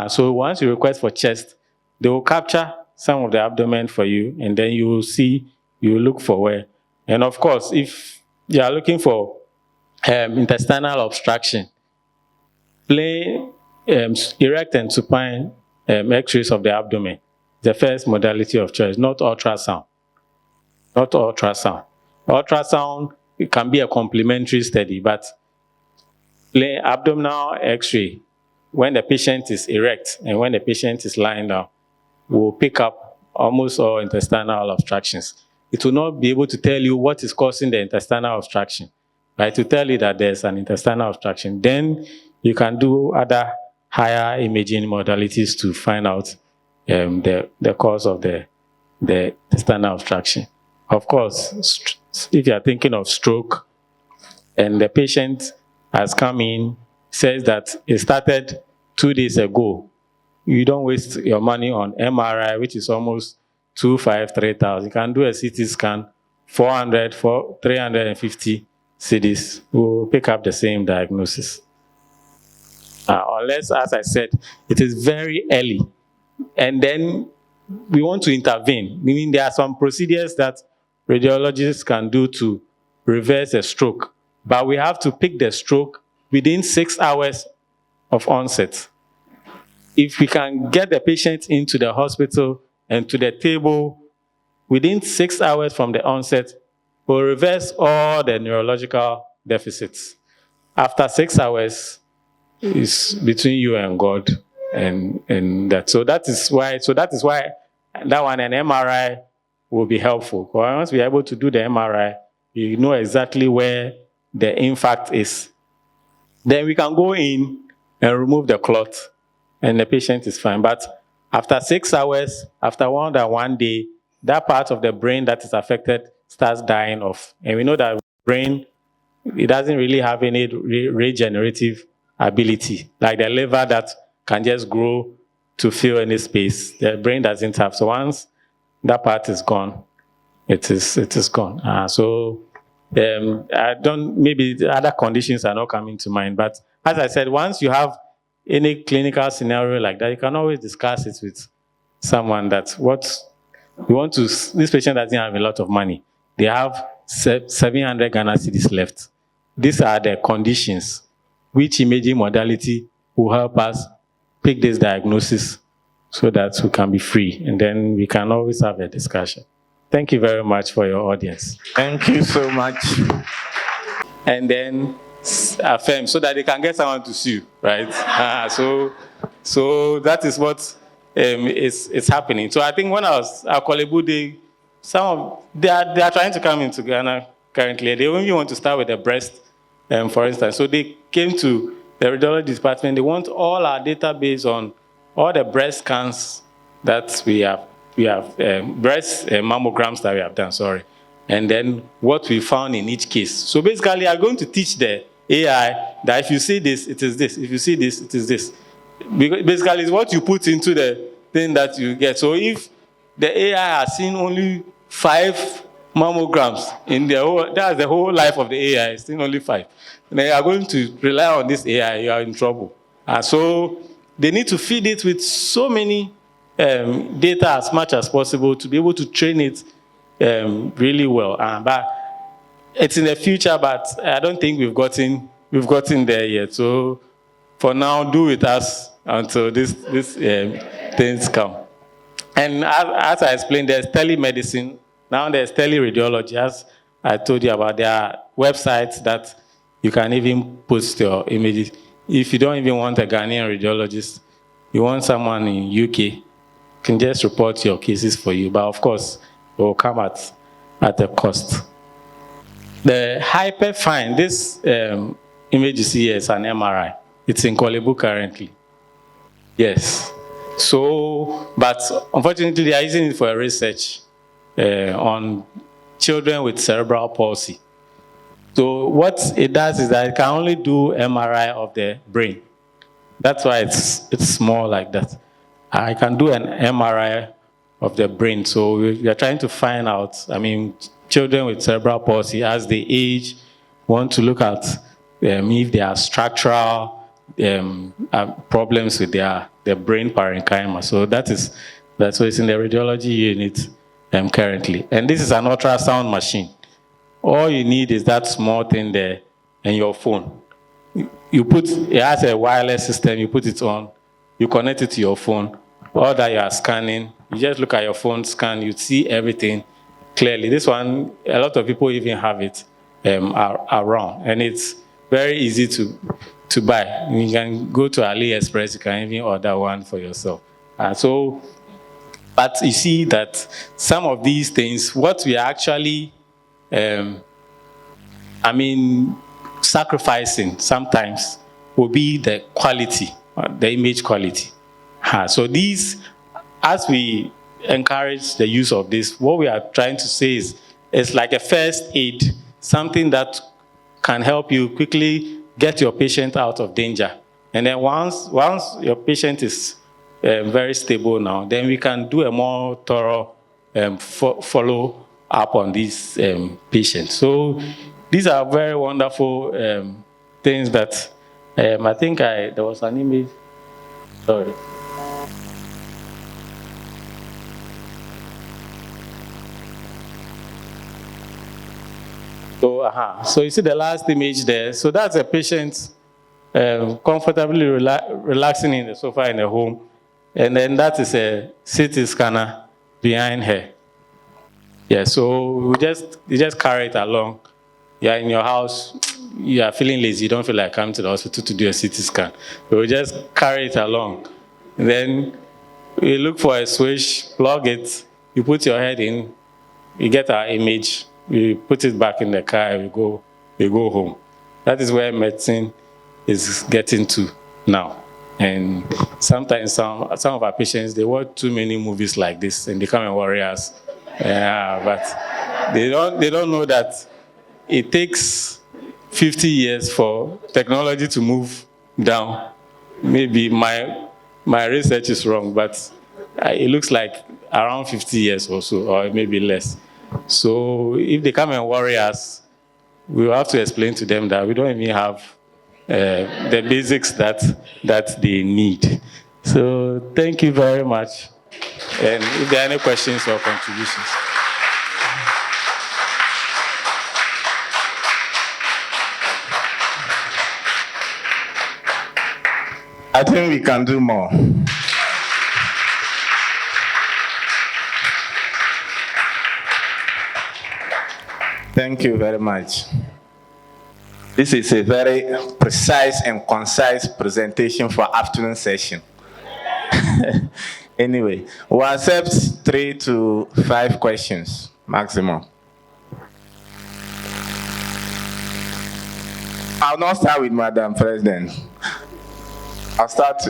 So once you request for chest, they will capture some of the abdomen for you, and then you will see, you will look for where. And of course, if you are looking for intestinal obstruction, plain erect and supine X-rays of the abdomen, the first modality of choice, not ultrasound. Not ultrasound. Ultrasound, it can be a complementary study, but plain abdominal X-ray, when the patient is erect and when the patient is lying down, will pick up almost all intestinal obstructions. It will not be able to tell you what is causing the intestinal obstruction, right? To tell you that there's an intestinal obstruction. Then you can do other higher imaging modalities to find out the cause of the intestinal obstruction. Of course, if you are thinking of stroke and the patient has come in, says that it started 2 days ago, you don't waste your money on MRI, which is almost 3,000. You can do a CT scan, 350 CDs will pick up the same diagnosis. Unless, as I said, it is very early, and then we want to intervene. Meaning there are some procedures that radiologists can do to reverse a stroke, but we have to pick the stroke within 6 hours of onset. If we can get the patient into the hospital and to the table within 6 hours from the onset, we'll reverse all the neurological deficits. After 6 hours, is between you and God, and that. So that is why that one, an MRI will be helpful. Once we are able to do the MRI, you know exactly where the infarct is. Then we can go in and remove the clot, and the patient is fine. But after 6 hours, after more than 1 day, that part of the brain that is affected starts dying off. And we know that brain, it doesn't really have any regenerative ability, like the liver that can just grow to fill any space. The brain doesn't have. So once that part is gone, it is gone. Maybe the other conditions are not coming to mind. But as I said, once you have any clinical scenario like that, you can always discuss it with someone that this patient doesn't have a lot of money. They have 700 Ghana cedis left. These are the conditions. Which imaging modality will help us pick this diagnosis so that we can be free, and then we can always have a discussion. Thank you very much for your audience. Thank you so much. And then affirm so that they can get someone to sue, right? So that is what is happening. So I think when I was at Kolebu, they are trying to come into Ghana currently. They only want to start with the breast, for instance. So they came to the radiology department. They want all our database on all the breast scans that we have breast mammograms that we have done, and then what we found in each case. So basically, I'm going to teach the AI that if you see this, it is this. If you see this, it is this. Basically, it's what you put into the thing that you get. So if the AI has seen only 5 mammograms that's the whole life of the AI, it's seen only 5. And then you are going to rely on this AI, you are in trouble. And so they need to feed it with so many data as much as possible to be able to train it really well. But it's in the future, but I don't think we've gotten there yet. So for now, do with us until this things come. And as I explained, there's telemedicine. Now there's teleradiology. As I told you about, there are websites that you can even post your images. If you don't even want a Ghanaian radiologist, you want someone in UK, can just report your cases for you. But of course, it will come at a cost. The Hyperfine, this image you see here is an MRI. It's in Kolebu currently. Yes. So, but unfortunately, they are using it for a research on children with cerebral palsy. So what it does is that it can only do MRI of the brain. That's why it's small like that. I can do an MRI of the brain. So we are trying to find out, children with cerebral palsy, as they age, want to look at if there are structural problems with their brain parenchyma. So that's what is in the radiology unit currently. And this is an ultrasound machine. All you need is that small thing there and your phone. It has a wireless system, you put it on, you connect it to your phone. All that you are scanning, you just look at your phone, scan, you see everything clearly. This one, a lot of people even have it around, and it's very easy to buy. You can go to AliExpress, you can even order one for yourself. But you see that some of these things, what we are actually, sacrificing sometimes will be the quality, the image quality. So these, as we encourage the use of this, what we are trying to say is it's like a first aid, something that can help you quickly get your patient out of danger. And then once your patient is very stable now, then we can do a more thorough follow up on these patients. So these are very wonderful things that I think there was an image. Sorry. So you see the last image there. So that's a patient comfortably relaxing in the sofa in the home. And then that is a CT scanner behind her. Yeah, so you just carry it along you are in your house, you are feeling lazy, you don't feel like coming to the hospital to do a CT scan. We will just carry it along. Then you look for a switch, plug it, you put your head in, you get our image, we put it back in the car, and we go home. That is where medicine is getting to now. And sometimes some of our patients, they watch too many movies like this and they come and worry us. But they don't know that it takes 50 years for technology to move down. Maybe my research is wrong, but it looks like around 50 years or so, or maybe less. So if they come and worry us, we will have to explain to them that we don't even have the basics that they need. So thank you very much. And if there are any questions or contributions. I think we can do more. Thank you very much. This is a very precise and concise presentation for afternoon session. Anyway, we'll accept 3 to 5 questions maximum. I'll not start with Madam President. I'll start.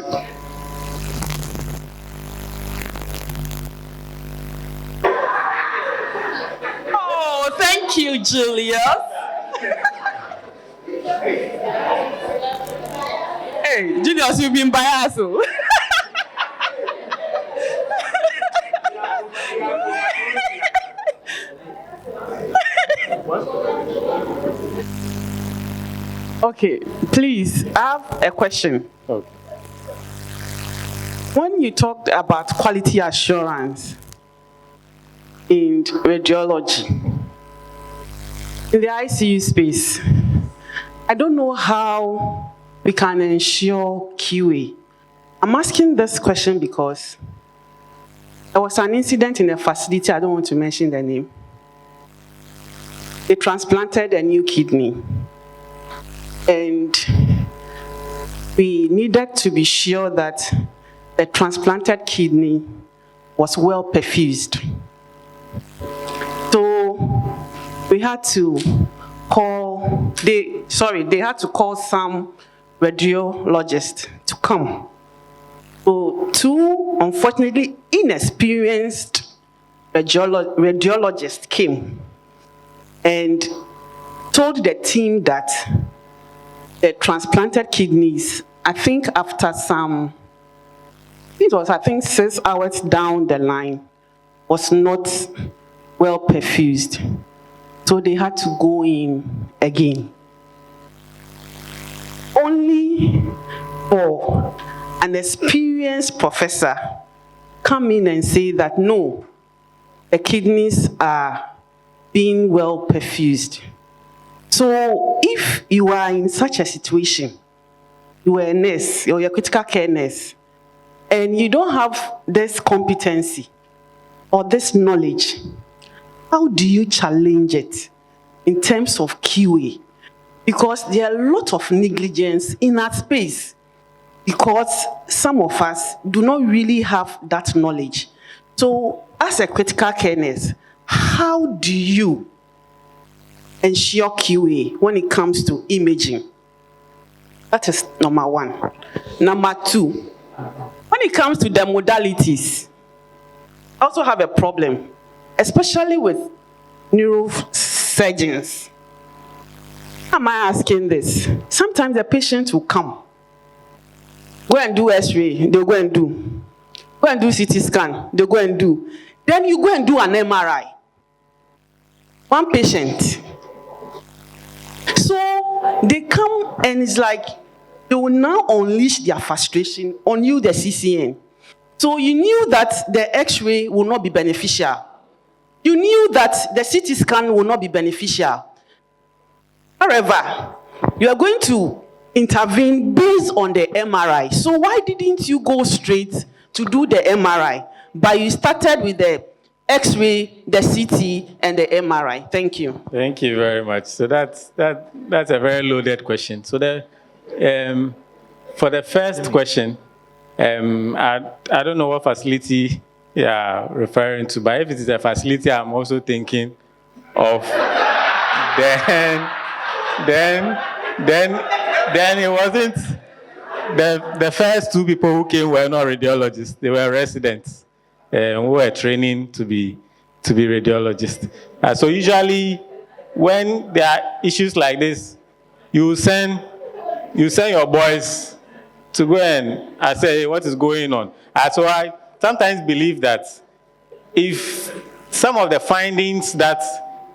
Oh, thank you, Julius. Hey, Julius, you've been biased. Okay, please, I have a question. Okay. When you talked about quality assurance in radiology, in the ICU space, I don't know how we can ensure QA. I'm asking this question because there was an incident in a facility, I don't want to mention the name. They transplanted a new kidney. And we needed to be sure that the transplanted kidney was well perfused. So we had to call, they had to call some radiologists to come. So 2, unfortunately, inexperienced radiologists came and told the team that the transplanted kidneys, I think after it was 6 hours down the line, was not well perfused. So they had to go in again. Only for an experienced professor come in and say that no, the kidneys are being well perfused. So if you are in such a situation, you are a nurse, or you're a critical care nurse, and you don't have this competency or this knowledge, how do you challenge it in terms of QA? Because there are a lot of negligence in that space because some of us do not really have that knowledge. So as a critical care nurse, how do you ensure QA when it comes to imaging? That is number 1. Number 2, when it comes to the modalities, I also have a problem, especially with neurosurgeons. Why am I asking this? Sometimes the patient will come, go and do X-ray, they'll go and do. Go and do CT scan, they'll go and do. Then you go and do an MRI. One patient. So they come and it's like they will now unleash their frustration on you, the CCN. So you knew that the X-ray will not be beneficial. You knew that the CT scan will not be beneficial. However, you are going to intervene based on the MRI. So why didn't you go straight to do the MRI? But you started with the X-ray, the CT, and the MRI? Thank you. Thank you very much. So that's a very loaded question. So for the first question, I don't know what facility you are referring to, but if it is a facility I'm also thinking of, then it wasn't the first two people who came were not radiologists. They were residents who were training to be radiologists. So usually when there are issues like this, you send your boys to go and say what is going on. So I sometimes believe that if some of the findings that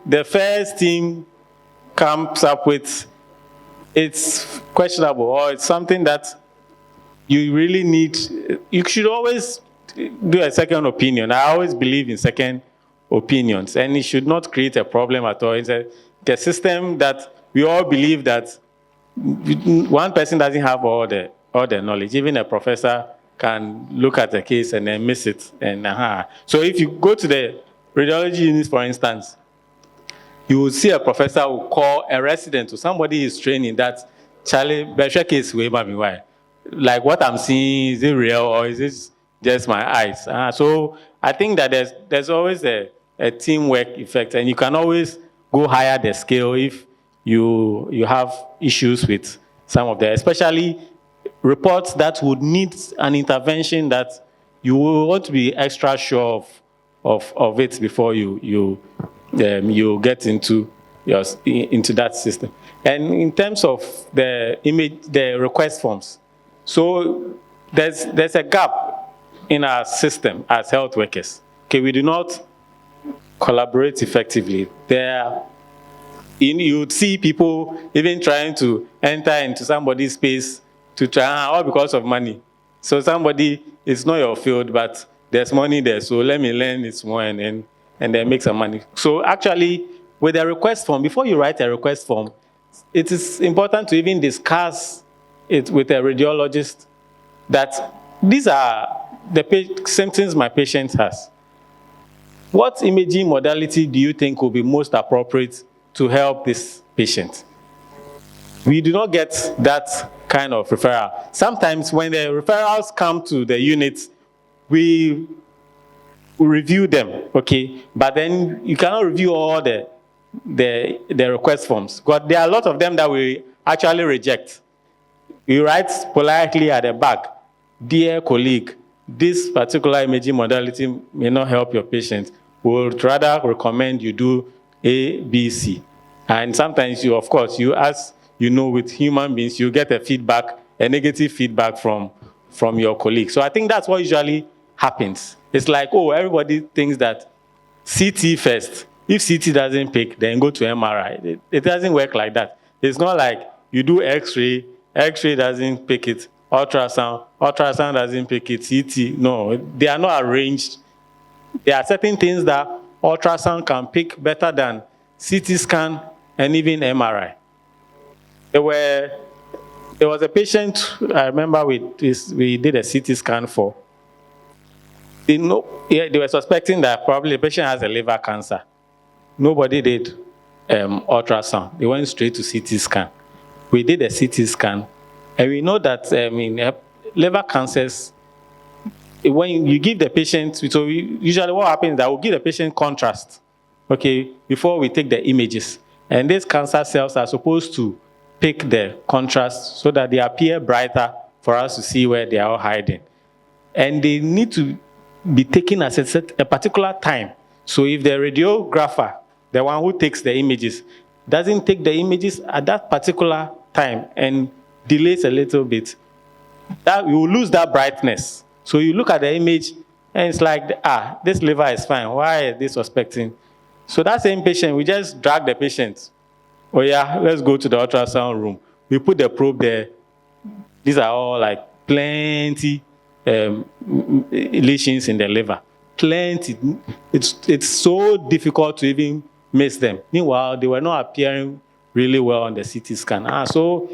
the first team comes up with, it's questionable or it's something that you really need, you should always do a second opinion. I always believe in second opinions, and it should not create a problem at all. It's a system that we all believe that one person doesn't have all the knowledge. Even a professor can look at a case and then miss it. So if you go to the radiology unit, for instance, you will see a professor who call a resident or somebody is training that Charlie Besha case way by me why. Like what I'm seeing, is it real or is it just my eyes? So I think that there's always a teamwork effect, and you can always go higher the scale if you have issues with some of the, especially reports that would need an intervention that you will want to be extra sure of it before you get into that system. And in terms of the request forms, so there's a gap in our system as health workers. Okay, we do not collaborate effectively. You would see people even trying to enter into somebody's space to try, all because of money. So somebody, it's not your field, but there's money there, so let me learn this more and then make some money. So actually, with a request form, before you write a request form, it is important to even discuss it with a radiologist that these are the symptoms my patient has. What imaging modality do you think will be most appropriate to help this patient? We do not get that kind of referral. Sometimes when the referrals come to the unit, we review them, okay? But then you cannot review all the request forms. But there are a lot of them that we actually reject. We write politely at the back, dear colleague, this particular imaging modality may not help your patient. We would rather recommend you do A, B, C. And sometimes of course, as you know, with human beings, you get a negative feedback from your colleague. So I think that's what usually happens. It's like, oh, everybody thinks that CT first. If CT doesn't pick, then go to MRI. It doesn't work like that. It's not like you do X-ray, X-ray doesn't pick it, ultrasound doesn't pick it, CT. No, they are not arranged. There are certain things that ultrasound can pick better than CT scan and even MRI. There was a patient, I remember we did a CT scan for. They were suspecting that probably the patient has a liver cancer. Nobody did ultrasound. They went straight to CT scan. We did a CT scan, and we know that liver cancers, when you give the patient, so usually what happens is that we'll give the patient contrast, okay, before we take the images. And these cancer cells are supposed to pick the contrast so that they appear brighter for us to see where they are hiding. And they need to be taken at a particular time. So if the radiographer, the one who takes the images, doesn't take the images at that particular time and delays a little bit, that you will lose that brightness. So you look at the image and it's like, this liver is fine. Why are they suspecting? So that same patient, we just drag the patient. Oh yeah, let's go to the ultrasound room. We put the probe there. These are all like plenty lesions in the liver. Plenty. It's so difficult to even miss them. Meanwhile, they were not appearing really well on the CT scan. So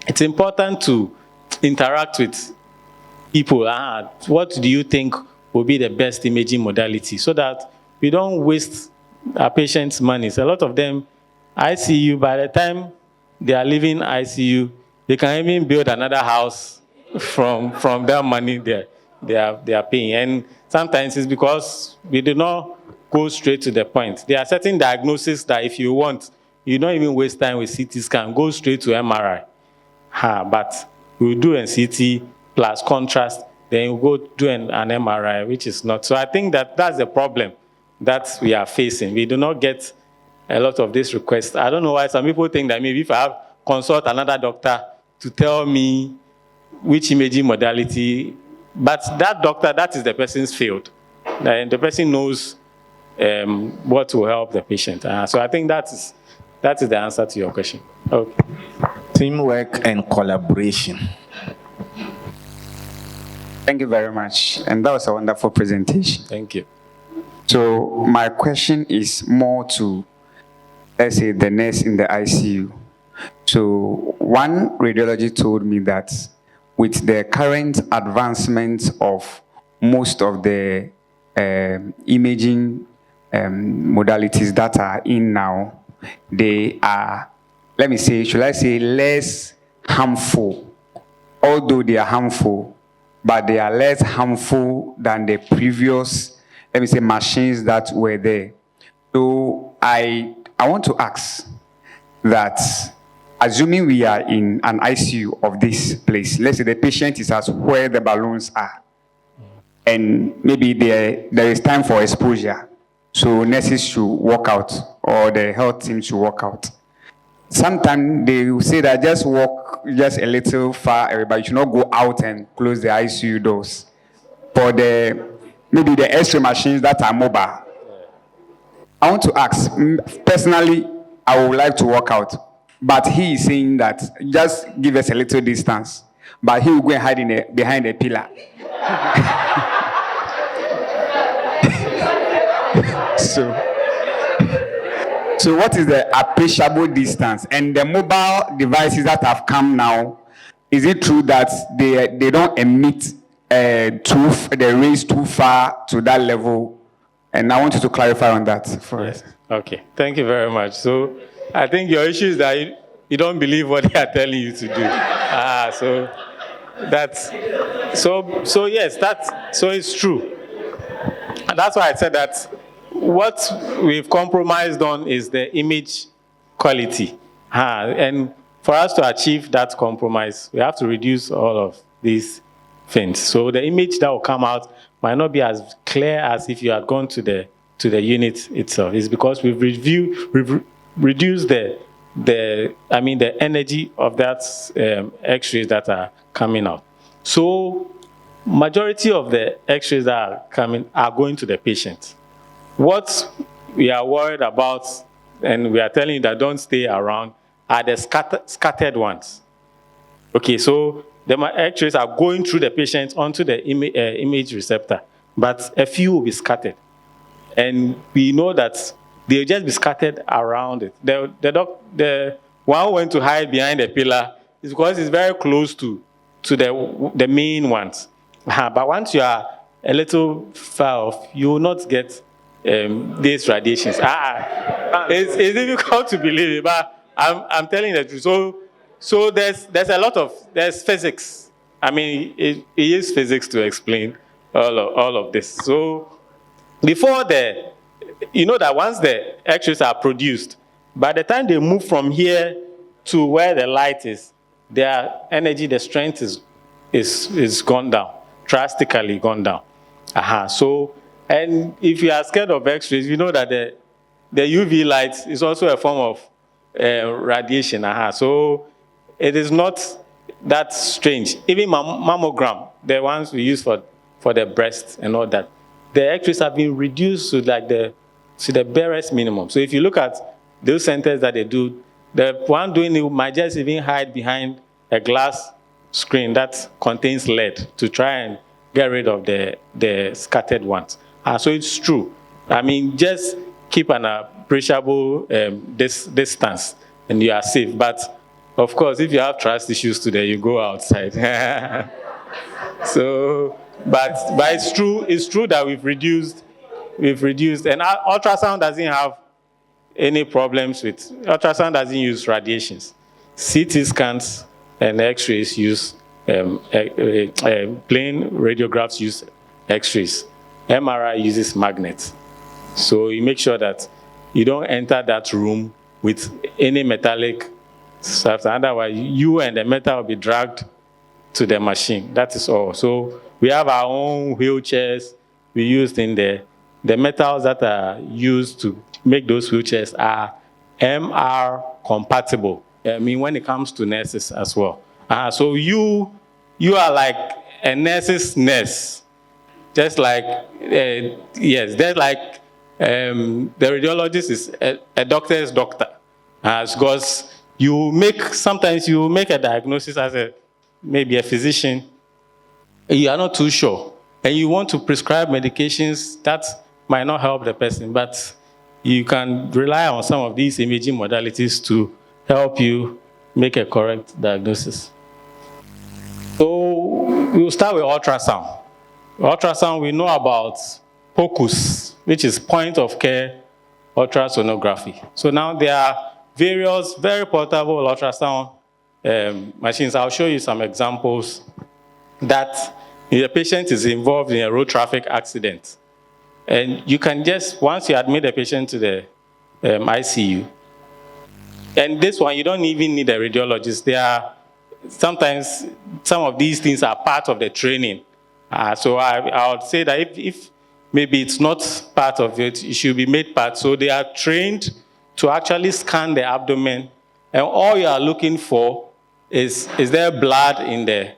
it's important to interact with people. What do you think will be the best imaging modality so that we don't waste our patients' money. So a lot of them, ICU, by the time they are leaving ICU, they can even build another house from that money they are paying. And sometimes it's because we do not go straight to the point. There are certain diagnoses that if you want, you don't even waste time with CT scan, go straight to MRI. But we'll do a CT plus contrast, then we'll go do an MRI, which is not. So I think that's the problem that we are facing. We do not get a lot of these requests. I don't know why some people think that maybe if I have consult another doctor to tell me which imaging modality, but that doctor, that is the person's field. And the person knows what will help the patient. So I think that is the answer to your question. Okay. Teamwork and collaboration. Thank you very much. And that was a wonderful presentation. Thank you. So my question is more to, let's say, the nurse in the ICU. So one radiology told me that with the current advancement of most of the imaging modalities that are in now, they are, let me say, should I say, less harmful. Although they are harmful, but they are less harmful than the previous, let me say, machines that were there. So I want to ask that, assuming we are in an ICU of this place, let's say the patient is as where the balloons are, and maybe there is time for exposure, so nurses should walk out, or the health team should walk out. Sometimes they will say that just walk just a little far, but you should not go out and close the ICU doors. For maybe the X-ray machines that are mobile. I want to ask, personally, I would like to walk out, but he is saying that just give us a little distance, but he will go and hide behind a pillar. So what is the appreciable distance? And the mobile devices that have come now, is it true that they don't emit the rays too far to that level? And I want you to clarify on that for us. Okay, thank you very much. So I think your issue is that you don't believe what they are telling you to do. So yes, so it's true. And that's why I said that what we've compromised on is the image quality. And for us to achieve that compromise, we have to reduce all of these things. So the image that will come out might not be as clear as if you had gone to the unit itself. It's because we've reduced the energy of that X-rays that are coming out. So majority of the X-rays that are coming are going to the patient. What we are worried about, and we are telling you that don't stay around, are the scattered ones. Okay, so the X-rays are going through the patient onto the image receptor, but a few will be scattered. And we know that they'll just be scattered around it. The one who went to hide behind the pillar is because it's very close to the main ones. But once you are a little far off, you will not get these radiations. It's difficult to believe it, but I'm telling the truth. So there's a lot of physics. I mean, it is physics to explain all of this. So before you know that once the X-rays are produced, by the time they move from here to where the light is, their energy, the strength is gone down, drastically gone down. So, and if you are scared of X-rays, you know that the UV light is also a form of radiation. So it is not that strange. Even mammogram, the ones we use for the breast and all that, the X-rays have been reduced to the barest minimum. So if you look at those centers that they do, the one doing it might just even hide behind a glass screen that contains lead to try and get rid of the scattered ones. So it's true. I mean, just keep an appreciable distance and you are safe. But of course, if you have trust issues today, you go outside. So, but it's true that we've reduced we've reduced, and ultrasound doesn't have any problems with, ultrasound doesn't use radiations. CT scans and X-rays use, plain radiographs use X-rays. MRI uses magnets. So you make sure that you don't enter that room with any metallic stuff. Otherwise, you and the metal will be dragged to the machine. That is all. So we have our own wheelchairs we used in there. The metals that are used to make those wheelchairs are MR compatible. I mean, when it comes to nurses as well. So you are like a nurse's nurse. Just like, yes, they're like, the radiologist is a doctor's doctor. Because sometimes you make a diagnosis as maybe a physician, you are not too sure, and you want to prescribe medications that might not help the person, but you can rely on some of these imaging modalities to help you make a correct diagnosis. So we'll start with ultrasound. Ultrasound, we know about POCUS, which is point of care ultrasonography. So now there are various very portable ultrasound machines. I'll show you some examples that the patient is involved in a road traffic accident. And you can just, once you admit the patient to the ICU, and this one, you don't even need a radiologist. Sometimes some of these things are part of the training. So I would say that if maybe it's not part of it, it should be made part. So they are trained to actually scan the abdomen, and all you are looking for is there blood in the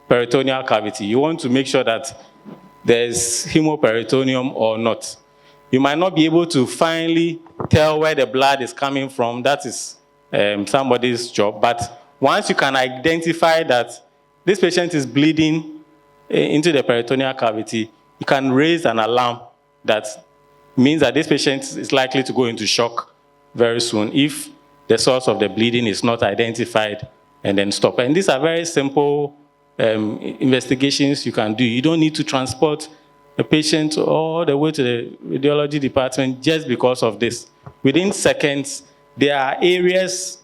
peritoneal cavity? You want to make sure that there's hemoperitoneum or not. You might not be able to finally tell where the blood is coming from. That is somebody's job. But once you can identify that this patient is bleeding into the peritoneal cavity, you can raise an alarm that means that this patient is likely to go into shock very soon if the source of the bleeding is not identified, and then stop. And these are very simple investigations you can do. You don't need to transport a patient all the way to the radiology department just because of this. Within seconds, there are areas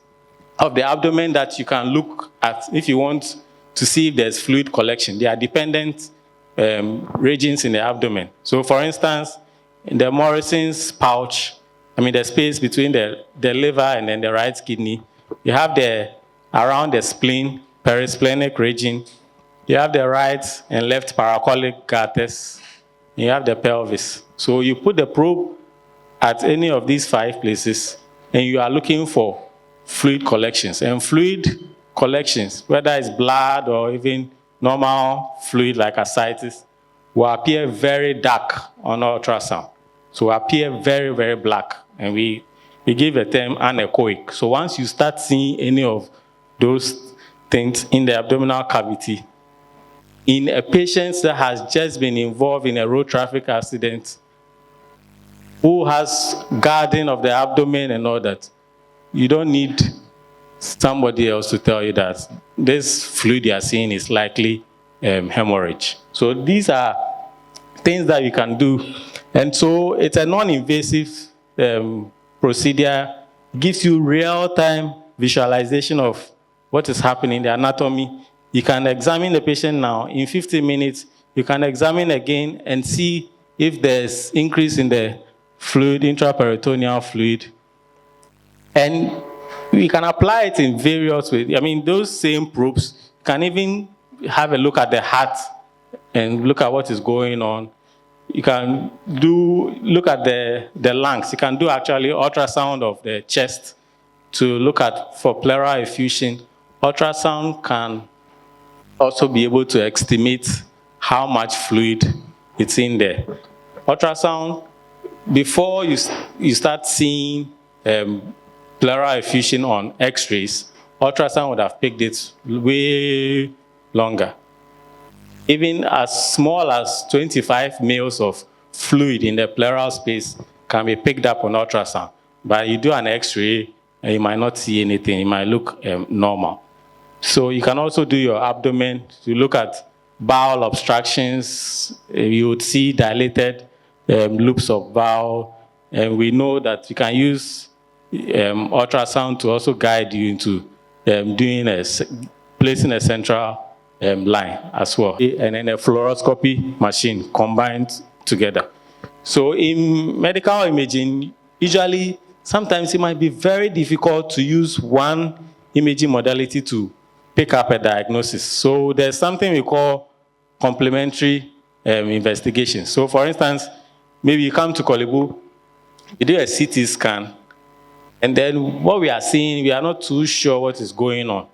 of the abdomen that you can look at if you want to see if there's fluid collection. There are dependent regions in the abdomen. So for instance, in the Morrison's pouch, the space between the liver and then the right kidney, you have around the spleen, perisplenic region, you have the right and left paracolic gutters, you have the pelvis. So you put the probe at any of these 5 places, and you are looking for fluid collections. And fluid collections, whether it's blood or even normal fluid like ascites, will appear very dark on ultrasound. So appear very, very black. And we give a term anechoic. So once you start seeing any of those things in the abdominal cavity, in a patient that has just been involved in a road traffic accident, who has guarding of the abdomen and all that, you don't need somebody else to tell you that this fluid you are seeing is likely hemorrhage. So these are things that you can do. And so it's a non-invasive procedure, gives you real-time visualization of what is happening in the anatomy. You can examine the patient now. In 15 minutes, you can examine again and see if there's increase in the fluid, intraperitoneal fluid. And we can apply it in various ways. Those same probes can even have a look at the heart and look at what is going on. You can look at the lungs. You can do actually ultrasound of the chest to look for pleural effusion. Ultrasound can also be able to estimate how much fluid it's in there. Ultrasound, before you start seeing pleural effusion on X-rays, ultrasound would have picked it way longer. Even as small as 25 mils of fluid in the pleural space can be picked up on ultrasound. But you do an X-ray, and you might not see anything. It might look normal. So you can also do your abdomen to look at bowel obstructions. You would see dilated loops of valve, and we know that you can use ultrasound to also guide you into placing a central line as well, and then a fluoroscopy machine combined together. So in medical imaging, usually, sometimes it might be very difficult to use one imaging modality to pick up a diagnosis. So there's something we call complementary investigation. So for instance, maybe you come to Kolebu, you do a CT scan, and then what we are seeing, we are not too sure what is going on.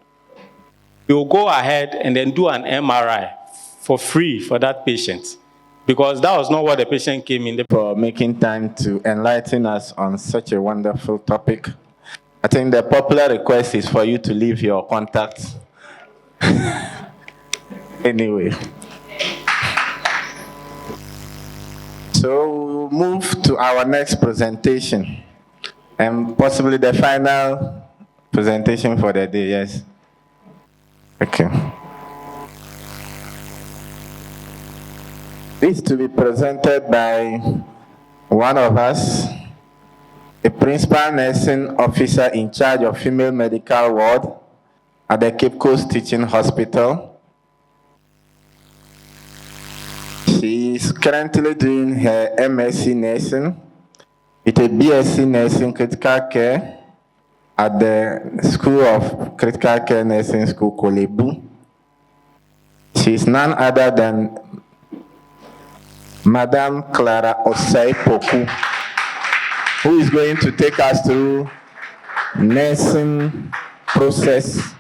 You'll go ahead and then do an MRI for free for that patient, because that was not what the patient came in. For making time to enlighten us on such a wonderful topic. I think the popular request is for you to leave your contacts. Anyway. So we'll move to our next presentation, and possibly the final presentation for the day, yes. Okay. This to be presented by one of us, a principal nursing officer in charge of female medical ward at the Cape Coast Teaching Hospital. She is currently doing her MSc nursing with a BSc nursing critical care at the School of Critical Care Nursing School, Kolebu. She is none other than Madam Clara Osei-Poku, who is going to take us through nursing process.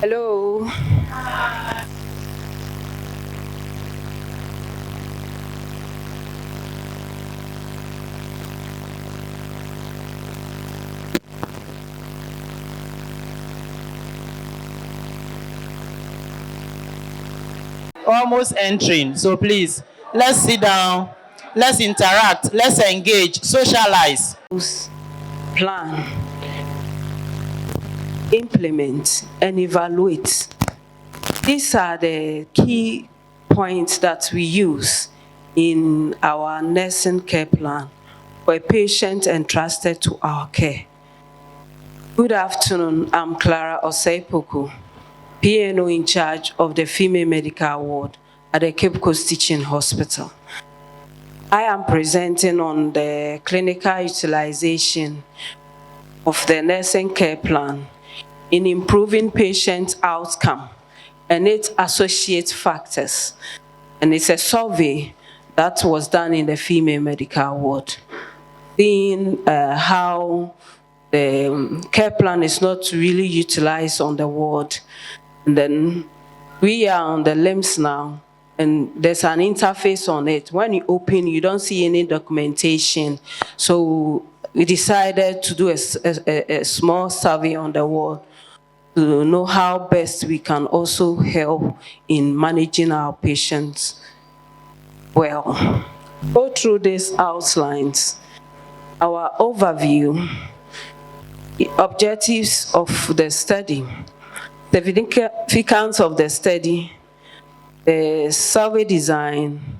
Hello. Almost entering, so please, let's sit down, let's interact, let's engage, socialize. Plan, implement, and evaluate. These are the key points that we use in our nursing care plan for a patient entrusted to our care. Good afternoon, I'm Clara Osei-Poku, PNO in charge of the female medical ward at the Cape Coast Teaching Hospital. I am presenting on the clinical utilization of the nursing care plan in improving patient outcome and its associate factors. And it's a survey that was done in the female medical ward, seeing how the care plan is not really utilized on the ward. And then we are on the LIMS now, and there's an interface on it. When you open, you don't see any documentation. So we decided to do a small survey on the ward to know how best we can also help in managing our patients well. Go through these outlines. Our overview, the objectives of the study, the significance of the study, the survey design,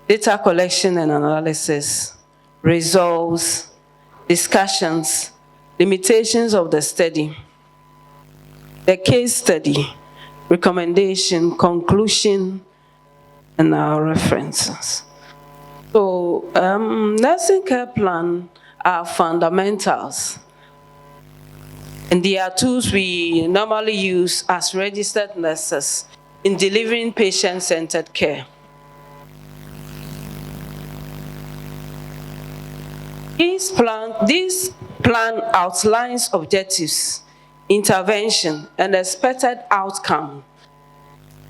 data collection and analysis, results, discussions, limitations of the study, the case study, recommendation, conclusion, and our references. So, nursing care plan are fundamentals. And they are tools we normally use as registered nurses in delivering patient-centered care. This plan outlines objectives, intervention, and expected outcome,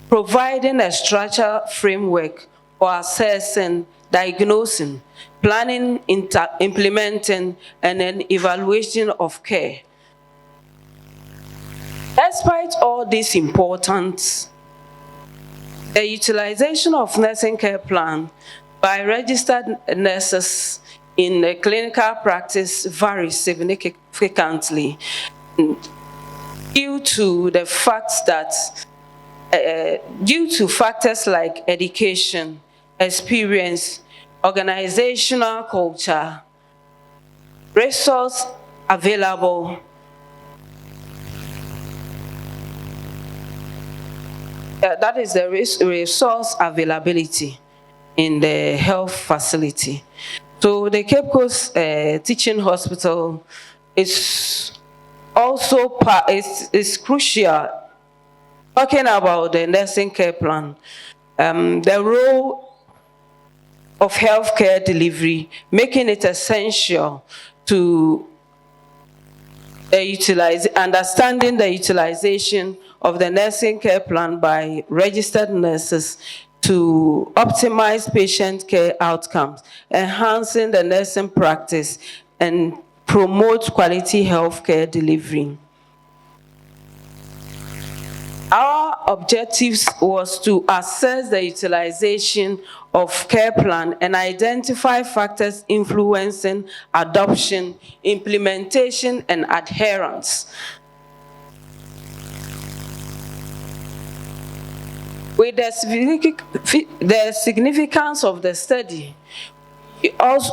providing a structured framework for assessing, diagnosing, planning, implementing, and then evaluation of care. Despite all this importance, the utilization of nursing care plan by registered nurses in the clinical practice varies significantly due to the fact that due to factors like education, experience, organizational culture, resource available, that is the resource availability in the health facility. So the Cape Coast Teaching Hospital is also is crucial. Talking about the nursing care plan, the role of healthcare delivery, making it essential to understanding the utilization of the nursing care plan by registered nurses to optimize patient care outcomes, enhancing the nursing practice, and promote quality healthcare delivery. Our objectives was to assess the utilization of care plan and identify factors influencing adoption, implementation, and adherence. With the significance of the study,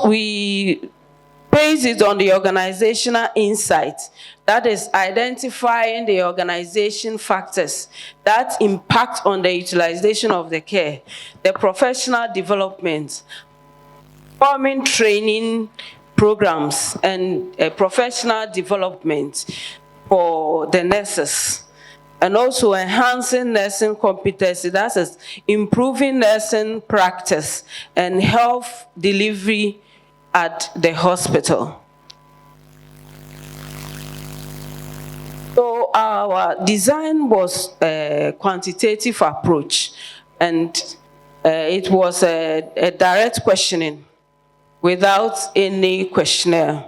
we base it on the organizational insight, that is identifying the organization factors that impact on the utilization of the care, the professional development, forming training programs and professional development for the nurses, and also enhancing nursing competency, that is improving nursing practice and health delivery at the hospital. So our design was a quantitative approach, and it was a direct questioning without any questionnaire.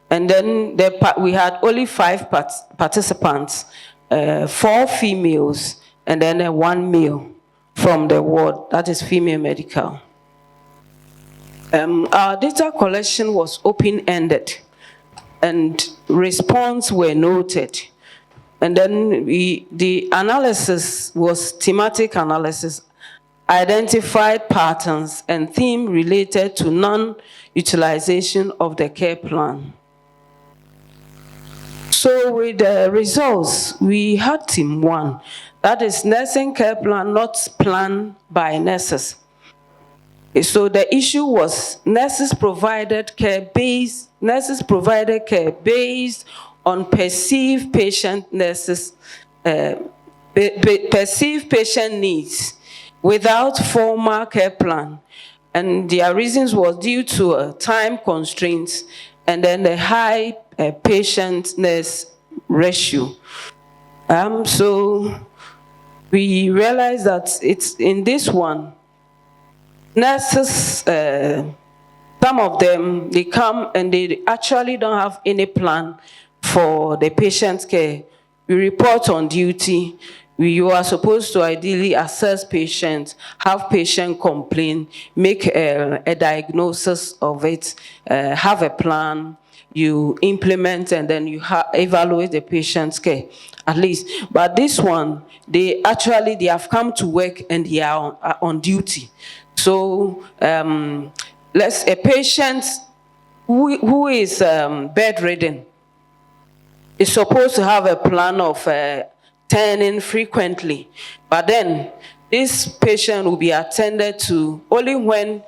And then we had only 5 participants, 4 females, and then 1 male from the ward, that is female medical. Our data collection was open-ended, and response were noted. And then the analysis was thematic analysis, identified patterns and theme related to non-utilization of the care plan. So with the results, we had team 1, that is nursing care plan not planned by nurses. So the issue was nurses provided care based on perceived patient needs without formal care plan, and their reasons was due to time constraints and then the high patient-nurse ratio. So we realized that it's in this one, nurses, some of them, they come and they actually don't have any plan for the patient care. We report on duty. You are supposed to ideally assess patients, have patient complain, make a diagnosis of it, have a plan, you implement, and then you evaluate the patient's care, at least. But this one, they have come to work and they are on duty. So a patient who is bedridden is supposed to have a plan of turning frequently, but then this patient will be attended to only when,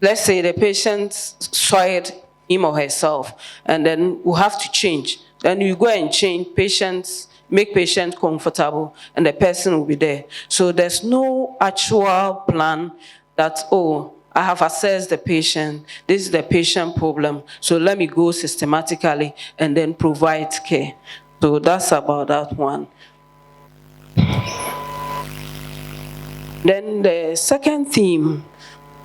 let's say, the patient soiled him or herself, and then we'll have to change. Then you go and change patients, make patient comfortable, and the person will be there. So there's no actual plan that, oh, I have assessed the patient, this is the patient problem, so let me go systematically and then provide care. So that's about that one. Then the second theme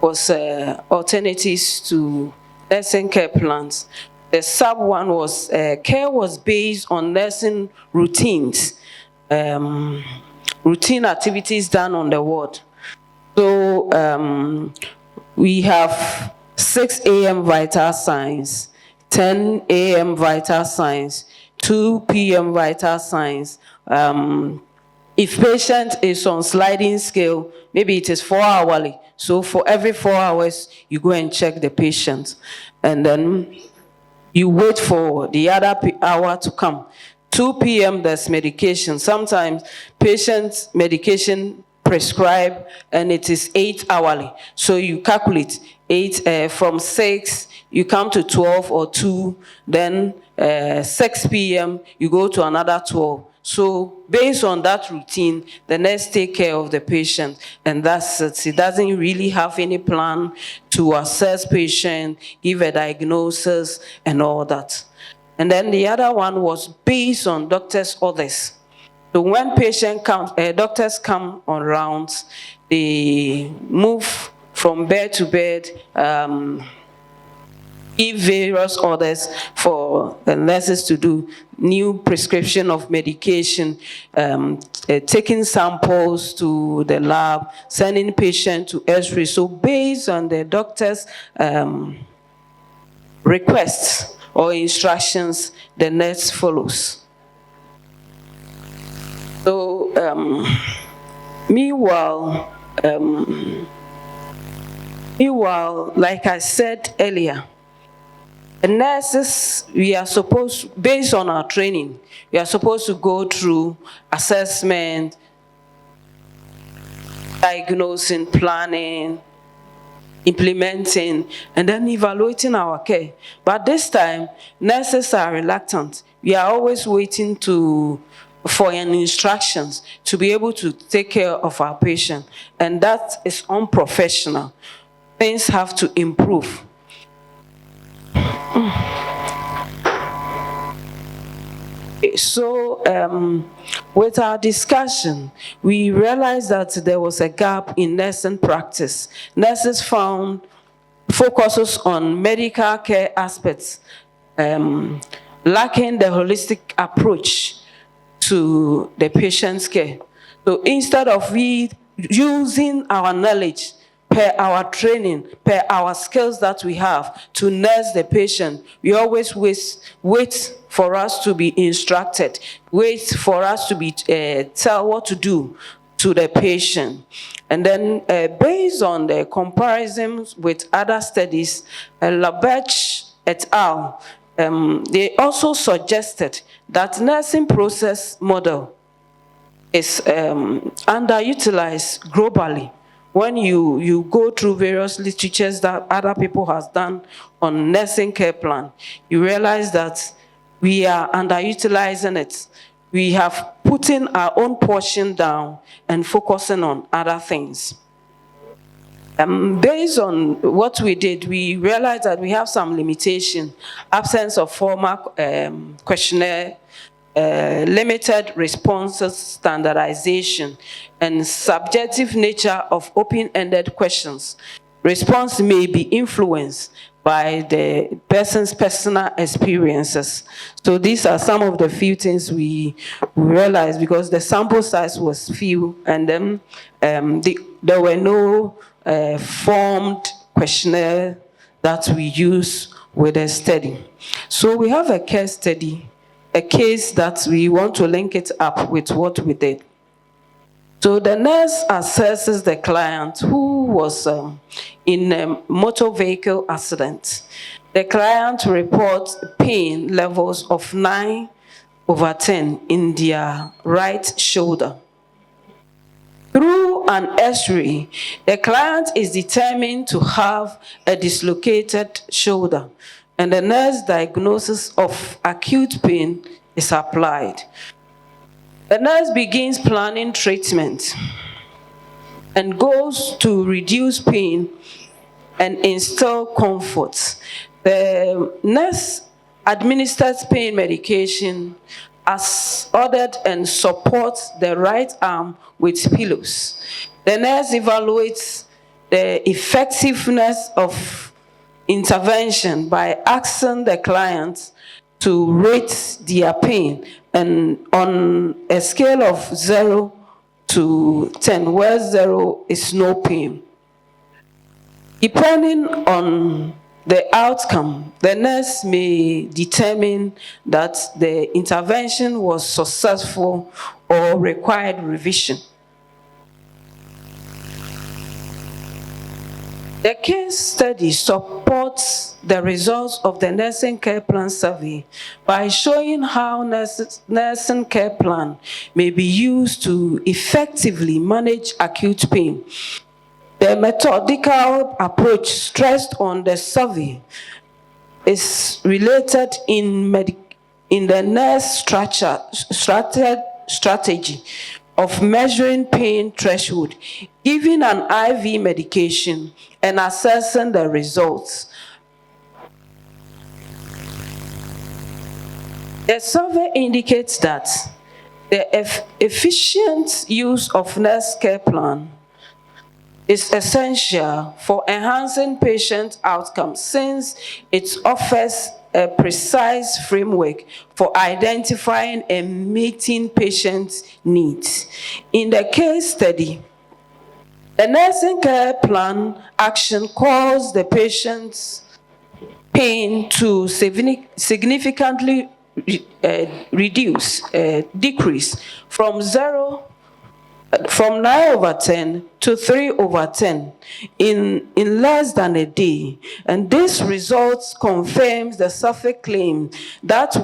was alternatives to nursing care plans. The sub one was care was based on nursing routines, routine activities done on the ward. So we have 6 a.m. vital signs, 10 a.m. vital signs, 2 p.m. vital signs. If patient is on sliding scale, maybe it is 4 hourly. So for every 4 hours, you go and check the patient. And then you wait for the other hour to come. 2 p.m. there's medication. Sometimes patient's medication prescribed and it is 8 hourly. So you calculate 8 from 6, you come to 12 or 2, then 6 p.m. you go to another 12. So based on that routine, the nurse take care of the patient, and that's it. It doesn't really have any plan to assess patient, give a diagnosis, and all that. And then the other one was based on doctors' orders. So when patient comes, doctors come on rounds, they move from bed to bed, give various orders for the nurses to do, new prescription of medication, taking samples to the lab, sending patient to X-ray. So based on the doctor's requests or instructions, the nurse follows. So meanwhile, like I said earlier, the nurses, we are supposed, based on our training, we are supposed to go through assessment, diagnosing, planning, implementing, and then evaluating our care. But this time, nurses are reluctant. We are always waiting for instructions to be able to take care of our patient, and that is unprofessional. Things have to improve. So with our discussion, we realized that there was a gap in nursing practice. Nurses found focuses on medical care aspects, lacking the holistic approach to the patient's care. So instead of using our knowledge, per our training, per our skills that we have to nurse the patient, we always wait for us to be instructed, wait for us to be tell what to do to the patient. And then based on the comparisons with other studies, Labech et al., they also suggested that nursing process model is underutilized globally. When you go through various literatures that other people have done on nursing care plan, you realize that we are underutilizing it. We have putting our own portion down and focusing on other things. Based on what we did, we realized that we have some limitation, absence of formal questionnaire, limited responses standardization, and subjective nature of open-ended questions. Response may be influenced by the person's personal experiences. So these are some of the few things we realized, because the sample size was few, and then there were no formed questionnaire that we use with the study. So we have a case study, a case that we want to link it up with what we did. So the nurse assesses the client who was in a motor vehicle accident. The client reports pain levels of 9/10 in their right shoulder. Through an X-ray, the client is determined to have a dislocated shoulder, and the nurse diagnosis of acute pain is applied. The nurse begins planning treatment and goes to reduce pain and instill comfort. The nurse administers pain medication as ordered and supports the right arm with pillows. The nurse evaluates the effectiveness of intervention by asking the client to rate their pain, and on a scale of 0 to 10, where 0 is no pain. Depending on the outcome, the nurse may determine that the intervention was successful or required revision. The case study supports the results of the nursing care plan survey by showing how nursing care plan may be used to effectively manage acute pain. The methodical approach stressed on the survey is related in the nurse strategy of measuring pain threshold, giving an IV medication, and assessing the results. The survey indicates that the efficient use of nurse care plan is essential for enhancing patient outcomes, since it offers a precise framework for identifying and meeting patient needs. In the case study, the nursing care plan action calls the patient's pain to significantly decrease from 9/10 to 3/10 in less than a day. And this result confirms the survey claim that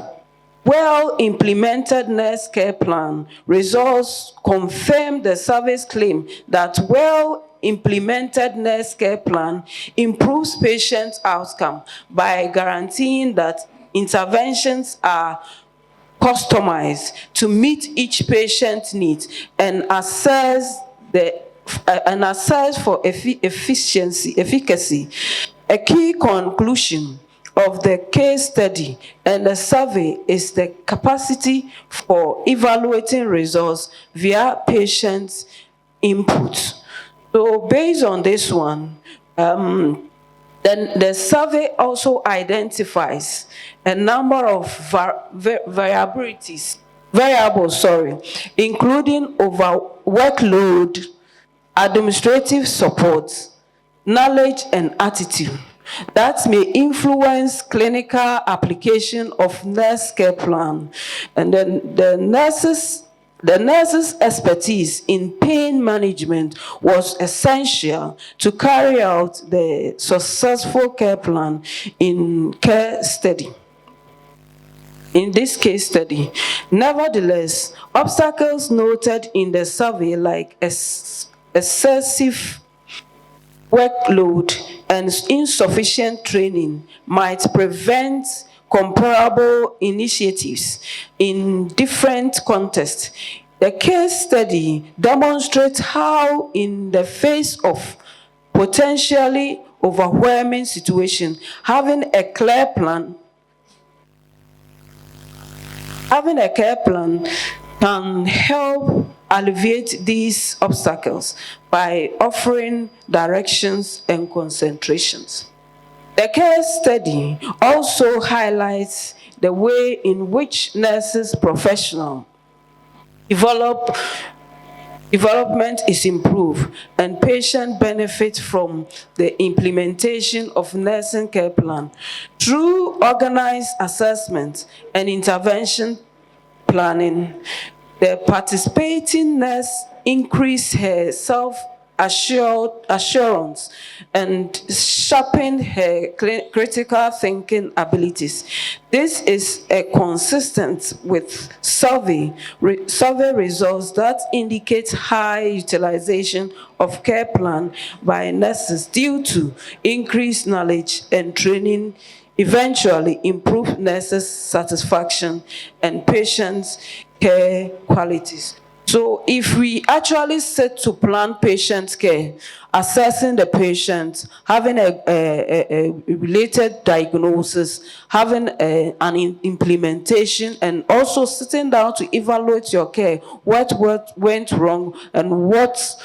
well-implemented nurse care plan results confirm the survey's claim that well-implemented nurse care plan improves patient outcome by guaranteeing that interventions are customized to meet each patient's needs and assess for efficacy. A key conclusion of the case study and the survey is the capacity for evaluating results via patient input. So based on this one, then the survey also identifies a number of variables, including workload, administrative support, knowledge, and attitude that may influence clinical application of nurse care plan. And then the nurse's expertise in pain management was essential to carry out the successful care plan in this case study. Nevertheless, obstacles noted in the survey, like excessive workload and insufficient training, might prevent comparable initiatives in different contexts. The case study demonstrates how, in the face of potentially overwhelming situation, having a care plan can help alleviate these obstacles by offering directions and concentrations. The case study also highlights the way in which nurses' professional development is improved and patients benefit from the implementation of nursing care plan. Through organized assessment and intervention planning, the participating nurse increased her self-assurance and sharpened her critical thinking abilities. This is consistent with survey results that indicate high utilization of care plan by nurses due to increased knowledge and training, eventually improve nurses' satisfaction and patients' care qualities. So if we actually set to plan patient care, assessing the patient, having a related diagnosis, having an implementation, and also sitting down to evaluate your care, what went wrong and what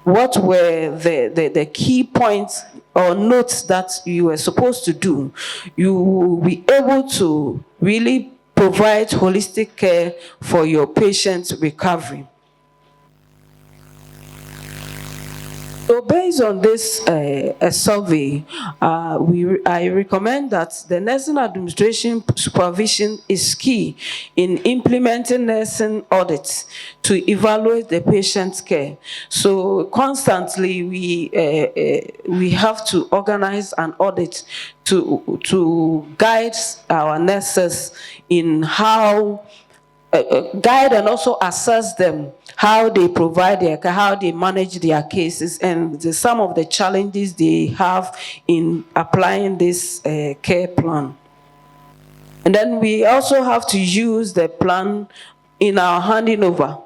what were the key points or notes that you were supposed to do, you will be able to really provide holistic care for your patient's recovery. So based on this survey, I recommend that the nursing administration supervision is key in implementing nursing audits to evaluate the patient's care. So constantly we have to organize an audit to guide our nurses in how guide and also assess them, how they provide their care, how they manage their cases, and some of the challenges they have in applying this care plan. And then we also have to use the plan in our handing over.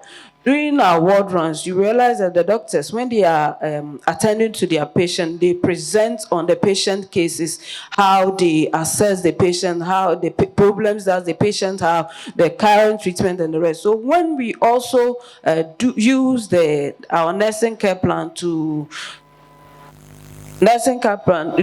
During our ward runs, you realize that the doctors, when they are attending to their patient, they present on the patient cases, how they assess the patient, how the problems that the patient have, the current treatment and the rest. So when we also use our nursing care plan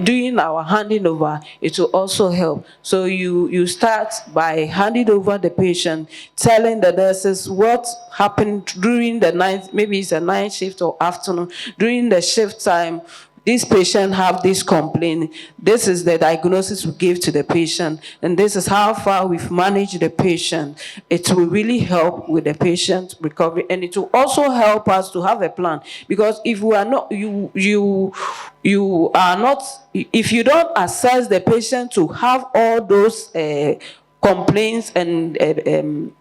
doing our handing over, it will also help. So you start by handing over the patient, telling the nurses what happened during the night, maybe it's a night shift or afternoon, during the shift time. This patient have this complaint. This is the diagnosis we give to the patient, and this is how far we've managed the patient. It will really help with the patient recovery, and it will also help us to have a plan. Because if we are not, you are not, if you don't assess the patient to have all those complaints and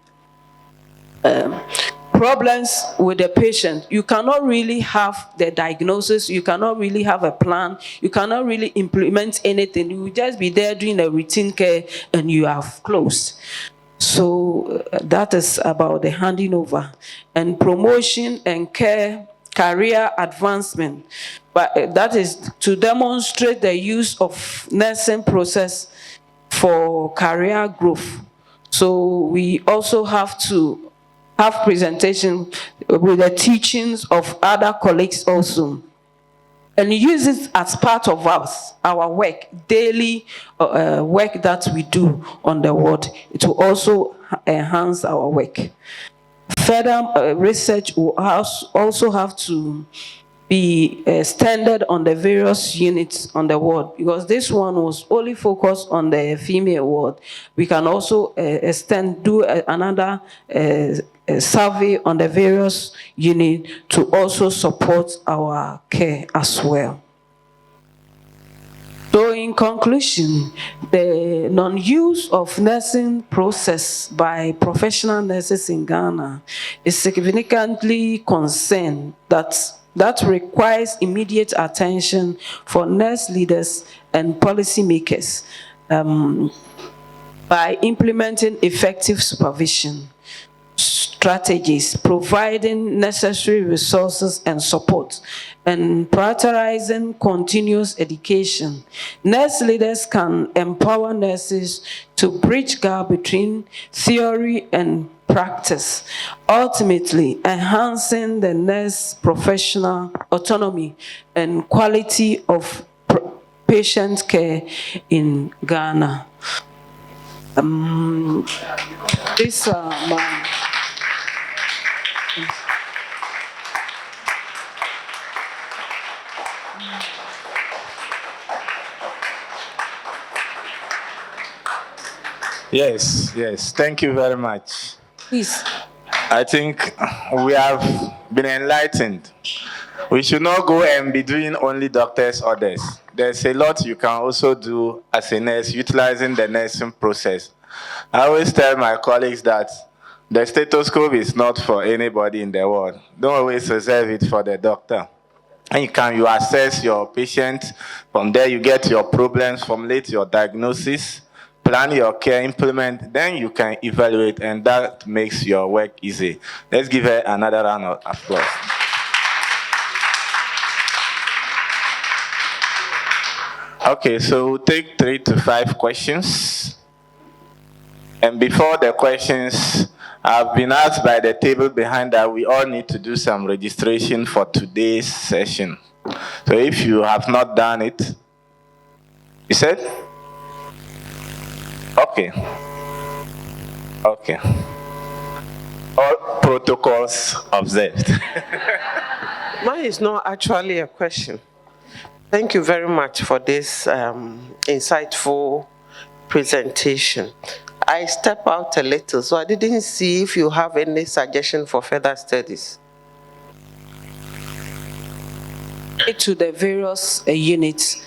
problems with the patient, you cannot really have the diagnosis, you cannot really have a plan, you cannot really implement anything. You will just be there doing a routine care and you have closed. So that is about the handing over and promotion and career advancement. But that is to demonstrate the use of nursing process for career growth. So we also have to have presentation with the teachings of other colleagues also, and use it as part of our work, daily work that we do on the ward. It will also enhance our work. Further research will also have to be extended on the various units on the ward, because this one was only focused on the female ward. We can also do another survey on the various units to also support our care as well. So in conclusion, the non-use of nursing process by professional nurses in Ghana is significantly concerned that requires immediate attention for nurse leaders and policymakers by implementing effective supervision strategies, providing necessary resources and support, and prioritizing continuous education. Nurse leaders can empower nurses to bridge gap between theory and practice, ultimately enhancing the nurse professional autonomy and quality of patient care in Ghana. These are my... Yes, thank you very much. Please. I think we have been enlightened. We should not go and be doing only doctors' orders. There's a lot you can also do as a nurse, utilizing the nursing process. I always tell my colleagues that the stethoscope is not for anybody in the world. Don't always reserve it for the doctor. And you assess your patient. From there, you get your problems, formulate your diagnosis, plan your care, implement, then you can evaluate, and that makes your work easy. Let's give her another round of applause. Okay, so we'll take 3 to 5 questions. And before the questions, I've been asked by the table behind that we all need to do some registration for today's session. So if you have not done it, you said? Okay. Okay. All protocols observed. Mine is not actually a question. Thank you very much for this insightful presentation. I step out a little, so I didn't see if you have any suggestion for further studies. To the various units,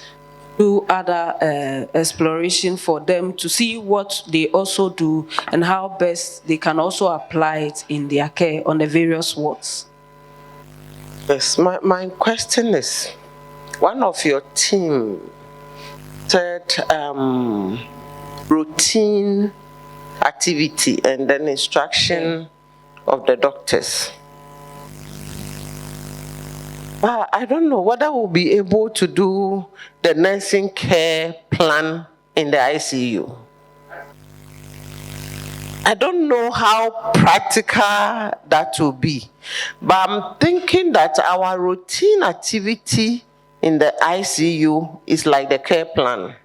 do other exploration for them to see what they also do and how best they can also apply it in their care on the various wards. Yes, my question is, one of your team said routine activity and then instruction of the doctors. I don't know whether we'll be able to do the nursing care plan in the ICU. I don't know how practical that will be, but I'm thinking that our routine activity in the ICU is like the care plan.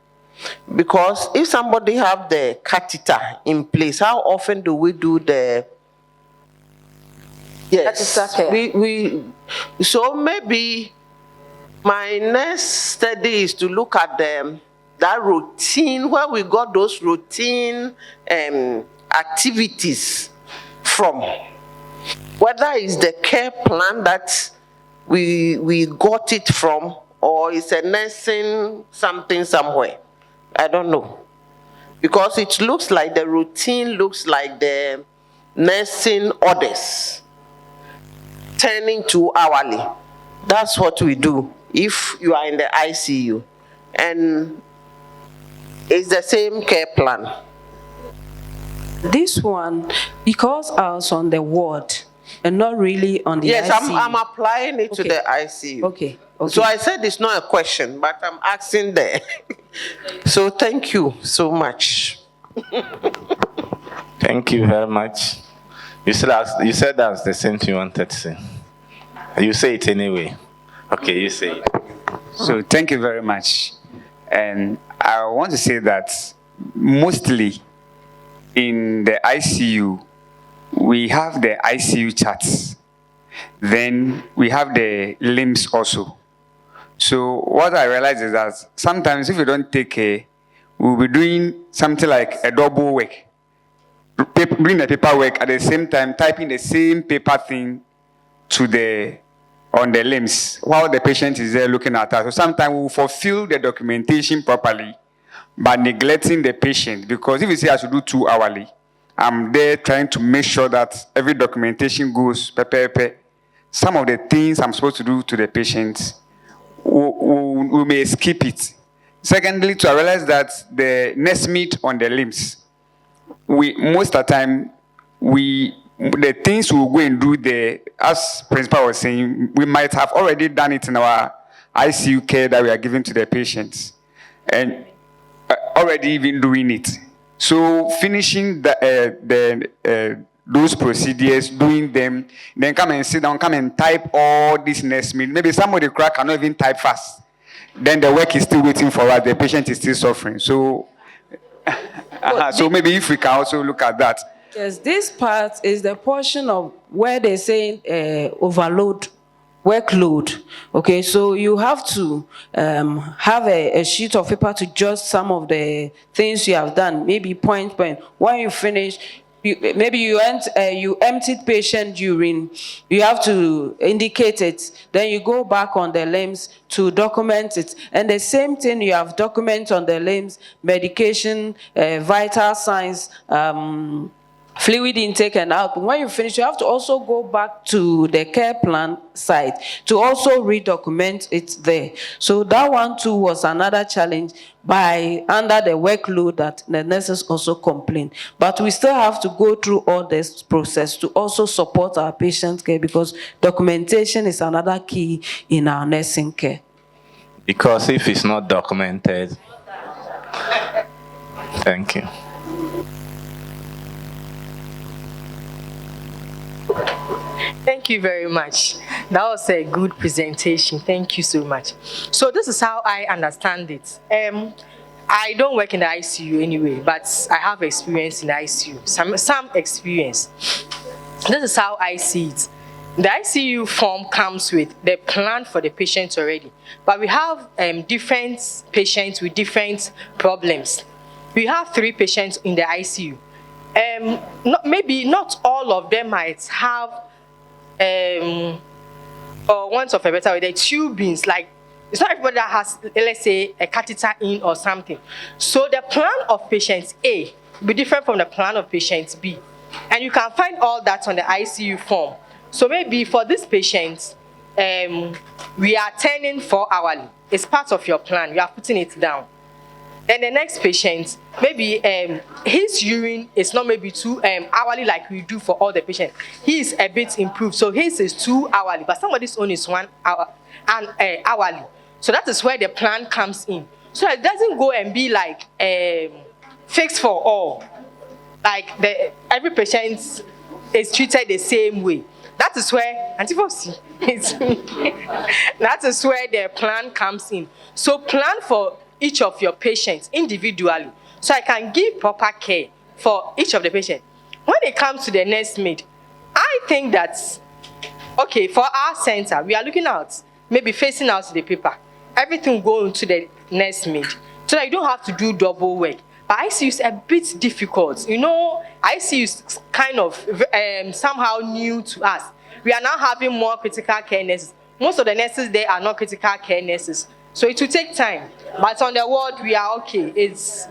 Because if somebody have the catheter in place, how often do we do the so maybe my next study is to look at that routine, where we got those routine activities from. Whether it's the care plan that we got it from, or it's a nursing something somewhere. I don't know. Because it looks like the routine looks like the nursing orders turning to hourly. That's what we do if you are in the ICU. And it's the same care plan. This one, because I was on the ward and not really on the yes, ICU. I'm applying it to the ICU. Okay. So I said it's not a question, but I'm asking there. So thank you so much. Thank you very much. You said that's the same thing you wanted to say. You say it anyway. Okay, you say it. So thank you very much. And I want to say that mostly in the ICU, we have the ICU charts. Then we have the limbs also. So what I realize is that sometimes if you don't take care, we'll be doing something like a double work. Doing the paperwork at the same time, typing the same paper thing on the limbs while the patient is there looking at us. So sometimes we'll fulfill the documentation properly by neglecting the patient, because if you say I should do 2 hourly, I'm there trying to make sure that every documentation goes pepe. Some of the things I'm supposed to do to the patient, we may skip it. Secondly, to realize that the nurse meet on the limbs, most of the time, the things we'll go and do there, as principal was saying, we might have already done it in our ICU care that we are giving to the patients, and already even doing it. So finishing those procedures, doing them, then come and sit down, come and type all this nurse meet. Maybe somebody cannot even type fast. Then the work is still waiting for us. The patient is still suffering. So, so maybe if we can also look at that. Yes, this part is the portion of where they say overload, workload. Okay, so you have to have a sheet of paper to jot some of the things you have done, maybe point. When you finish, maybe you emptied patient urine, you have to indicate it. Then you go back on the limbs to document it. And the same thing, you have documents on the limbs, medication, vital signs, fluid intake and output. When you finish, you have to also go back to the care plan site to also redocument it there. So that one too was another challenge under the workload that the nurses also complain. But we still have to go through all this process to also support our patient care, because documentation is another key in our nursing care. Because if it's not documented, thank you. Thank you very much. That was a good presentation. Thank you so much. So this is how I understand it. I don't work in the ICU anyway, but I have experience in the ICU. Some experience. This is how I see it. The ICU form comes with the plan for the patient already, but we have different patients with different problems. We have 3 patients in the ICU. Maybe not all of them might have, or want of a better way, the tubings. Like, it's not everybody that has, let's say, a catheter in or something. So the plan of patient A will be different from the plan of patient B. And you can find all that on the ICU form. So maybe for this patient, we are turning 4 hourly. It's part of your plan. You are putting it down. Then the next patient, maybe his urine is not maybe 2 hourly like we do for all the patients. He is a bit improved. So his is 2 hourly, but somebody's own is 1 hour and hourly. So that is where the plan comes in. So it doesn't go and be like fixed for all. Like every patient is treated the same way. That is where that is where the plan comes in. So plan for each of your patients individually, so I can give proper care for each of the patients. When it comes to the nursemaid, I think that, okay, for our center, we are looking out, maybe facing out the paper. Everything will go into the nursemaid, so that you don't have to do double work. But ICU is a bit difficult. You know, ICU is kind of somehow new to us. We are now having more critical care nurses. Most of the nurses there are not critical care nurses. So it will take time. But on the ward, we are okay. It's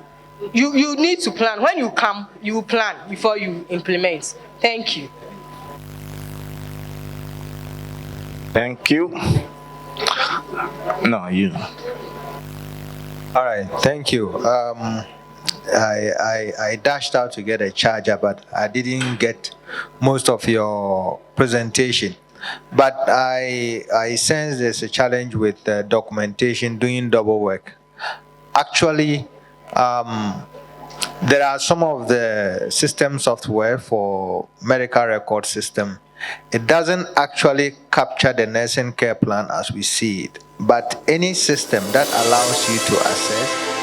you need to plan. When you come, you plan before you implement. Thank you. Thank you. No, you. All right, thank you. I dashed out to get a charger, but I didn't get most of your presentation. But I sense there's a challenge with documentation, doing double work. Actually, there are some of the system software for medical record system. It doesn't actually capture the nursing care plan as we see it, but any system that allows you to access